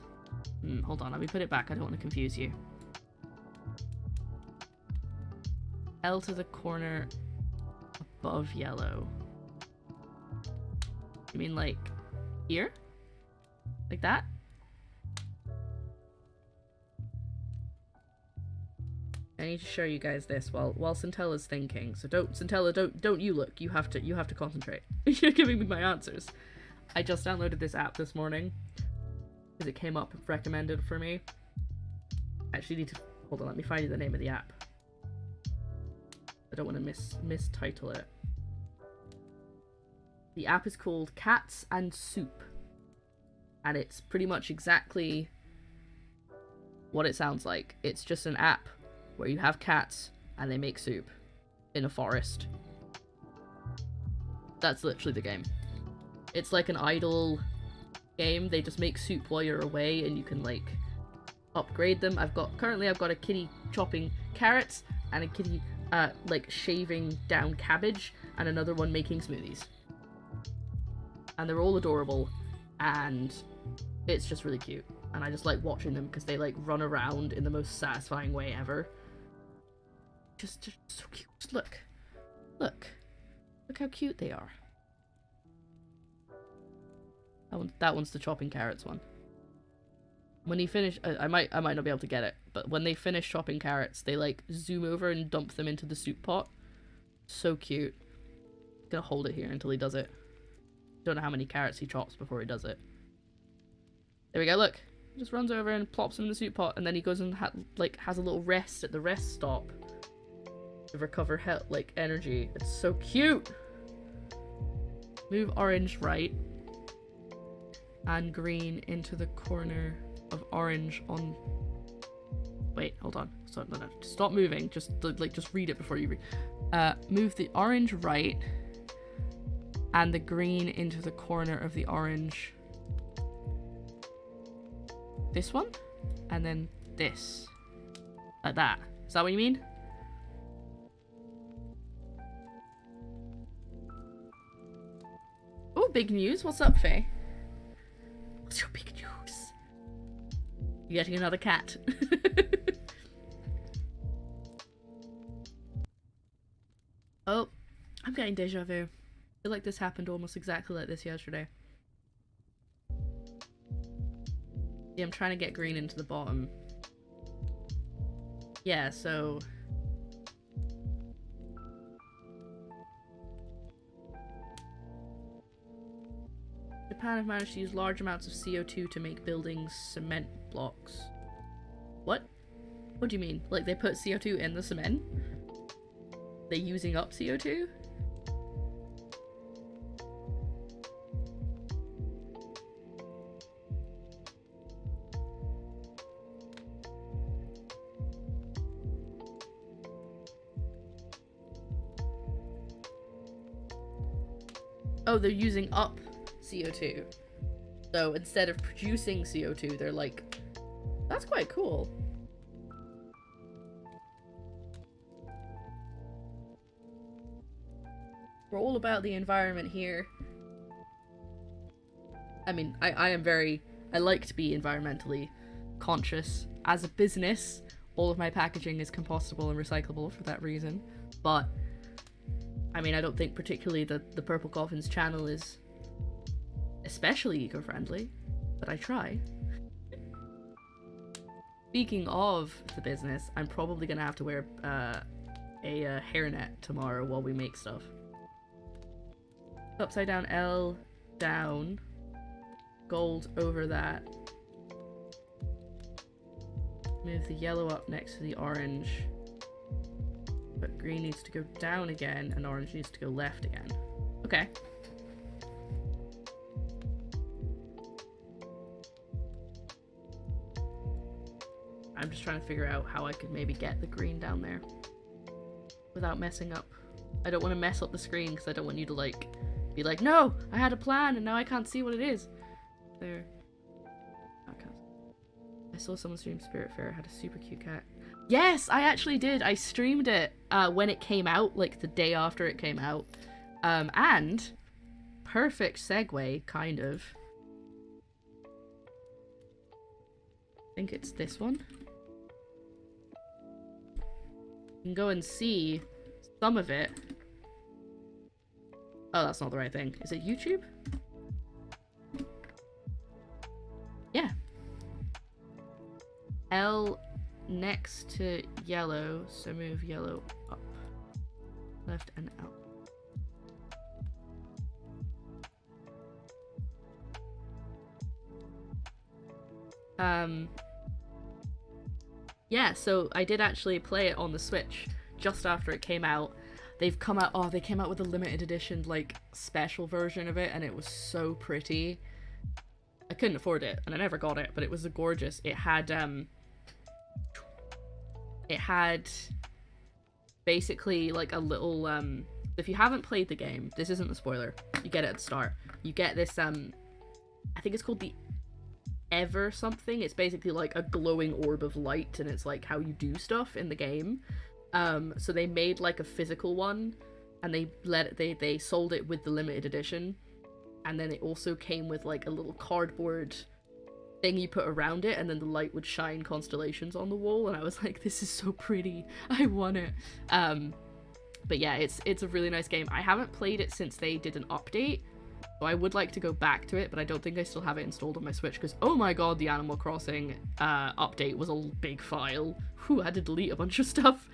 Hold on, let me put it back. I don't want to confuse you. L to the corner above yellow. You mean like here? Like that? I need to show you guys this while Centella's thinking. So Centella, don't you look. You have to concentrate. You're giving me my answers. I just downloaded this app this morning because it came up recommended for me. I actually need to hold on. Let me find you the name of the app. I don't want to mistitle it. The app is called Cats and Soup, and it's pretty much exactly what it sounds like. It's just an app where you have cats and they make soup in a forest. That's literally the game. It's like an idle game. They just make soup while you're away, and you can like upgrade them. Currently I've got a kitty chopping carrots and a kitty like shaving down cabbage, and another one making smoothies. And they're all adorable, and it's just really cute. And I just like watching them because they like run around in the most satisfying way ever. Just so cute. Just look how cute they are. That one's the chopping carrots one. When he finish, I might not be able to get it, but when they finish chopping carrots, they like zoom over and dump them into the soup pot. So cute. I'm gonna hold it here until he does it. Don't know how many carrots he chops before he does it. There we go. Look, he just runs over and plops them in the soup pot, and then he goes and has a little rest at the rest stop to recover energy. It's so cute. Move orange right and green into the corner of orange on. Wait, hold on. No. Stop moving. Just read it before you read. Move the orange right and the green into the corner of the orange. This one, and then this, like that. Is that what you mean? Oh, big news. What's up, Faye? What's your big news? You getting another cat? Oh, I'm getting deja vu. I feel like this happened almost exactly like this yesterday. Yeah, I'm trying to get green into the bottom. Yeah, so... Japan have managed to use large amounts of CO2 to make buildings cement blocks. What? What do you mean? Like they put CO2 in the cement? They're using up CO2? Oh, they're using up CO2. So instead of producing CO2, they're like... That's quite cool. We're all about the environment here. I mean, I am very... I like to be environmentally conscious. As a business, all of my packaging is compostable and recyclable for that reason. But... I mean, I don't think particularly that the PurpleCoffins channel is especially eco-friendly, but I try. Speaking of the business, I'm probably gonna have to wear a hairnet tomorrow while we make stuff. Upside down L, down, gold over that. Move the yellow up next to the orange. But green needs to go down again, and orange needs to go left again. Okay. I'm just trying to figure out how I could maybe get the green down there without messing up. I don't want to mess up the screen because I don't want you to like be like, no, I had a plan and now I can't see what it is. There. Okay. I saw someone stream Spirit Fair, had a super cute cat. Yes, I actually did. I streamed it when it came out, like the day after it came out. And perfect segue, kind of. I think it's this one. You can go and see some of it. Oh, that's not the right thing. Is it YouTube? Yeah. L next to yellow, so move yellow up. Left and out. Yeah, so I did actually play it on the Switch just after it came out. They've come out, oh, they came out with a limited edition, like, special version of it, and it was so pretty. I couldn't afford it, and I never got it, but it was gorgeous. It had basically, like, a little, if you haven't played the game, this isn't a spoiler, you get it at the start. You get this, I think it's called the Ever something. It's basically like a glowing orb of light, and it's like how you do stuff in the game. So they made like a physical one, and they sold it with the limited edition, and then it also came with like a little cardboard thing you put around it, and then the light would shine constellations on the wall, and I was like, this is so pretty, I want it. But yeah, it's a really nice game. I haven't played it since they did an update, So I would like to go back to it, but I don't think I still have it installed on my Switch because, oh my god, the Animal Crossing update was a big file. Whew, I had to delete a bunch of stuff.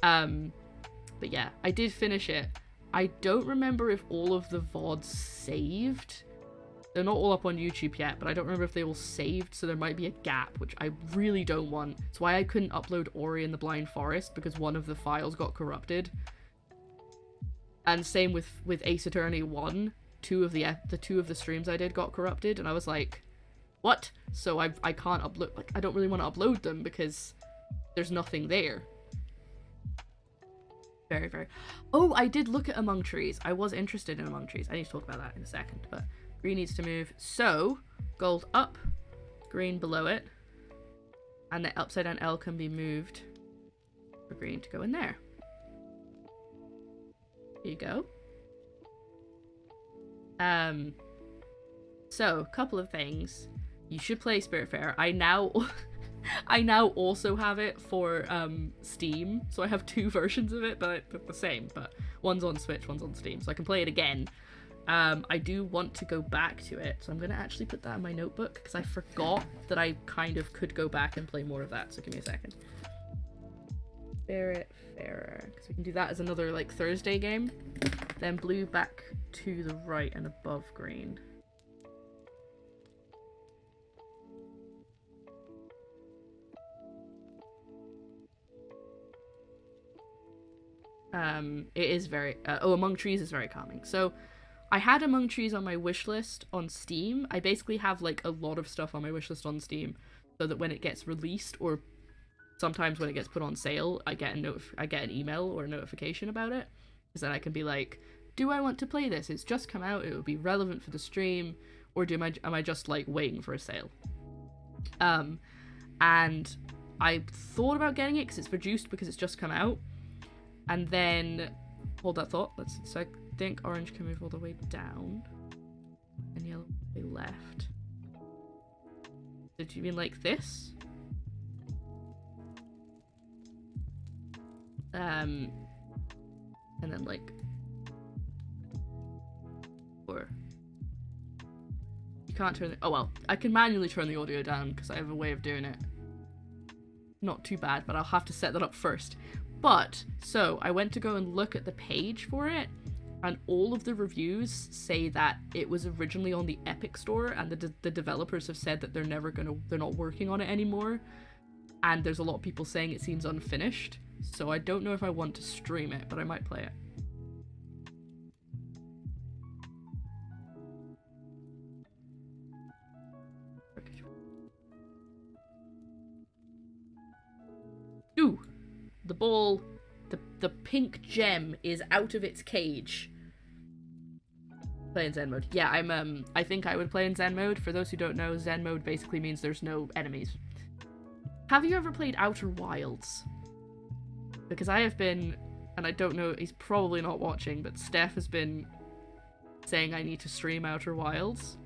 But yeah, I did finish it. I don't remember if all of the VODs saved. They're not all up on YouTube yet, but I don't remember if they all saved, so there might be a gap, which I really don't want. It's why I couldn't upload Ori and the Blind Forest, because one of the files got corrupted. And same with Ace Attorney 1. Two of the streams I did got corrupted, and I was like, what? So I can't upload, like, I don't really want to upload them because there's nothing there. Very, very... Oh, I did look at Among Trees. I was interested in Among Trees. I need to talk about that in a second, but green needs to move. So, gold up, green below it, and the upside down L can be moved for green to go in there. Here you go. So, couple of things. You should play Spiritfarer. I now also have it for Steam, so I have two versions of it, but they're the same, but one's on Switch, one's on Steam, so I can play it again. I do want to go back to it, so I'm going to actually put that in my notebook, because I forgot that I kind of could go back and play more of that, so give me a second. Spiritfarer, because we can do that as another, like, Thursday game. Then blue back to the right and above green. It is very, Among Trees is very calming. So, I had Among Trees on my wish list on Steam. I basically have, like, a lot of stuff on my wish list on Steam, so that when it gets released, or sometimes when it gets put on sale, I get an email or a notification about it, because then I can be like, do I want to play this? It's just come out, it would be relevant for the stream, or am I just, like, waiting for a sale? And I thought about getting it, because it's reduced because it's just come out. And then, hold that thought, so I think orange can move all the way down, and yellow all the way left. Did you mean like this? And then like, or, you can't turn oh well, I can manually turn the audio down, because I have a way of doing it. Not too bad, but I'll have to set that up first. But, so, I went to go and look at the page for it, and all of the reviews say that it was originally on the Epic Store, and the developers have said that they're not working on it anymore, and there's a lot of people saying it seems unfinished, so I don't know if I want to stream it, but I might play it. Ooh! The ball, the pink gem is out of its cage. Play in Zen mode. Yeah, I think I would play in Zen mode. For those who don't know, Zen mode basically means there's no enemies. Have you ever played Outer Wilds? Because I have been, and I don't know, he's probably not watching, but Steph has been saying I need to stream Outer Wilds.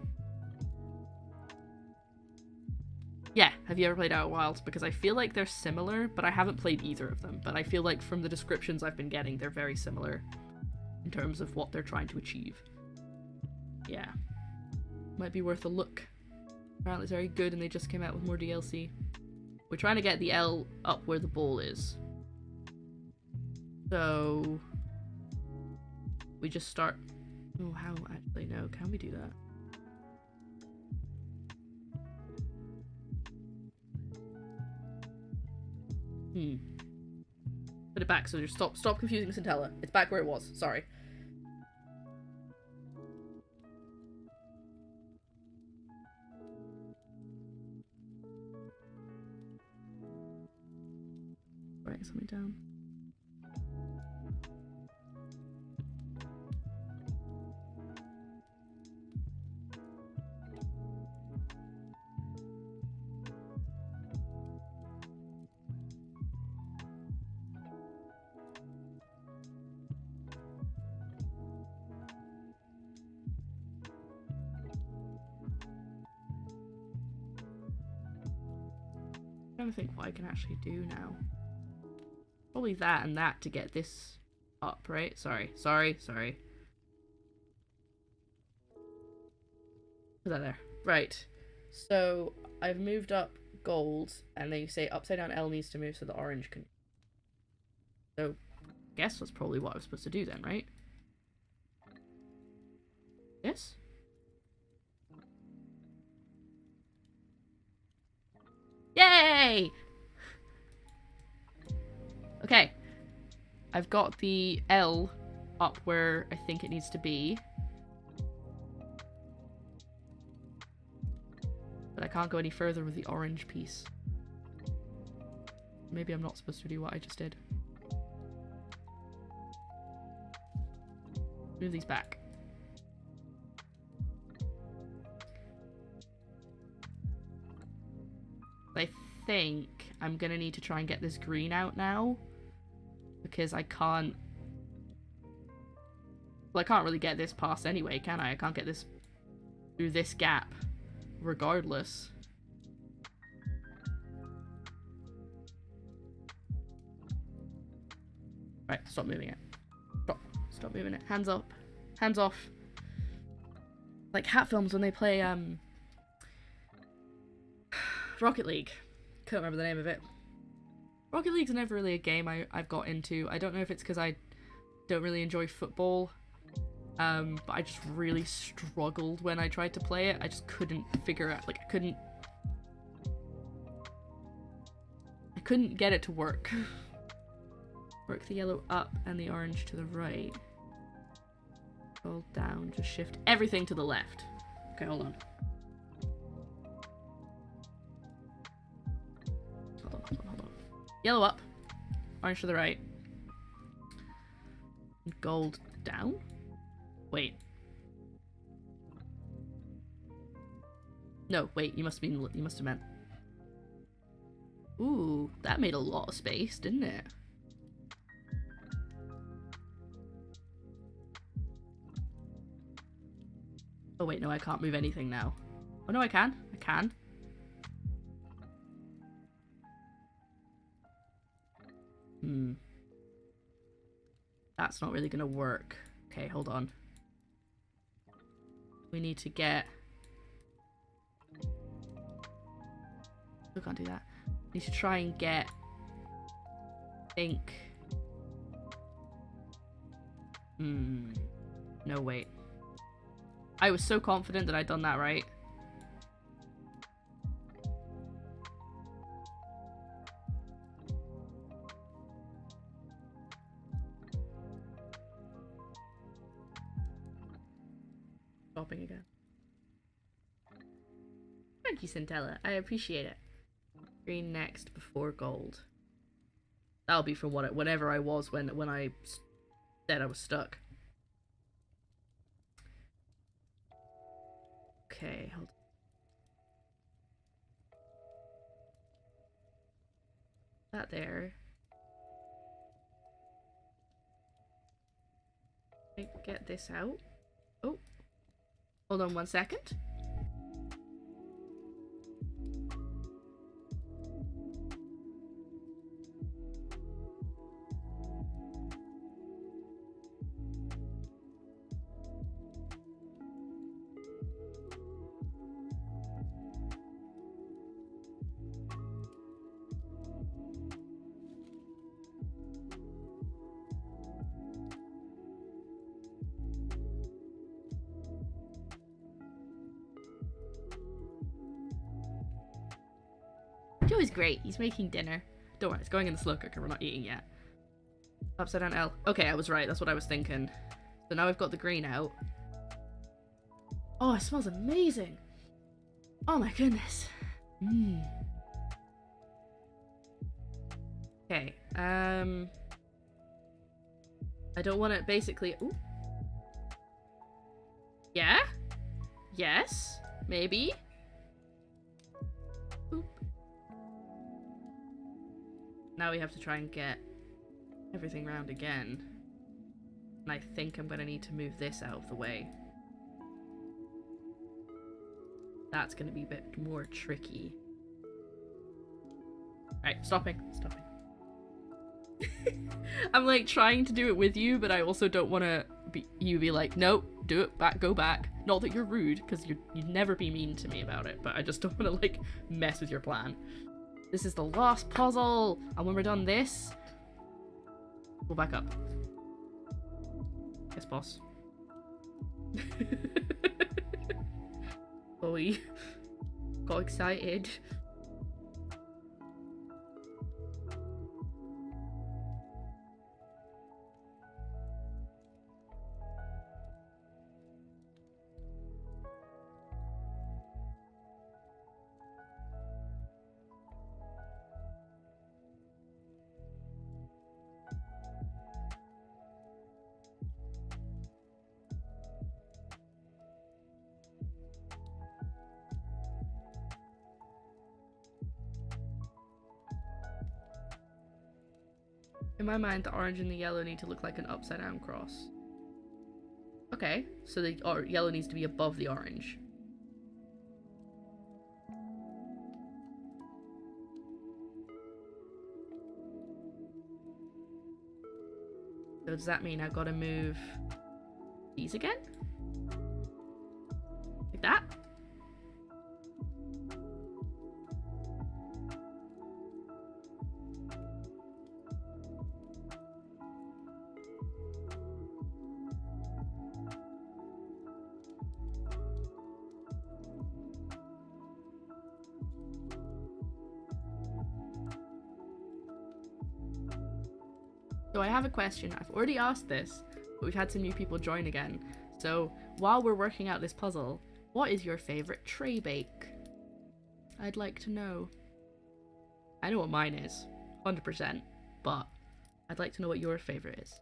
Yeah, have you ever played Outer Wilds? Because I feel like they're similar, but I haven't played either of them. But I feel like from the descriptions I've been getting, they're very similar in terms of what they're trying to achieve. Yeah. Might be worth a look. Apparently it's very good and they just came out with more DLC. We're trying to get the L up where the ball is. So, we just start... Oh, how actually, no, can we do that? Put it back, so just stop confusing Centella. It's back where it was, sorry. Writing something down. I'm trying to think what I can actually do now. Probably that and that to get this up, right? Sorry. Put that there. Right. So I've moved up gold, and they say upside down L needs to move so the orange can. So, I guess that's probably what I was supposed to do then, right? Yes? Yay! Okay. I've got the L up where I think it needs to be. But I can't go any further with the orange piece. Maybe I'm not supposed to do what I just did. Move these back. I think I'm gonna need to try and get this green out now. Because I can't... Well, I can't really get this past anyway, can I? I can't get this through this gap, regardless. Right, stop moving it. Stop moving it. Hands up. Hands off. Like Hat Films when they play, Rocket League. Couldn't remember the name of it. Rocket League's never really a game I've got into. I don't know if it's because I don't really enjoy football. But I just really struggled when I tried to play it. I just couldn't figure out, like, I couldn't get it to work. Work the yellow up and the orange to the right. Hold down, just shift everything to the left. Okay, hold on. Hold on. Yellow up, orange to the right. Gold down? Wait. No, wait, you must have meant. Ooh, that made a lot of space, didn't it? Oh wait, no, I can't move anything now. Oh no, I can. I can. That's not really gonna work. Okay, hold on. We need to get... We can't do that. We need to try and get... ink. No, wait. I was so confident that I'd done that right. Stopping again. Thank you, Centella. I appreciate it. Green next before gold. That'll be for whatever I was when I said I was stuck. Okay, hold on. That there. Get this out. Oh. Hold on 1 second. Joey's great. He's making dinner. Don't worry, it's going in the slow cooker. We're not eating yet. Upside down L. Okay, I was right. That's what I was thinking. So now I've got the green out. Oh, it smells amazing. Oh my goodness. Okay. I don't want to basically... Ooh. Yeah? Yes? Maybe? Oop. Now we have to try and get everything round again. And I think I'm going to need to move this out of the way. That's going to be a bit more tricky. Alright, stopping. I'm like trying to do it with you, but I also don't want to you'd be like, no, do it back, go back. Not that you're rude, because you'd never be mean to me about it, but I just don't want to like mess with your plan. This is the last puzzle, and when we're done this, we'll back up. Yes, boss. Oh, we got excited. In my mind, the orange and the yellow need to look like an upside down cross. Okay, so the yellow needs to be above the orange. So does that mean I've got to move these again? Like that? So I have a question. I've already asked this, but we've had some new people join again. So while we're working out this puzzle, what is your favourite tray bake? I'd like to know. I know what mine is, 100%, but I'd like to know what your favourite is.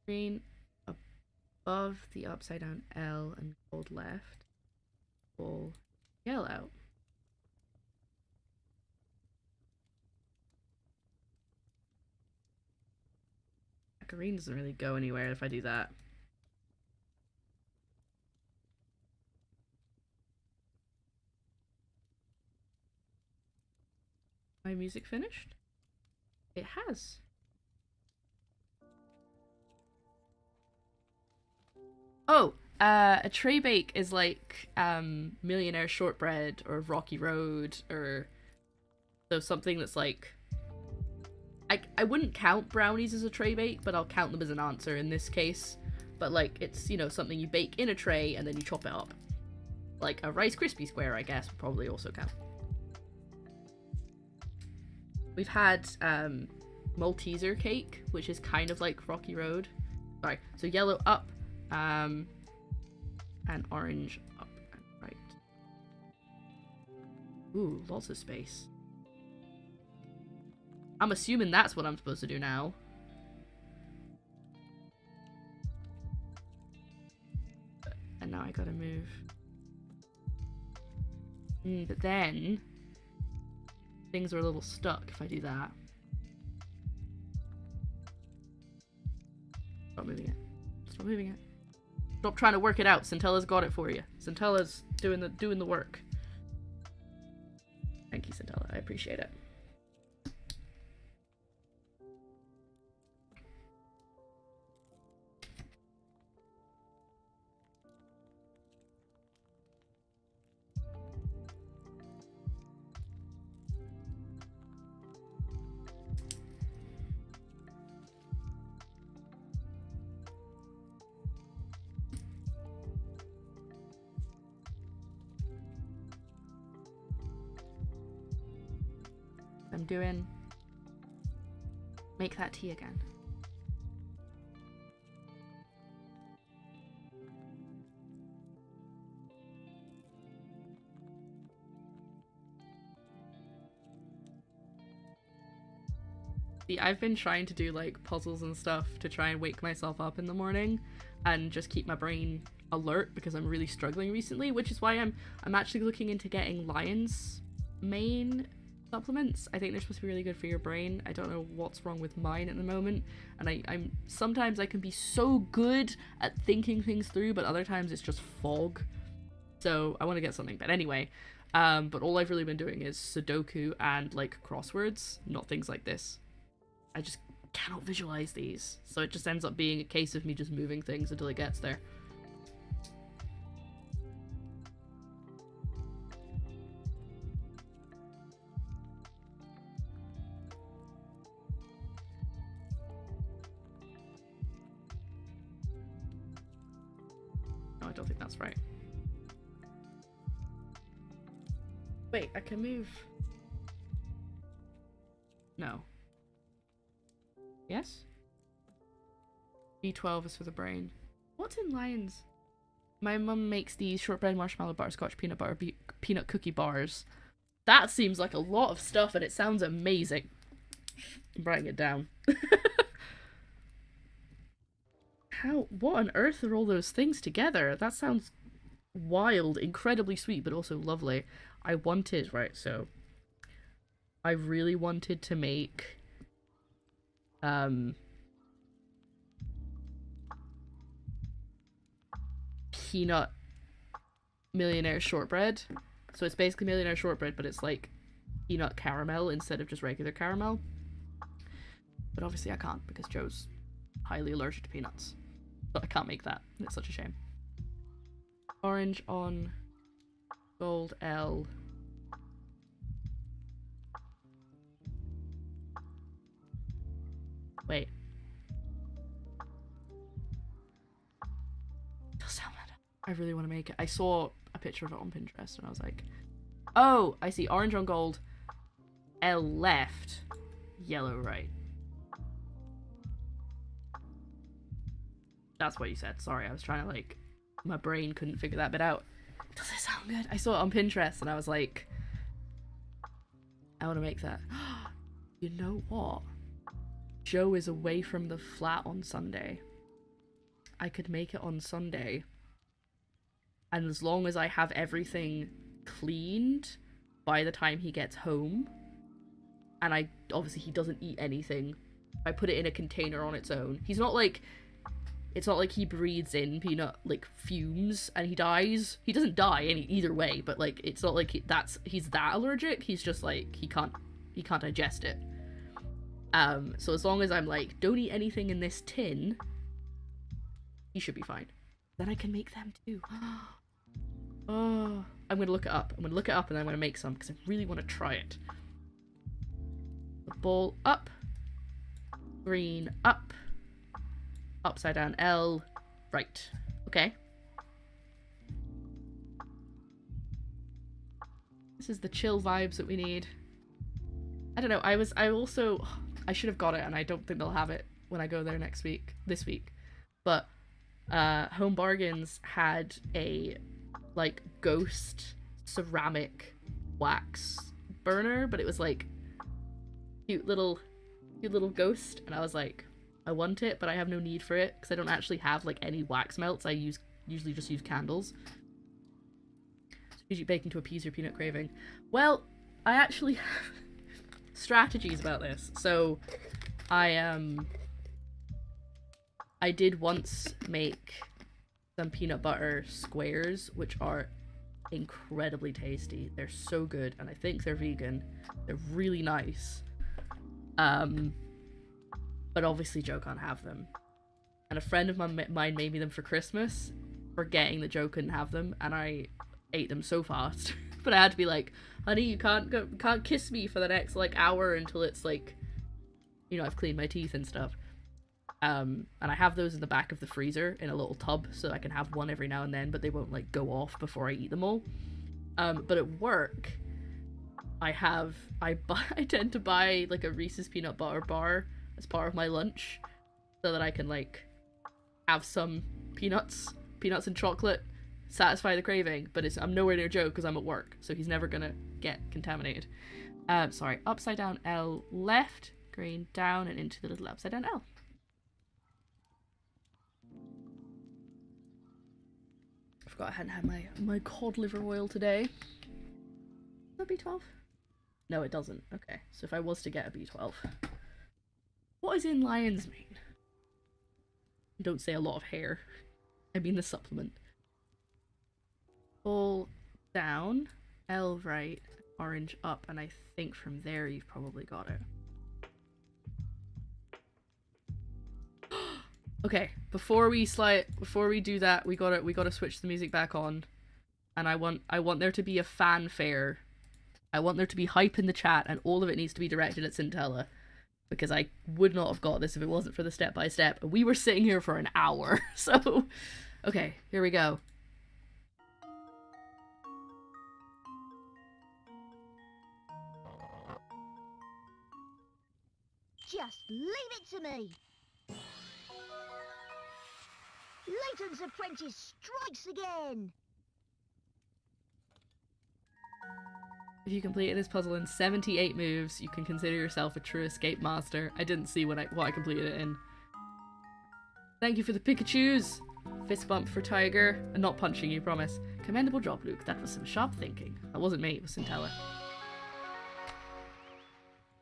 Green above the upside down L and gold left. All yellow. Green doesn't really go anywhere if I do that. My music finished? It has. Oh, a tray bake is like Millionaire Shortbread or Rocky Road, or so something that's like, I wouldn't count brownies as a tray bake, but I'll count them as an answer in this case. But like, it's, you know, something you bake in a tray and then you chop it up. Like a Rice Krispie square, I guess, would probably also count. We've had Malteser cake, which is kind of like Rocky Road. Sorry, so yellow up, and orange up and right. Ooh, lots of space. I'm assuming that's what I'm supposed to do now. And now I gotta move. But then things are a little stuck if I do that. Stop moving it. Stop moving it. Stop trying to work it out. Centella's got it for you. Centella's doing the work. Thank you, Centella. I appreciate it. I'm doing, make that tea again. See, I've been trying to do like puzzles and stuff to try and wake myself up in the morning and just keep my brain alert, because I'm really struggling recently, which is why I'm actually looking into getting lion's mane supplements. I think they're supposed to be really good for your brain. I don't know what's wrong with mine at the moment, and I'm sometimes I can be so good at thinking things through, but other times it's just fog. So I want to get something. But anyway, but all I've really been doing is Sudoku and like crosswords, not things like this. I just cannot visualize these. So it just ends up being a case of me just moving things until it gets there. No, I don't think that's right. Wait, I can move... No. Yes? B12 is for the brain. What's in Lions? My mum makes these shortbread marshmallow butterscotch peanut butter peanut cookie bars. That seems like a lot of stuff and it sounds amazing. I'm writing it down. What on earth are all those things together? That sounds wild, incredibly sweet, but also lovely. I wanted, right, so I really wanted to make peanut millionaire shortbread. So it's basically millionaire shortbread, but it's like peanut caramel instead of just regular caramel. But obviously I can't because Joe's highly allergic to peanuts. But I can't make that. It's such a shame. Orange on gold L. Wait. Does sound bad. I really want to make it. I saw a picture of it on Pinterest and I was like, oh, I see orange on gold, L left, yellow right. That's what you said. Sorry, I was trying to like, my brain couldn't figure that bit out. Does it sound good? I saw it on Pinterest and I was like, I want to make that. You know what? Joe is away from the flat on Sunday. I could make it on Sunday. And as long as I have everything cleaned by the time he gets home, and obviously he doesn't eat anything, I put it in a container on its own. He's not like, it's not like he breathes in peanut, like, fumes and he dies. He doesn't die either way, but, like, it's not like he's that allergic. He's just, like, he can't digest it. So as long as I'm like, don't eat anything in this tin, he should be fine. Then I can make them too. Oh, I'm gonna look it up. I'm gonna look it up and I'm gonna make some because I really want to try it. The ball up, green up, upside down L, right. Okay. This is the chill vibes that we need. I don't know, I should have got it and I don't think they'll have it when I go there this week. But Home Bargains had a like ghost ceramic wax burner, but it was like cute little ghost, and I was like, I want it, but I have no need for it because I don't actually have like any wax melts. I usually just use candles. Strategic baking to appease your peanut craving. Well, I actually have strategies about this. So I did once make some peanut butter squares, which are incredibly tasty. They're so good, and I think they're vegan. They're really nice. But obviously Joe can't have them. And a friend of mine made me them for Christmas, forgetting that Joe couldn't have them, and I ate them so fast. But I had to be like, honey, you can't kiss me for the next like hour until it's like, you know, I've cleaned my teeth and stuff. And I have those in the back of the freezer in a little tub so I can have one every now and then, but they won't like go off before I eat them all. But at work, I tend to buy like a Reese's peanut butter bar as part of my lunch so that I can like have some peanuts and chocolate, satisfy the craving, but I'm nowhere near Joe because I'm at work, so he's never gonna get contaminated. Sorry, upside down L left, green down and into the little upside down L. I forgot I hadn't had my cod liver oil today. Does that B12? No, it doesn't. Okay, so if I was to get a B12. What is in lion's mane? Don't say a lot of hair. I mean the supplement. All down, L right, orange up, and I think from there you've probably got it. Okay, before we do that, we gotta switch the music back on, and I want there to be a fanfare. I want there to be hype in the chat, and all of it needs to be directed at Centella, because I would not have got this if it wasn't for the step by step. And we were sitting here for an hour, so okay, here we go. Just leave it to me. Layton's apprentice strikes again. If you completed this puzzle in 78 moves, you can consider yourself a true escape master. I didn't see what I completed it in. Thank you for the Pikachus. Fist bump for Tiger. And not punching you, promise. Commendable job, Luke. That was some sharp thinking. That wasn't me, it was Centella.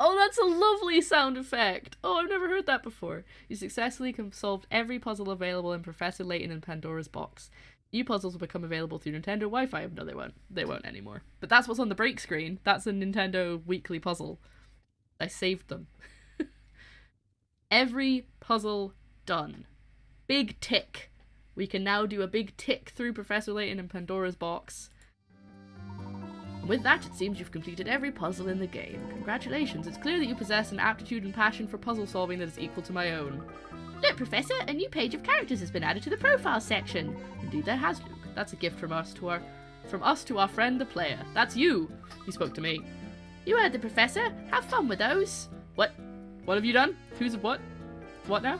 Oh, that's a lovely sound effect! Oh, I've never heard that before. You successfully solved every puzzle available in Professor Layton and Pandora's box. New puzzles will become available through Nintendo Wi-Fi. No, they won't. They won't anymore. But that's what's on the break screen. That's a Nintendo weekly puzzle. I saved them. Every puzzle done. Big tick. We can now do a big tick through Professor Layton and Pandora's box. With that, it seems you've completed every puzzle in the game. Congratulations, it's clear that you possess an aptitude and passion for puzzle solving that is equal to my own. Look, Professor, a new page of characters has been added to the profile section. Indeed there has, Luke. That's a gift from us to our friend the player. That's you. You spoke to me. You heard the Professor. Have fun with those. What? What have you done? Who's what? What now?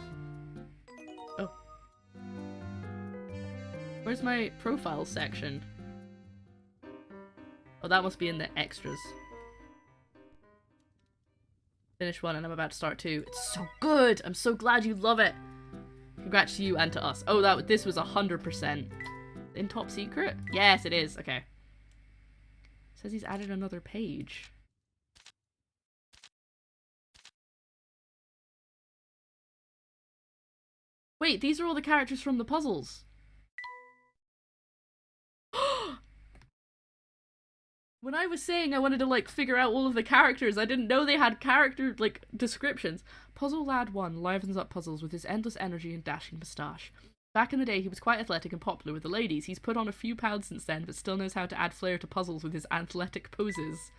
Oh. Where's my profile section? Oh, that must be in the extras. Finish one and I'm about to start two. It's so good! I'm so glad you love it! Congrats to you and to us. Oh, this was 100%. In top secret? Yes, it is. Okay. Says he's added another page. Wait, these are all the characters from the puzzles. When I was saying I wanted to, like, figure out all of the characters, I didn't know they had character, like, descriptions. Puzzle Lad 1 livens up puzzles with his endless energy and dashing moustache. Back in the day, he was quite athletic and popular with the ladies. He's put on a few pounds since then, but still knows how to add flair to puzzles with his athletic poses.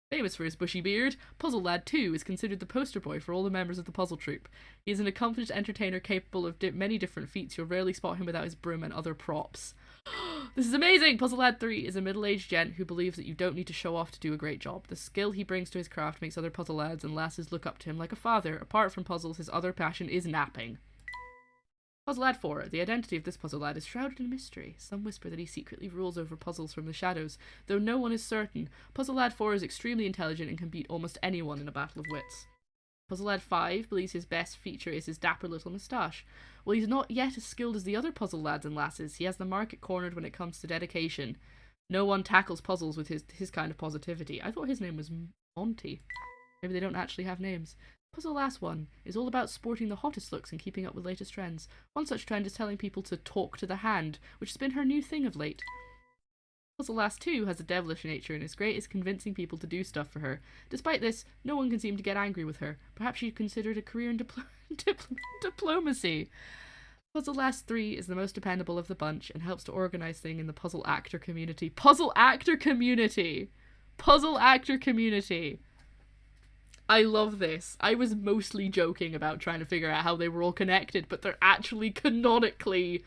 Famous for his bushy beard, Puzzle Lad 2 is considered the poster boy for all the members of the puzzle troupe. He is an accomplished entertainer capable of many different feats. You'll rarely spot him without his broom and other props. This is amazing! Puzzle Lad 3 is a middle-aged gent who believes that you don't need to show off to do a great job. The skill he brings to his craft makes other puzzle lads and lasses look up to him like a father. Apart from puzzles, his other passion is napping. Puzzle Lad 4. The identity of this puzzle lad is shrouded in mystery. Some whisper that he secretly rules over puzzles from the shadows, though no one is certain. Puzzle Lad 4 is extremely intelligent and can beat almost anyone in a battle of wits. Puzzle Lad 5 believes his best feature is his dapper little moustache. While he's not yet as skilled as the other puzzle lads and lasses, he has the market cornered when it comes to dedication. No one tackles puzzles with his kind of positivity. I thought his name was Monty. Maybe they don't actually have names. Puzzle Last 1 is all about sporting the hottest looks and keeping up with latest trends. One such trend is telling people to talk to the hand, which has been her new thing of late. Puzzle Last 2 has a devilish nature and is great at convincing people to do stuff for her. Despite this, no one can seem to get angry with her. Perhaps she considered a career in diplomacy. Puzzle Last 3 is the most dependable of the bunch and helps to organise things in the puzzle actor community. Puzzle actor community! Puzzle actor community! I love this. I was mostly joking about trying to figure out how they were all connected, but they're actually canonically...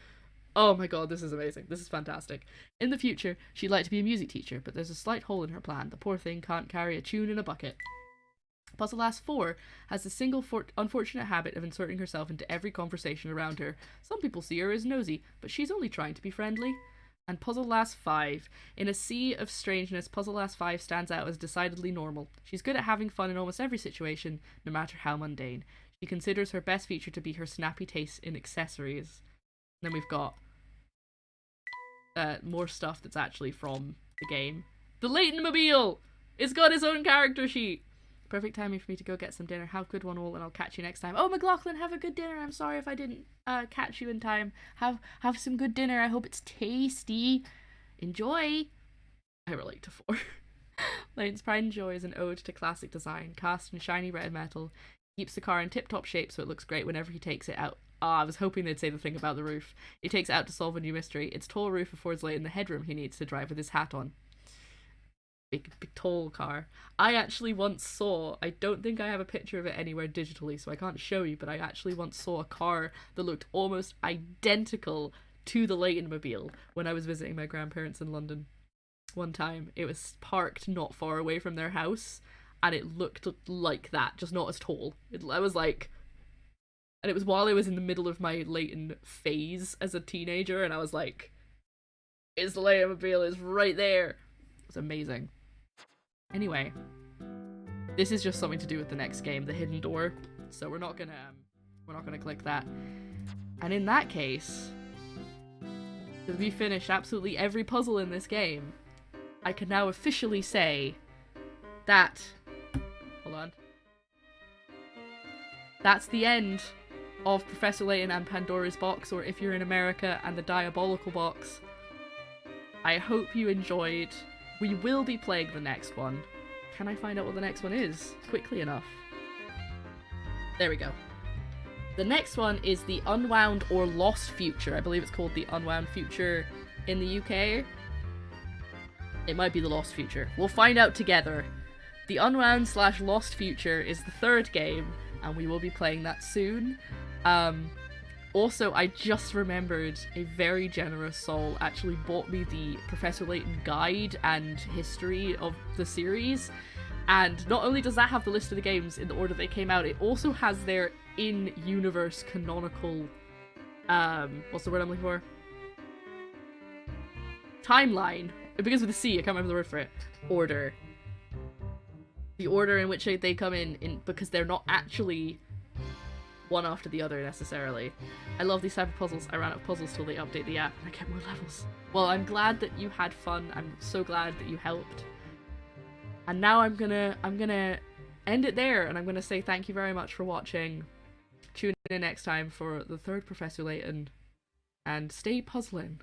Oh my god, this is amazing. This is fantastic. In the future, she'd like to be a music teacher, but there's a slight hole in her plan. The poor thing can't carry a tune in a bucket. Puzzle Last 4 has the single unfortunate habit of inserting herself into every conversation around her. Some people see her as nosy, but she's only trying to be friendly. And Puzzle Last 5. In a sea of strangeness, Puzzle Last 5 stands out as decidedly normal. She's good at having fun in almost every situation, no matter how mundane. She considers her best feature to be her snappy taste in accessories. Then we've got more stuff that's actually from the game. The Layton Mobile! It's got its own character sheet! Perfect timing for me to go get some dinner. Have a good one all, and I'll catch you next time. Oh, McLaughlin, have a good dinner. I'm sorry if I didn't catch you in time. Have some good dinner. I hope it's tasty. Enjoy! I relate to 4. Layton's Pride and Joy is an ode to classic design. Cast in shiny red metal. Keeps the car in tip-top shape so it looks great whenever he takes it out I was hoping they'd say the thing about the roof. It takes it out to solve a new mystery. Its tall roof affords Layton the headroom he needs to drive with his hat on. Big tall car. I actually once saw, I don't think I have a picture of it anywhere digitally, so I can't show you, but I actually once saw a car that looked almost identical to the Layton mobile when I was visiting my grandparents in London one time. It was parked not far away from their house, and it looked like that, just not as tall. I was like, and it was while I was in the middle of my Layton phase as a teenager, and I was like, it's the Layton mobile, is right there. It was amazing. Anyway, this is just something to do with the next game, the hidden door. So we're not gonna click that. And in that case, because we finished absolutely every puzzle in this game, I can now officially say that, hold on, that's the end of Professor Layton and Pandora's box, or if you're in America, and the Diabolical box. I hope you enjoyed. We will be playing the next one. Can I find out what the next one is quickly enough? There we go. The next one is the Unwound or Lost Future. I believe it's called the Unwound Future in the UK. It might be the Lost Future. We'll find out together. The Unwound/Lost Future is the third game, and we will be playing that soon. Also, I just remembered a very generous soul actually bought me the Professor Layton guide and history of the series, and not only does that have the list of the games in the order they came out, it also has their in-universe canonical, what's the word I'm looking for? Timeline. It begins with a C, I can't remember the word for it. Order. The order in which they come in because they're not actually one after the other necessarily. I love these type of puzzles. I ran out of puzzles till they update the app and I get more levels. Well, I'm glad that you had fun. I'm so glad that you helped. And now I'm gonna end it there, and I'm gonna say thank you very much for watching. Tune in next time for the third Professor Layton, and stay puzzling.